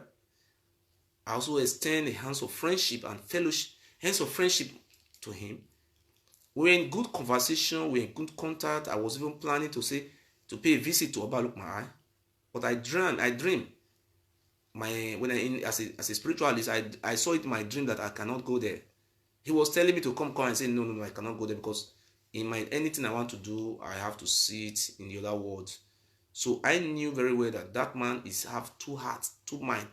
I also extend the hands of friendship and fellowship, hands of friendship to him. We're in good conversation, we're in good contact. I was even planning to pay a visit to Oba Lukmaya. But I dream. As a spiritualist, I saw it in my dream that I cannot go there. He was telling me to come and say, no, I cannot go there because anything I want to do, I have to see it in the other world. So I knew very well that man have two hearts, two minds,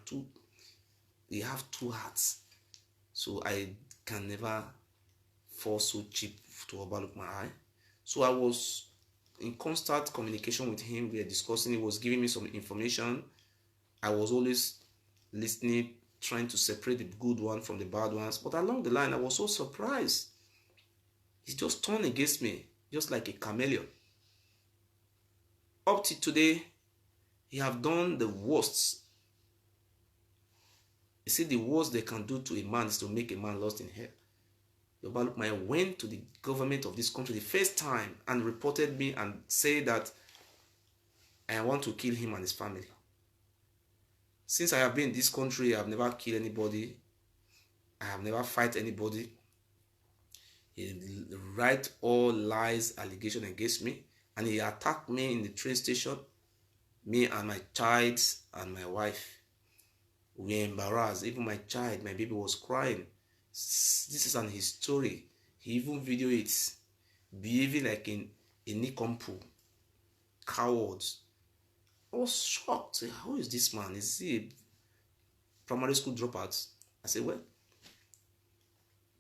they have two hearts. So I can never fall so cheap to Oba Lukmaya. So I was in constant communication with him. We were discussing. He was giving me some information. I was always listening, trying to separate the good one from the bad ones. But along the line, I was so surprised. He just turned against me, just like a chameleon. Up to today, he have done the worst. You see, the worst they can do to a man is to make a man lost in hell. Oba Lukmaya went to the government of this country the first time and reported me and said that I want to kill him and his family. Since I have been in this country, I have never killed anybody. I have never fight anybody. He write all lies, allegation against me, and he attacked me in the train station. Me and my child and my wife, we were embarrassed. Even my child, my baby was crying. This is his story. He even videoed it, behaving like a nincompoop, coward. I was shocked. How is this man? Is he a primary school dropout? I said, well,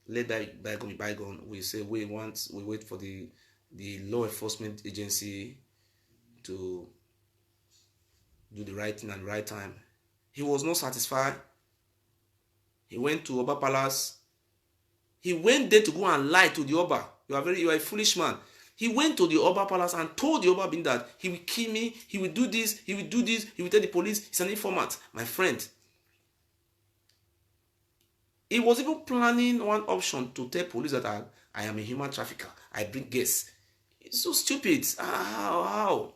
let that bygone be bygone. We say we wait for the law enforcement agency to do the right thing at the right time. He was not satisfied. He went to Oba Palace. He went there to go and lie to the Oba. You are a foolish man. He went to the Oba Palace and told the Oba that he will kill me, he will do this, he will do this, he will tell the police. He's an informant, my friend. He was even planning one option to tell police that I am a human trafficker. I bring girls. It's so stupid. How?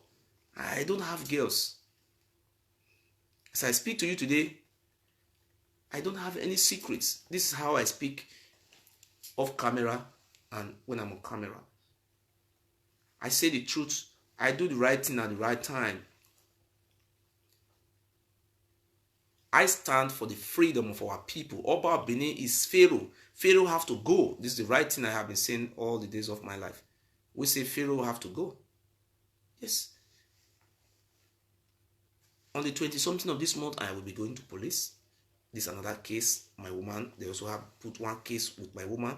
I don't have girls. As I speak to you today, I don't have any secrets. This is how I speak off camera and when I'm on camera. I say the truth. I do the right thing at the right time. I stand for the freedom of our people. Oba Benin is Pharaoh. Pharaoh have to go. This is the right thing I have been saying all the days of my life. We say Pharaoh have to go. Yes. On the 20-something of this month, I will be going to police. This is another case. My woman, they also have put one case with my woman.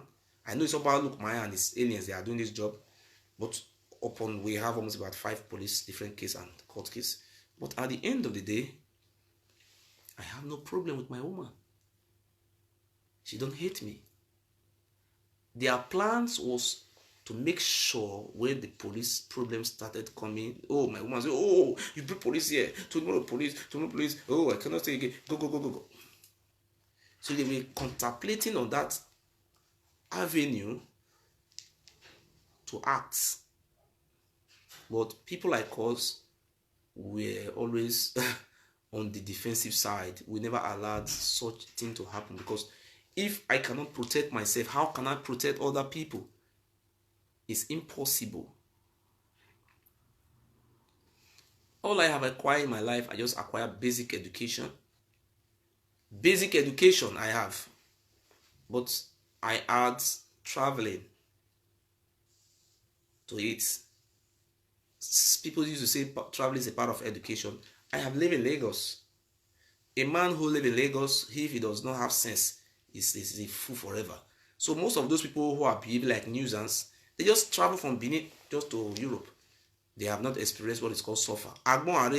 I know it's about Look Maya and his aliens, they are doing this job. But we have almost about 5 police, different case and court case. But at the end of the day, I have no problem with my woman. She don't hate me. Their plans was to make sure when the police problem started coming, oh, my woman said, oh, you bring police here, tomorrow police, oh, I cannot stay again, go. So they were contemplating on that avenue to act. But people like us were always on the defensive side. We never allowed such thing to happen, because if I cannot protect myself, how can I protect other people? It's impossible. All I have acquired in my life, I just acquired basic education. Basic education I have, but I add traveling to it. People used to say traveling is a part of education. I have lived in Lagos. A man who lives in Lagos, if he does not have sense, is a fool forever. So most of those people who are behaving like nuisance, they just travel from Benin just to Europe. They have not experienced what is called suffer. Agbon Are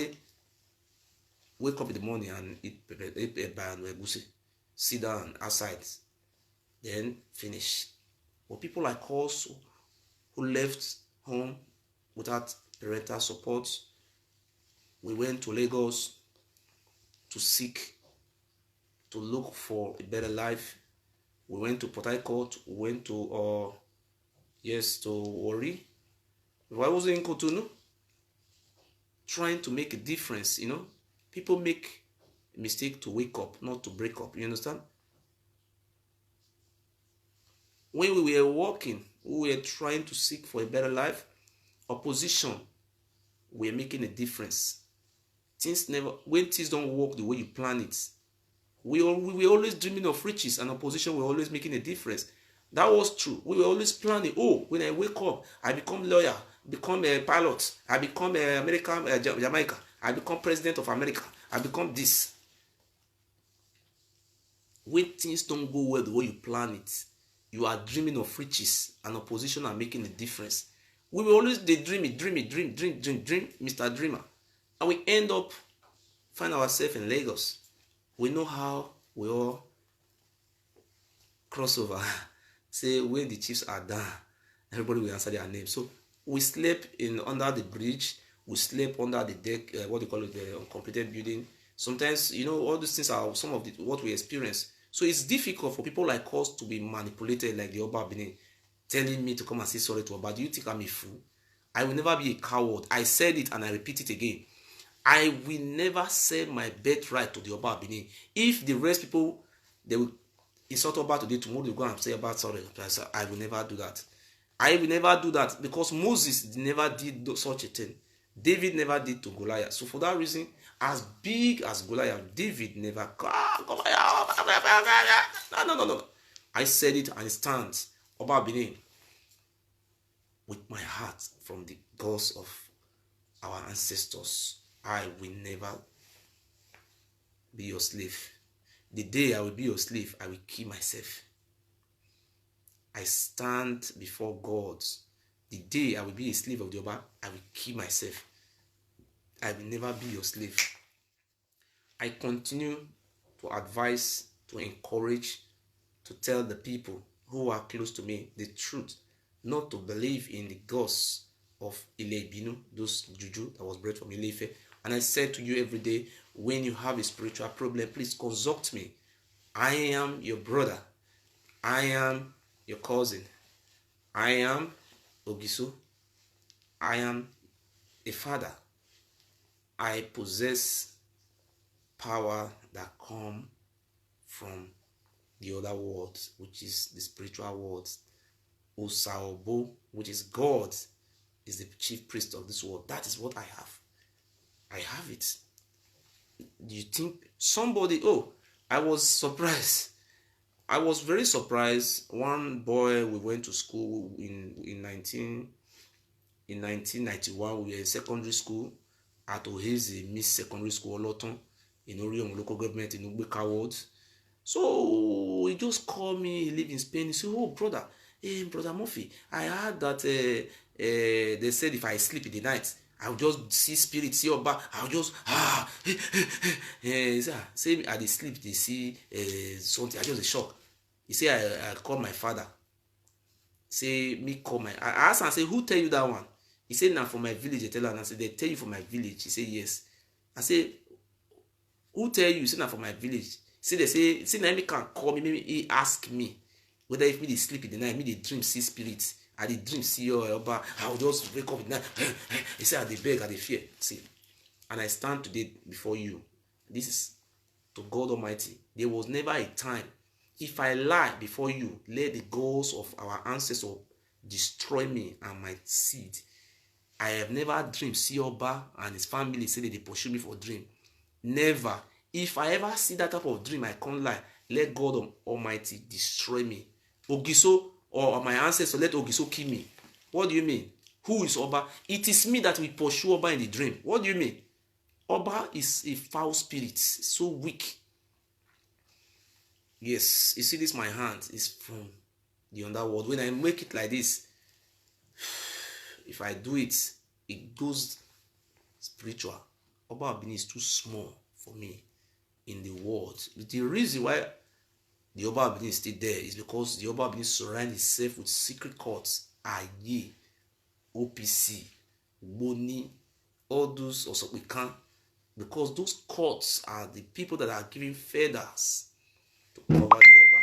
wake up in the morning and eat eba and egusi, sit down outside, then finish. But people like us who left home without parental support, we went to Lagos to seek, to look for a better life. We went to Port Harcourt, we went to Warri. I was in Cotonou, trying to make a difference, you know. People make a mistake to wake up, not to break up, you understand? When we were walking, we were trying to seek for a better life, opposition, we are making a difference. When things don't work the way you plan it, we were always dreaming of riches, and opposition were always making a difference. That was true. We were always planning, oh, when I wake up, I become lawyer, become a pilot, I become American, Jamaica, I become president of America, I become this. When things don't go well the way you plan it, you are dreaming of riches, and opposition are making a difference. We were always dream, Mr. Dreamer. And we end up find ourselves in Lagos. We know how we all cross over. Say when the chiefs are done, everybody will answer their name. So we slept under the bridge, we slept under the deck, what they call it, the uncompleted building. Sometimes, you know, all these things are some of what we experience. So it's difficult for people like us to be manipulated like the Oba Benin, telling me to come and say sorry to Oba. Do you think I'm a fool? I will never be a coward. I said it and I repeat it again. I will never sell my birthright to the Oba Benin. If the rest people, they will insult Oba today, tomorrow they go and say about sorry. I will never do that. I will never do that, because Moses never did such a thing. David never did to Goliath. So for that reason, as big as Goliath, David never. No. I said it and it stands. Oba Benin, with my heart from the gods of our ancestors, I will never be your slave. The day I will be your slave, I will kill myself. I stand before God. The day I will be a slave of the Oba, I will kill myself. I will never be your slave. I continue to advise, to encourage, to tell the people who are close to me the truth, not to believe in the gods of Ile-Binu, those juju that was bred from Ile-Ife. And I said to you every day, when you have a spiritual problem, please consult me. I am your brother. I am your cousin. I am Ogiso. I am a father. I possess power that come from the other worlds, which is the spiritual worlds. Osaobo, which is God, is the chief priest of this world. That is what I have. I have it. Do you think somebody... Oh, I was surprised. I was very surprised. One boy, we went to school in 1991. We were in secondary school. at Ogiso Miss Secondary School Oloton in Orion local government in Ugbeka Ward. So he just called me, he live in Spain. He said, oh brother, hey brother Murphy, I heard that they said if I sleep in the night, I'll just see spirits, see your back, I'll just he say I dey sleep, they see something, I just a shock. He say I call my father. Say me call my, I ask and say, who tell you that one? He said, now from my village. I tell her, and I said, they tell you from my village. He said, yes. I say, who tell you? He said, now from my village. See, they say now me can call me, maybe he ask me whether if me they sleep in the night, me they dream see spirits. I they dream see your but I'll just wake up in the night. He said, I they beg, I they fear. See, and I stand today before you. This is to God Almighty. There was never a time. If I lie before you, let the goals of our ancestors destroy me and my seed. I have never dreamed see Oba and his family say that they pursue me for dream. Never. If I ever see that type of dream, I can't lie. Let God Almighty destroy me. Ogiso or my ancestors, let Ogiso kill me. What do you mean? Who is Oba? It is me that will pursue Oba in the dream. What do you mean? Oba is a foul spirit, so weak. Yes, you see this, my hand is from the underworld. When I make it like this, if I do it, it goes spiritual. Oba Abini is too small for me in the world. The reason why the Oba Abini is still there is because the Oba Abini surrounds himself with secret courts, Aye, OPC, Boni, all those also we can't, because those courts are the people that are giving feathers to cover the Oba.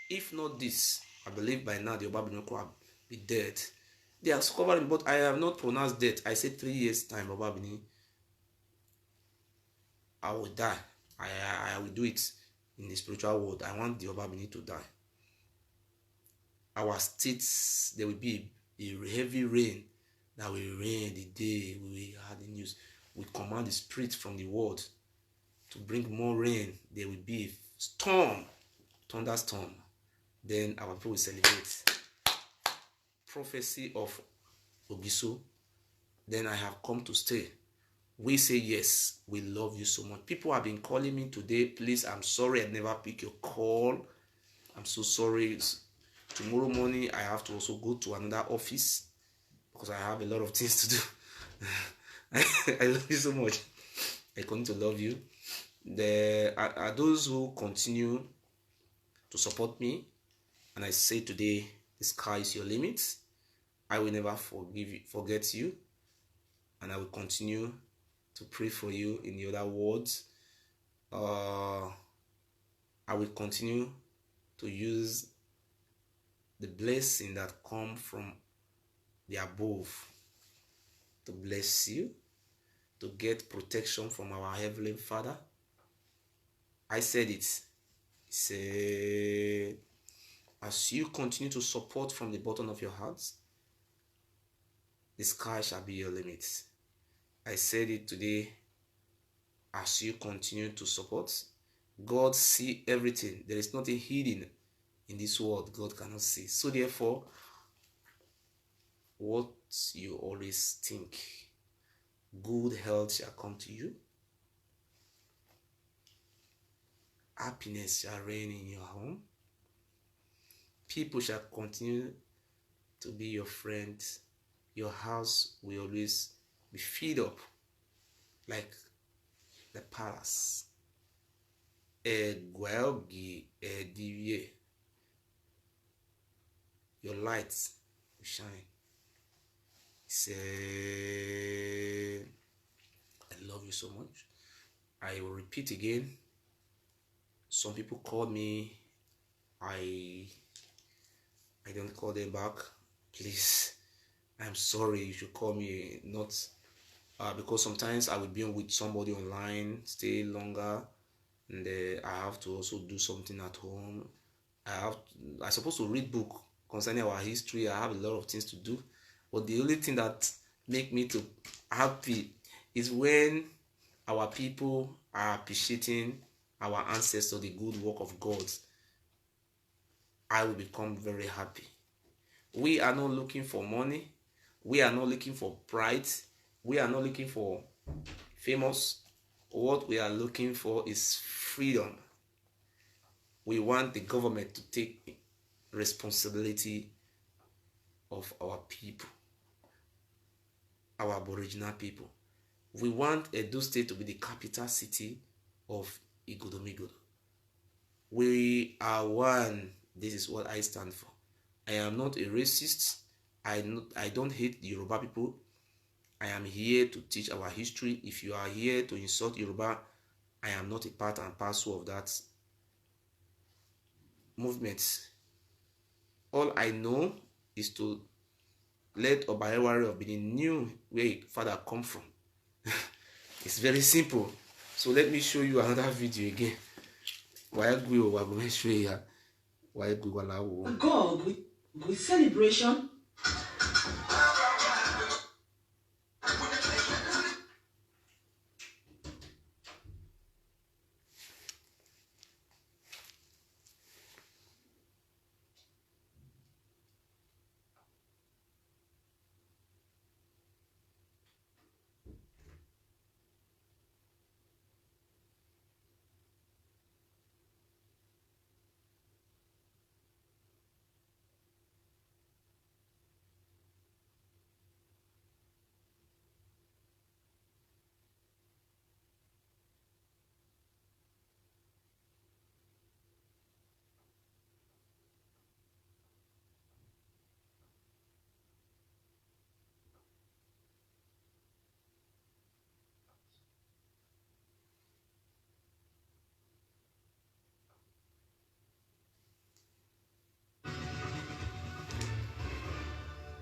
If not this, I believe by now the Oba Abini could be dead. They are covering, but I have not pronounced death. I said 3 years time, Oba Abini, I will die. I will do it in the spiritual world. I want the Oba Abini to die. Our states, there will be a heavy rain that will rain the day we had the news. We command the spirit from the world to bring more rain. There will be a storm, thunderstorm. Then our people will celebrate. Prophecy of Ogiso. Then I have come to stay. We say yes, we love you so much. People have been calling me today. Please, I'm sorry I never pick your call. I'm so sorry. Tomorrow morning I have to also go to another office because I have a lot of things to do. I love you so much. I continue to love you. There are those who continue to support me, and I say today, the sky is your limit. I will never forget you, and I will continue to pray for you. In the other words, I will continue to use the blessing that come from the above to bless you, to get protection from our Heavenly Father. I said it. He said, as you continue to support from the bottom of your hearts, the sky shall be your limit. I said it today. As you continue to support, God see everything. There is nothing hidden in this world God cannot see. So therefore, what you always think, good health shall come to you. Happiness shall reign in your home. People shall continue to be your friends. Your house will always be filled up like the palace. Your lights will shine. He said, I love you so much. I will repeat again. Some people call me. I don't call them back. Please, I'm sorry. You should call me, not because sometimes I will be with somebody online, stay longer, and I have to also do something at home. I supposed to read book concerning our history. I have a lot of things to do, but the only thing that make me to happy is when our people are appreciating our ancestors, the good work of God. I will become very happy. We are not looking for money. We are not looking for pride. We are not looking for famous. What we are looking for is freedom. We want the government to take responsibility of our people, our Aboriginal people. We want Edo State to be the capital city of Igodomigodo. We are one. This is what I stand for. I am not a racist. I don't hate the Yoruba people. I am here to teach our history. If you are here to insult Yoruba, I am not a part and parcel of that movement. All I know is to let Obayewari of Benin knew where his father come from. It's very simple. So let me show you another video again. God with celebration.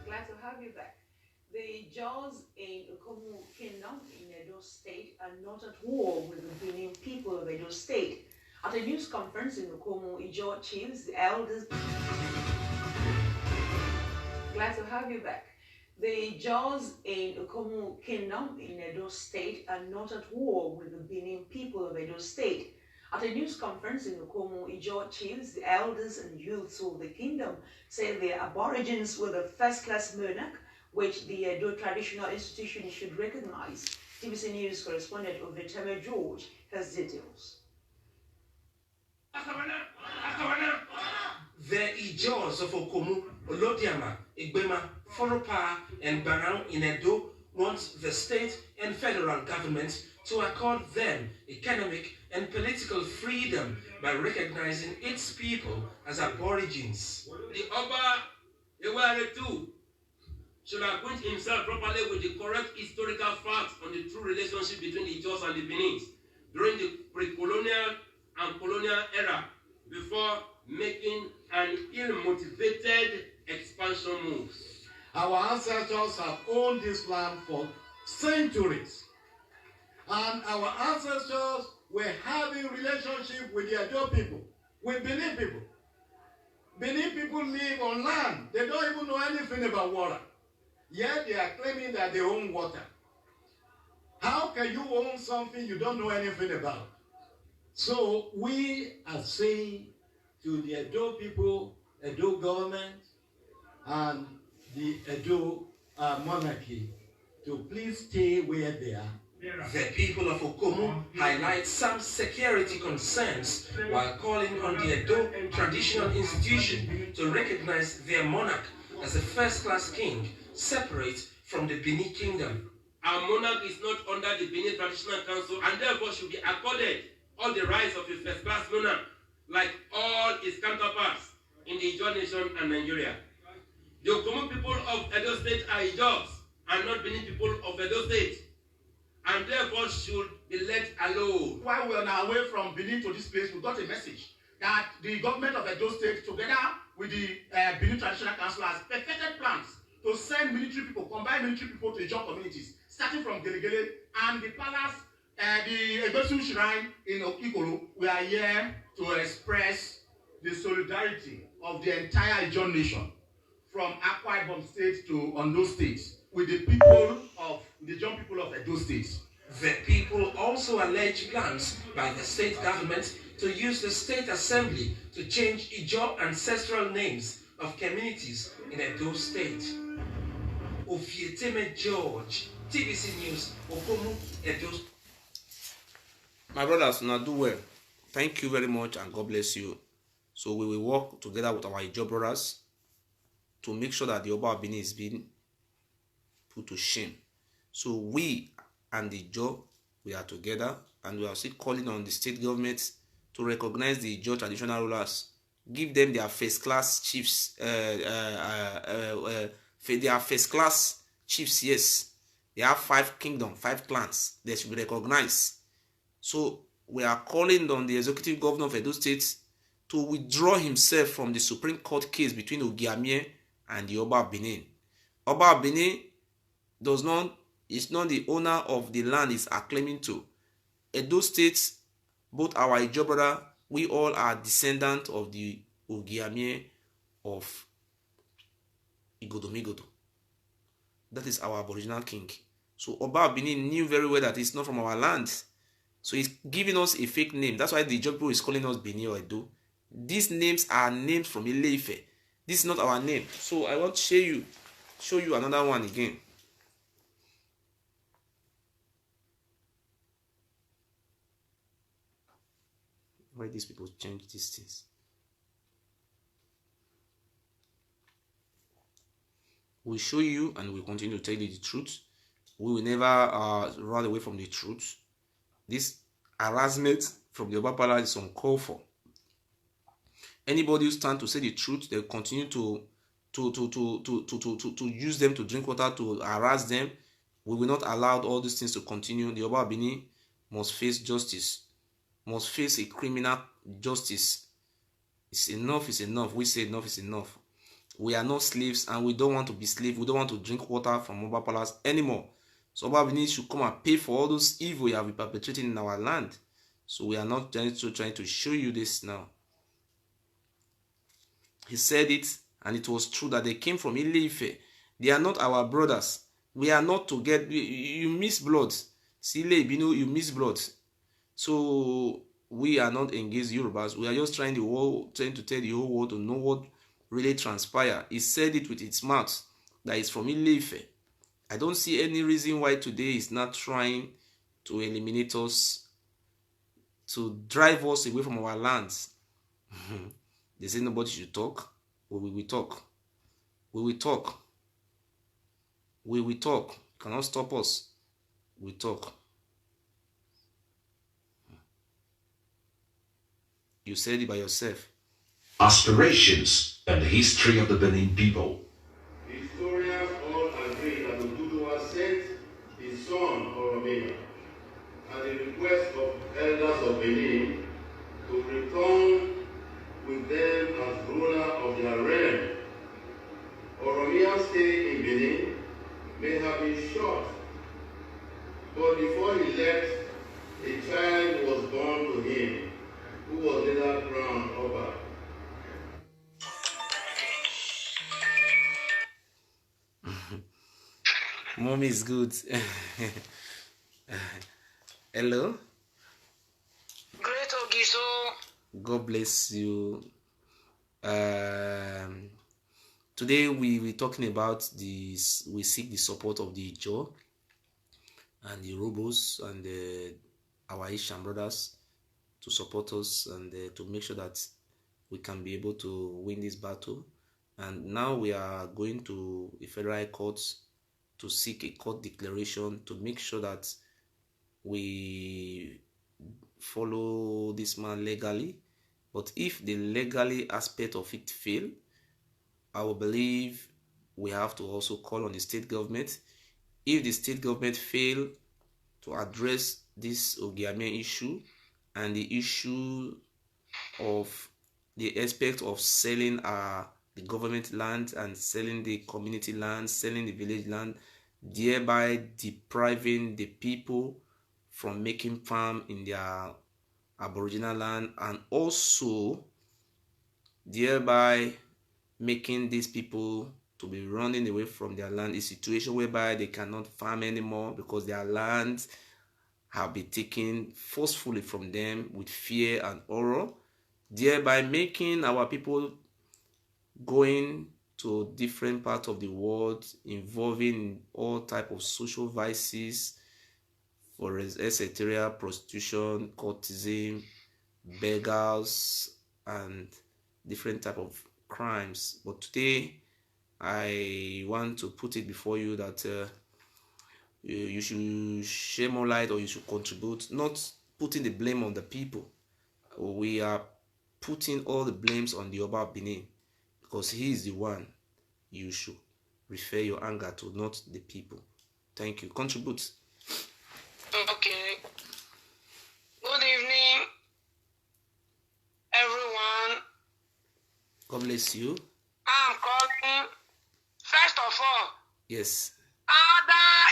Glad to have you back. The Jaws in Okomu Kingdom in Edo State are not at war with the Benin people of Edo State. At a news conference in Okomu, Ijo chiefs, the elders... Glad to have you back. The Jaws in Okomu Kingdom in Edo State are not at war with the Benin people of Edo State. At a news conference in Okomu, Ijo chiefs, the elders and youths of the kingdom say the Aborigines were the first-class monarch, which the Edo traditional institution should recognize. TVC News correspondent Oveteme George has details. The Ijos of Okomu, Olodiama, Igbema, Foropa, and Barang in Edo want the state and federal government to accord them economic and political freedom by recognizing its people as Aborigines. The Oba Eware too should acquaint himself properly with the correct historical facts on the true relationship between the Ijos and the Benins during the pre-colonial and colonial era before making an ill-motivated expansion moves. Our ancestors have owned this land for centuries. And our ancestors were having relationship with the Edo people, with Benin people. Benin people live on land. They don't even know anything about water. Yet they are claiming that they own water. How can you own something you don't know anything about? So we are saying to the Edo people, Edo government, and the Edo monarchy to please stay where they are. The people of Okomu highlight some security concerns while calling on the Edo traditional institution to recognize their monarch as a first-class king, separate from the Benin kingdom. Our monarch is not under the Benin Traditional Council and therefore should be accorded all the rights of a first-class monarch, like all his counterparts in the Ijo nation and Nigeria. The Okomu people of Edo State are Ijos and not Benin people of Edo State, and therefore should be let alone. While we are on our way from Benin to this place, we got a message that the government of Edo State, together with the Benin Traditional Council, has perfected plans to send military people, combined military people to Ijo communities, starting from Gelegele and the palace, the Egosu Shrine in Okikoro. We are here to express the solidarity of the entire Ijo nation, from Akwa Ibom State to Ondo State, with the people of the Ijo people of Edo State. The people also allege plans by the state government to use the state assembly to change Ijo ancestral names of communities in Edo State. Ovieteme George, TVC News, Okomu, Edo. My brothers, now do well. Thank you very much and God bless you. So we will work together with our Ijo brothers to make sure that the Oba of Benin is being put to shame. So we and the Ijo, we are together, and we are still calling on the state government to recognize the Ijo traditional rulers, give them their first class chiefs, their first class chiefs. Yes, they have 5 kingdoms, 5 clans. They should be recognized. So we are calling on the executive governor of Edo State to withdraw himself from the Supreme Court case between Ogiamie and the Oba of Benin. Oba of Benin is not the owner of the land he's acclaiming to. Edo State, both our Ijo brother, we all are descendants of the Ogiamie of Igodomigodo. That is our aboriginal king. So Oba of Benin knew very well that it's not from our land. So he's giving us a fake name. That's why the Ijo people is calling us Benin or Edo. These names are names from Ile-Ife. This is not our name. So I want to show you another one again. Why these people change these things? We'll show you and we'll continue to tell you the truth. We will never run away from the truth. This harassment from the Oba Palace is uncalled for. Anybody who stands to say the truth, they continue to use them to drink water, to harass them. We will not allow all these things to continue. The Oba Benin must face justice, must face a criminal justice. It's enough, it's enough. We say enough is enough. We are not slaves and we don't want to be slaves. We don't want to drink water from Oba Palace anymore. So Oba Benin should come and pay for all those evil we have been perpetrating in our land. So we are not trying to show you this now. He said it, and it was true that they came from Ile-Ife. They are not our brothers. We are not to get. You miss blood. Sile Ibino, you miss blood. So we are not engaged Yorubas. We are just trying to tell the whole world to know what really transpired. He said it with its mouth that it's from Ile-Ife. I don't see any reason why today is not trying to eliminate us, to drive us away from our lands. They say nobody should talk. Well, we will talk. We will talk. We will talk. You cannot stop us. We talk. You said it by yourself. Aspirations and the history of the Benin people. Historians all agree that Oduduwa sent his son Oromia at the request of elders of Benin to return with them as ruler of their realm. Oromia's stay in Benin may have been short, but before he left, a child was born to him, who was later crowned Oba. Mommy is good. Hello. Great Ogiso. God bless you. Today we're talking about this. We seek the support of the Ijo and the Robos and our Asian brothers to support us and to make sure that we can be able to win this battle. And now we are going to the federal courts to seek a court declaration to make sure that we follow this man legally. But if the legally aspect of it fail, I will believe we have to also call on the state government. If the state government fail to address this Ogiamie issue and the issue of the aspect of selling the government land and selling the community land, selling the village land, thereby depriving the people from making farm in their aboriginal land, and also thereby making these people to be running away from their land, a situation whereby they cannot farm anymore because their lands have been taken forcefully from them with fear and horror, thereby making our people going to different parts of the world, involving all type of social vices, for etc., prostitution, courtesan, beggars, and different type of crimes. But today I want to put it before you that you should share more light, or you should contribute, not putting the blame on the people. We are putting all the blames on the Oba of Benin, because he is the one you should refer your anger to, not the people. Thank you. Contribute. Okay. Good evening, everyone. God bless you. I'm calling, first of all. Yes. Ada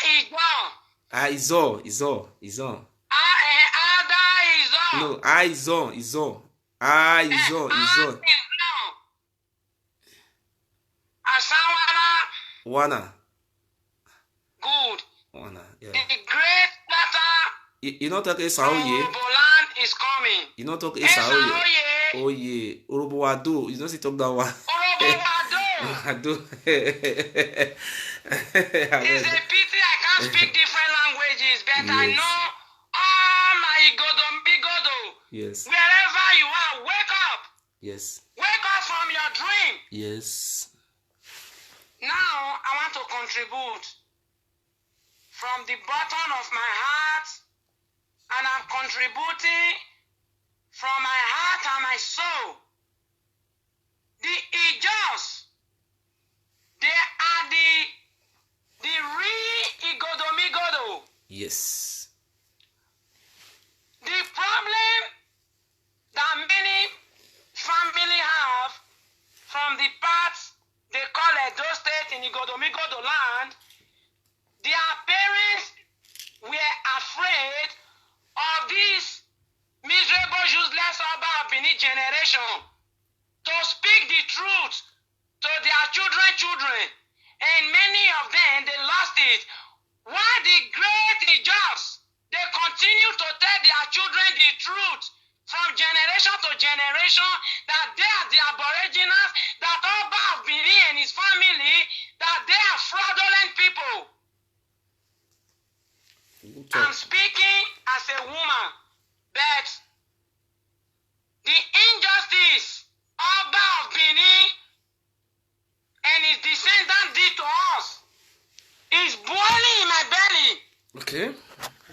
Izo. Izo. Ada Izo. No, Izo. Asawara. Wana. Good. Wana, yeah. The great data. You not talk Esaoye. Land is coming. You not talk Esaoye. Oh yeah. Urubuwado. You don't see talk that one. Urubuwado. It's a pity I can't speak different languages, but yes. I know all my Igodomigodo. Yes. Wherever you are, wake up. Yes. Wake up from your dream. Yes. Now I want to contribute from the bottom of my heart, and I'm contributing from my heart and my soul. The Ijos, they are the real Igodomigodo. Yes. The problem that many families have from the parts they call Edo State in Igodomigodo land, their parents were afraid of this miserable, useless Oba of Benin generation to speak the truth to their children, and many of them, they lost it. While the great Ijos, they continue to tell their children the truth from generation to generation, that they are the aboriginals, that Oba of Benin and his family, that they are fraudulent people. I'm speaking as a woman, but the injustice Oba of Benin and his descendants did to us is boiling in my belly. Okay.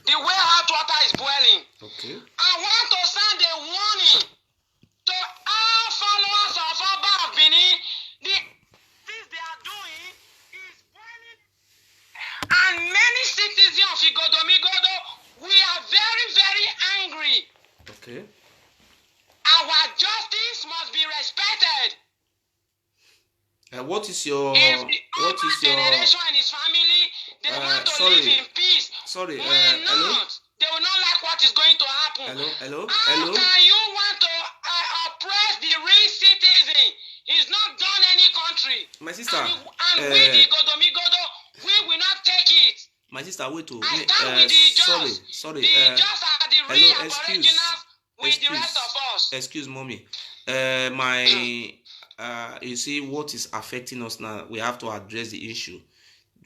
The way hot water is boiling. Okay. I want to send a warning to all followers of Oba of Benin. The things they are doing is boiling. And many citizens of Igodomigodo, we are very, very angry. Okay. Our justice must be respected. What is your generation and his family, they want to live in peace. Sorry, when hello? not, they will not like what is going to happen. Hello. How can you want to oppress the real citizen? He's not done any country. My sister, and we the Igodomigodo, we will not take it. My sister, wait to sorry. The Ijos are the real aboriginals with the rest of us. Excuse mommy. You see what is affecting us now. We have to address the issue.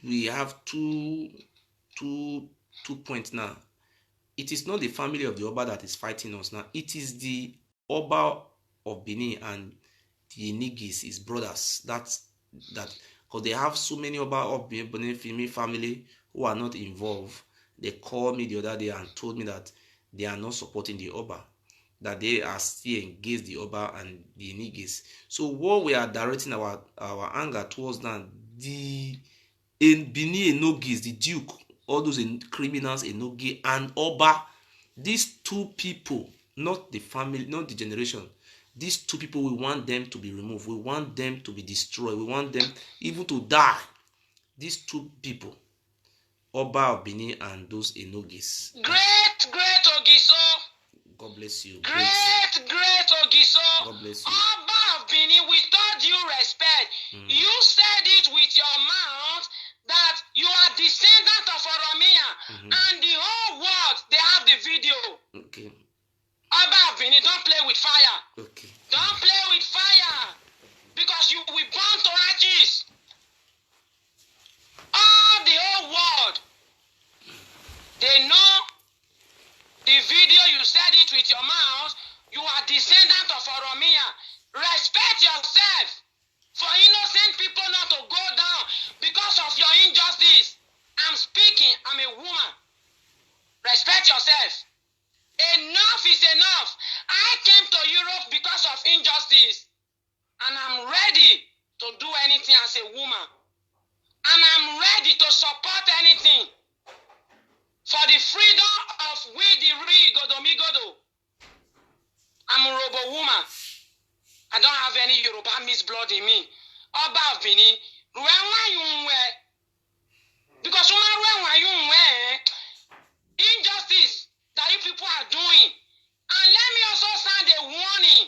We have two points now. It is not the family of the Oba that is fighting us now. It is the Oba of Benin and the Enigis, his brothers. That because they have so many Oba of Benin family who are not involved. They called me the other day and told me that they are not supporting the Oba, that they are still engaged the Oba and the Enigis. So what we are directing our anger towards now, the Benin Enogis, the Duke, all those criminals, Enogi and Oba, these two people, not the family, not the generation, these two people, we want them to be removed. We want them to be destroyed. We want them even to die. These two people, Oba of Benin and those Enogis. Great Ogiso. God bless you. Great Ogiso. God bless you. Oba of Benin, with all due respect, you said it with your mouth that you are descendant of Oromia, and the whole world, they have the video. Okay. Oba of Benin, don't play with fire. Okay. Don't play with fire, because you will burn to ashes. injustice. And I'm ready to do anything as a woman. And I'm ready to support anything for the freedom of we the Igodomigodo. I'm a Robo woman. I don't have any Yoruba mixed blood in me. Oba of Benin, because injustice that you people are doing. And let me also sound a warning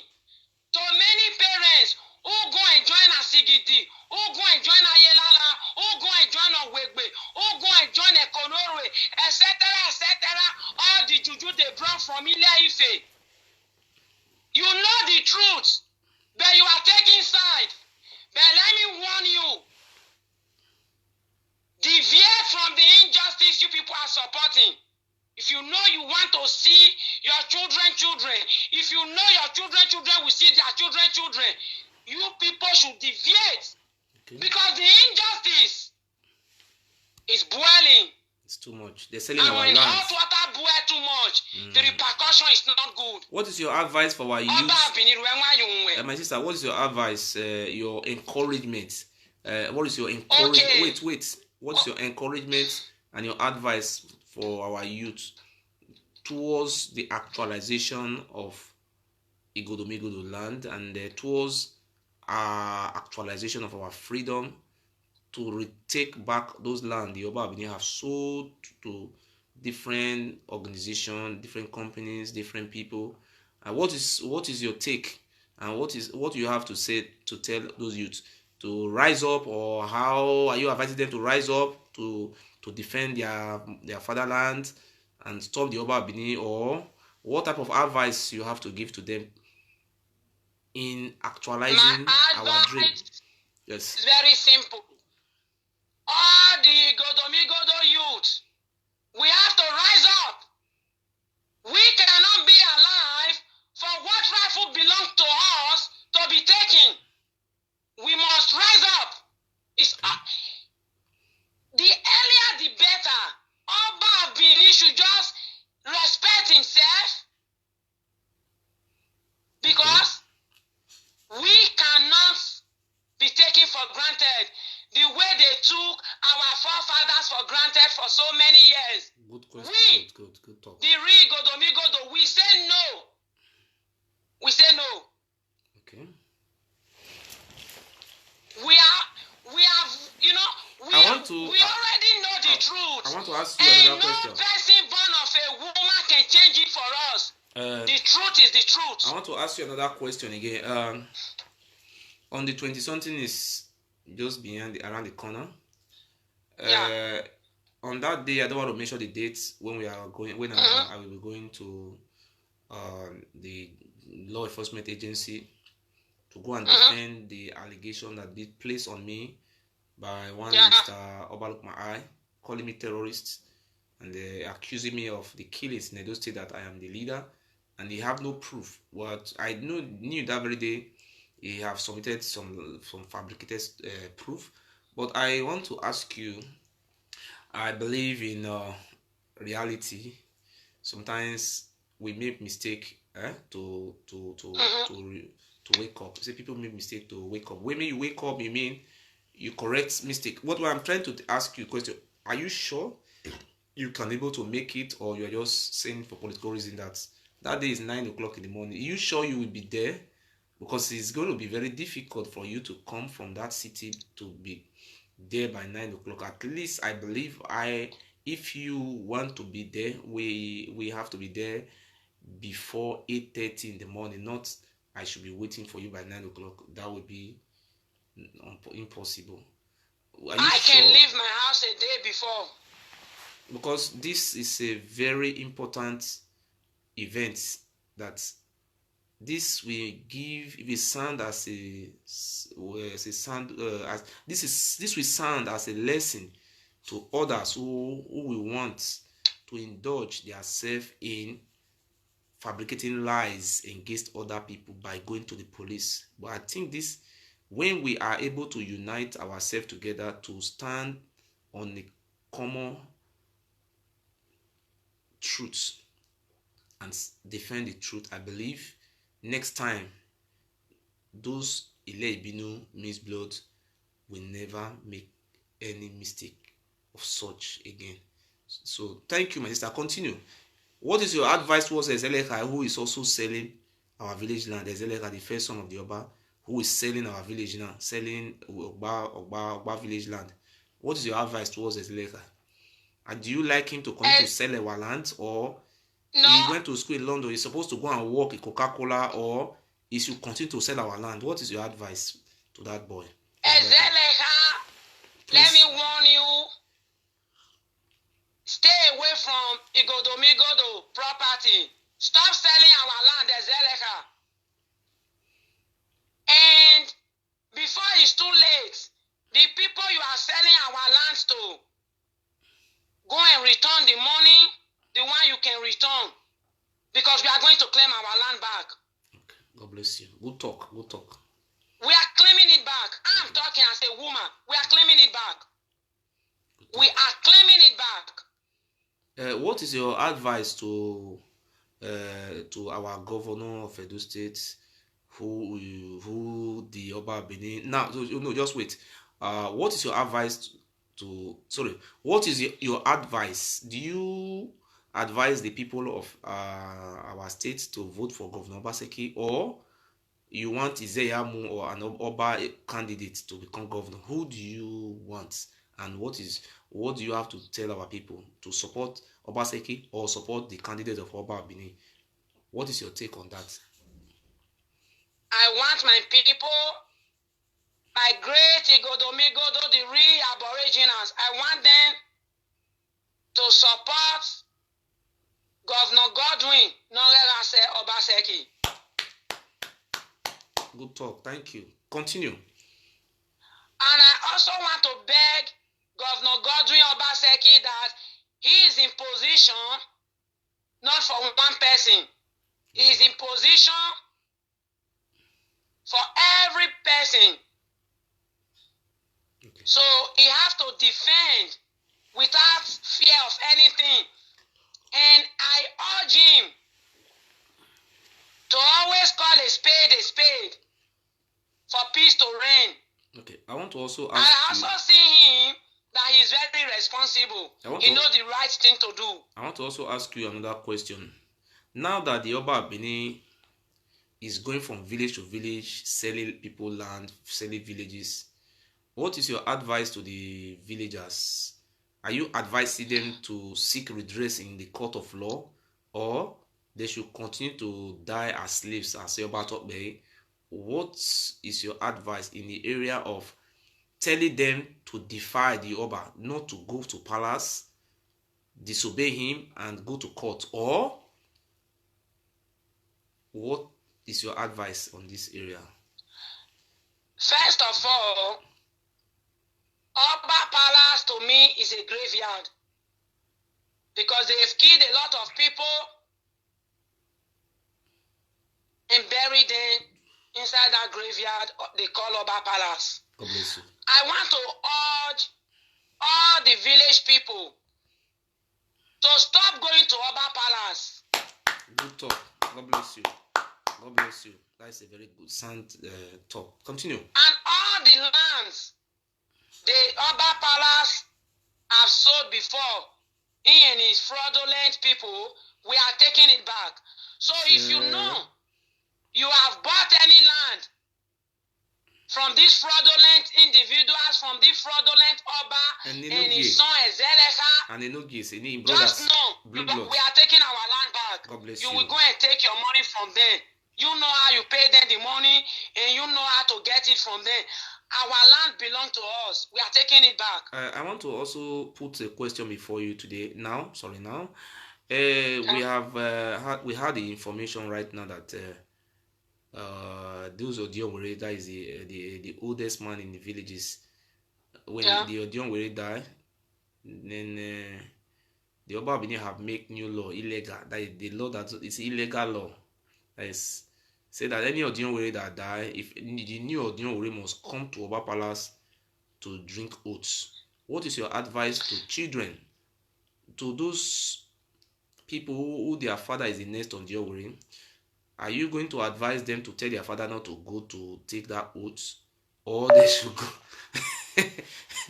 to many parents who go and join Asigidi, who go and join Ayelala, who go and join Owegbe, who go and join Ekonore, etc., etc., all the juju they brought from Ile-Ife. You know the truth, but you are taking side. But let me warn you, deviate from the injustice you people are supporting. If you know you want to see your children, if you know your children will see their children, you people should deviate. Okay. Because the injustice is boiling. It's too much. They're selling our land. And when hot water boil too much, the repercussion is not good. What is your advice for our youth? My sister, what is your advice, your encouragement? What is your encouragement? Okay. Wait. What's your encouragement and your advice for our youth towards the actualization of Igodomigodo land and towards our actualization of our freedom to retake back those lands the Oba Abini have sold to different organizations, different companies, different people? And what is your take, and what do you have to say to tell those youths to rise up, or how are you advising them to rise up to defend their fatherland and stop the Oba Abini, or what type of advice you have to give to them in actualizing our dream? Yes. It's very simple. All the Igodomigodo youth, we have to rise up. We cannot be alive for what rightful belongs to us to be taken. We must rise up. The earlier the better. Oba Abini should just respect himself, because we cannot be taken for granted the way they took our forefathers for granted for so many years. Good question. Good talk. The Igodomigodo, we say no. We say no. Okay. We have, we already know the truth. I want to ask you another question. No person born of a woman can change it for us. The truth is the truth. I want to ask you another question again. On the 20-something is just around the corner. On that day, I don't want to mention the dates when we are going. When I will be going to the law enforcement agency to go and defend the allegation that they placed on me by one Mr. Obalukmaai, calling me terrorist, and they accusing me of the killings in Edo State, that I am the leader, and they have no proof. What I knew that very day, he have submitted some fabricated proof. But I want to ask you, I believe in reality. Sometimes we make mistake to wake up. Say people make mistake to wake up. When you wake up, you mean you correct mistake. What I'm trying to ask you a question: are you sure you can able to make it, or you're just saying for political reason that day is 9 o'clock in the morning? Are you sure you will be there? Because it's going to be very difficult for you to come from that city to be there by 9 o'clock. At least I believe if you want to be there, we have to be there before 8:30 in the morning. Not I should be waiting for you by 9 o'clock. That would be impossible. I can leave my house a day before. Because this is a very important event that this will give. It will sound as this will sound as a lesson to others who will want to indulge themselves in fabricating lies against other people by going to the police. But I think when we are able to unite ourselves together to stand on the common truth and defend the truth, I believe next time those Ile Ibinu means blood will never make any mistake of such again. So thank you, my sister. Continue. What is your advice towards Ezeleka, who is also selling our village land? Ezeleka, the first son of the Oba, who is selling our village now, selling Ogba village land. What is your advice towards Ezeleka? And do you like him to continue to sell our land, or he went to school in London, he's supposed to go and work in Coca-Cola, or he should continue to sell our land? What is your advice to that boy? Ezeleka, let me warn you. Stay away from Igodomigodo property. Stop selling our land, Ezeleka. And before it's too late, the people you are selling our lands to, go and return the money, the one you can return, because we are going to claim our land back. Okay. God bless you. Good talk. Good talk. We are claiming it back. I'm talking as a woman. We are claiming it back. We are claiming it back. What is your advice to our governor of Edo State, who the Oba Benin? Now, no, just wait. What is your advice what is your advice? Do you advise the people of our state to vote for Governor Obaseki, or you want Izeyamu or an Oba candidate to become governor? Who do you want? And what do you have to tell our people? To support Obaseki or support the candidate of Oba Benin? What is your take on that? I want my people, my great Igodomigodo, the real Aboriginals, I want them to support Governor Godwin Nongelase Obaseki. Good talk. Thank you. Continue. And I also want to beg Governor Godwin Obaseki that he is in position not for one person. He is in position for every person. Okay. So he has to defend without fear of anything. And I urge him to always call a spade for peace to reign. Okay, I want to also ask I also see him that he is very responsible. He knows the right thing to do. I want to also ask you another question. Now that the Oba Benin is going from village to village, selling people land, selling villages, what is your advice to the villagers? Are you advising them to seek redress in the court of law, or they should continue to die as slaves, as Oba Tokbe? What is your advice in the area of telling them to defy the Oba, not to go to palace, disobey him, and go to court? Or what is your advice on this area? First of all, Oba Palace to me is a graveyard, because they've killed a lot of people and buried them inside that graveyard they call Oba Palace. God bless you. I want to urge all the village people to stop going to Oba Palace. Good talk. God bless you. God bless you. That is a very good sound talk. Continue. And all the lands the Oba Palace have sold before, he and his fraudulent people, we are taking it back. So if you know you have bought any land from these fraudulent individuals, from this fraudulent Oba and his son Ezeleka, and just know we are taking our land back. God bless you. You will go and take your money from them. You know how you pay them the money, and you know how to get it from them. Our land belongs to us. We are taking it back. I want to also put a question before you today. We have had the information right now that those Odion, that is the oldest man in the villages. When the Odion died, then the Oba Benin have made new law illegal. That is the law that is illegal law. That is say that any Odion that die, if the new Odion must come to Oba Palace to drink oats. What is your advice to children, to those people who their father is the next Odion? Are you going to advise them to tell their father not to go to take that oath, or they should go?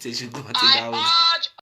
They should go and take that oath.